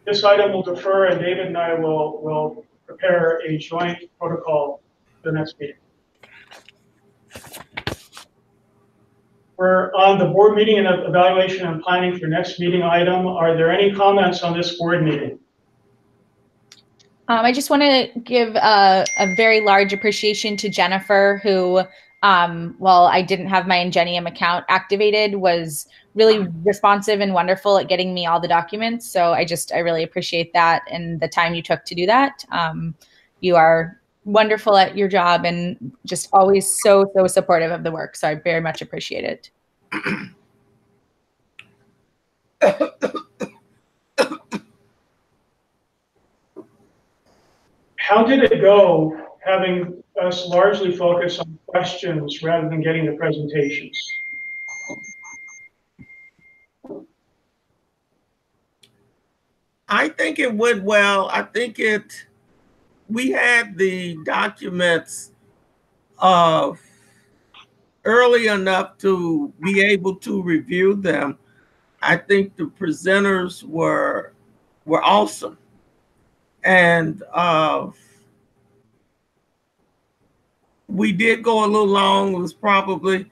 This item will defer, and David and I will prepare a joint protocol for the next meeting. We're on the board meeting and evaluation and planning for next meeting item. Are there any comments on this board meeting? I just want to give a very large appreciation to Jennifer, who, while I didn't have my Ingenium account activated, was really responsive and wonderful at getting me all the documents. So I really appreciate that and the time you took to do that. You are wonderful at your job and just always so supportive of the work. So I very much appreciate it. How did it go, having us largely focus on questions rather than getting the presentations? I think it went well. I think we had the documents early enough to be able to review them. I think the presenters were awesome. And we did go a little long. It was probably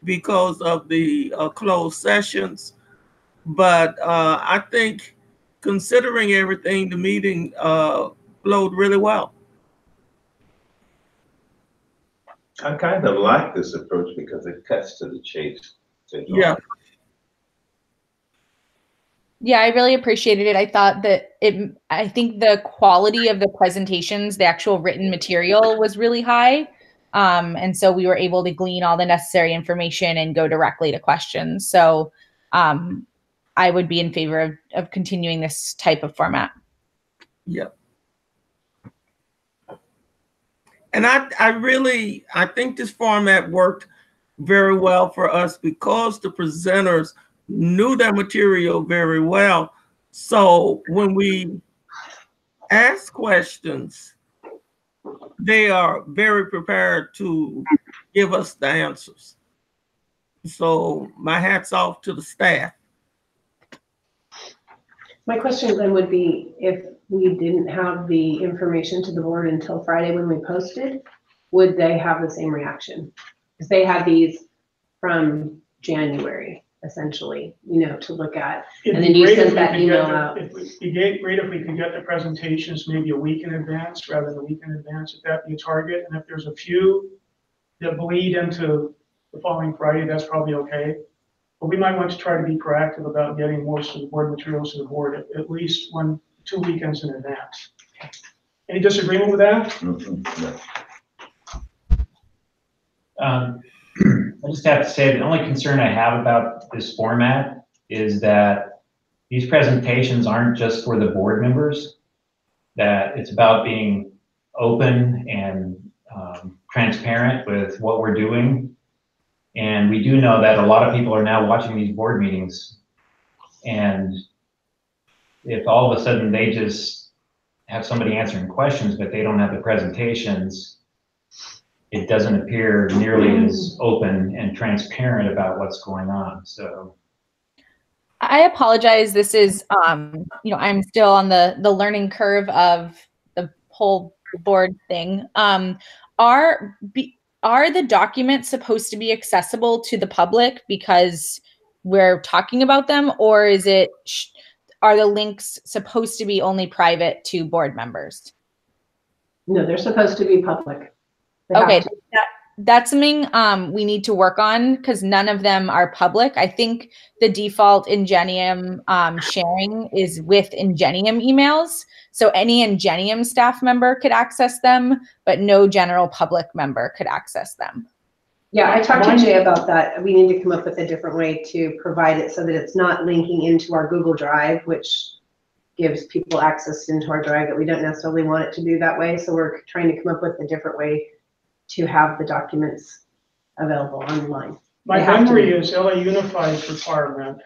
because of the closed sessions. But I think, considering everything, the meeting flowed really well. I kind of like this approach because it cuts to the chase. Yeah. Yeah, I really appreciated it. I thought that I think the quality of the presentations, the actual written material, was really high. And so we were able to glean all the necessary information and go directly to questions. So I would be in favor of continuing this type of format. Yep. And I think this format worked very well for us because the presenters knew their material very well. So when we ask questions, they are very prepared to give us the answers. So my hat's off to the staff. My question then would be, if we didn't have the information to the board until Friday when we posted, would they have the same reaction? Because they had these from January, essentially, to look at. And then you sent that email out. It'd be great if we could get the presentations maybe a week in advance rather than a week in advance, if that be a target. And if there's a few that bleed into the following Friday, that's probably okay. But we might want to try to be proactive about getting most of the board materials to the board at least 2 weekends in advance. Any disagreement with that? I just have to say the only concern I have about this format is that these presentations aren't just for the board members, that it's about being open and transparent with what we're doing. And we do know that a lot of people are now watching these board meetings. And if all of a sudden they just have somebody answering questions, but they don't have the presentations, it doesn't appear nearly as open and transparent about what's going on. So I apologize. This is, I'm still on the learning curve of the whole board thing. Are the documents supposed to be accessible to the public because we're talking about them, or are the links supposed to be only private to board members? No, they're supposed to be public. Okay, that's something we need to work on because none of them are public. I think the default Ingenium sharing is with Ingenium emails. So any Ingenium staff member could access them, but no general public member could access them. Yeah, I talked to Jay about that. We need to come up with a different way to provide it so that it's not linking into our Google Drive, which gives people access into our drive that we don't necessarily want it to do that way. So we're trying to come up with a different way to have the documents available online. My memory is LA Unified's requirement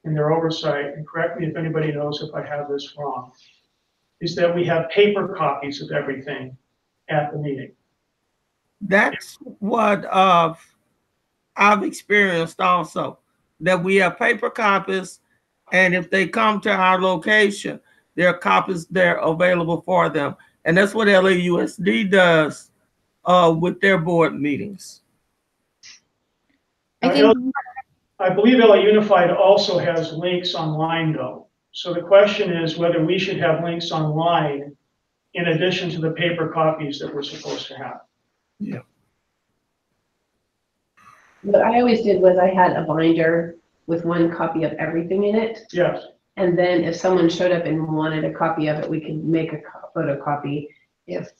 in their oversight, and correct me if anybody knows if I have this wrong, is that we have paper copies of everything at the meeting. That's what I've experienced also, that we have paper copies, and if they come to our location, there are copies there available for them. And that's what LAUSD does with their board meetings. I believe LA Unified also has links online though. So the question is whether we should have links online in addition to the paper copies that we're supposed to have. Yeah. What I always did was I had a binder with one copy of everything in it. Yes. And then if someone showed up and wanted a copy of it, we could make a photocopy if.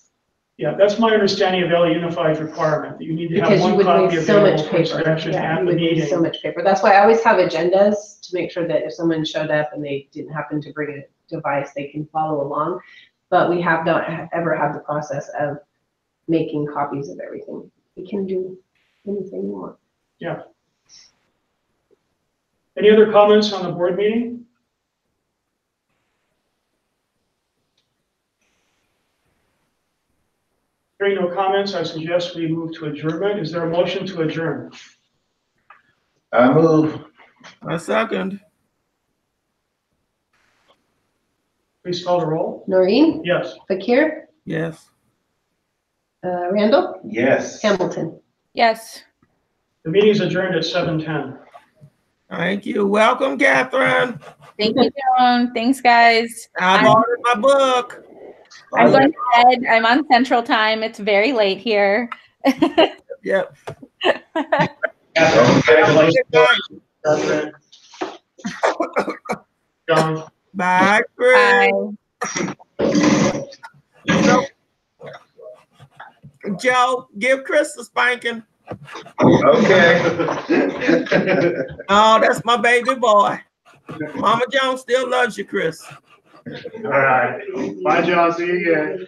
Yeah, that's my understanding of LA Unified's requirement, that you need to have one copy waste so much available for paper. inspection Yeah, at you the would waste meeting. so much paper. That's why I always have agendas to make sure that if someone showed up and they didn't happen to bring a device, they can follow along. But we have not ever had the process of making copies of everything. We can do anything you want. Yeah. Any other comments on the board meeting? Hearing no comments, I suggest we move to adjournment. Is there a motion to adjourn? I move. I second. Please call the roll. Noreen? Yes. Fakir? Yes. Randall? Yes. Hamilton? Yes. The meeting is adjourned at 7:10. Thank you. Welcome, Catherine. Thank you, Joan. Thanks, guys. I've ordered my book. I'm going to bed. I'm on Central Time. It's very late here. Yep. John. Bye, Chris. Bye. Joe, give Chris a spanking. Okay. Oh, that's my baby boy. Mama Jones still loves you, Chris. All right. Bye, John. See you again.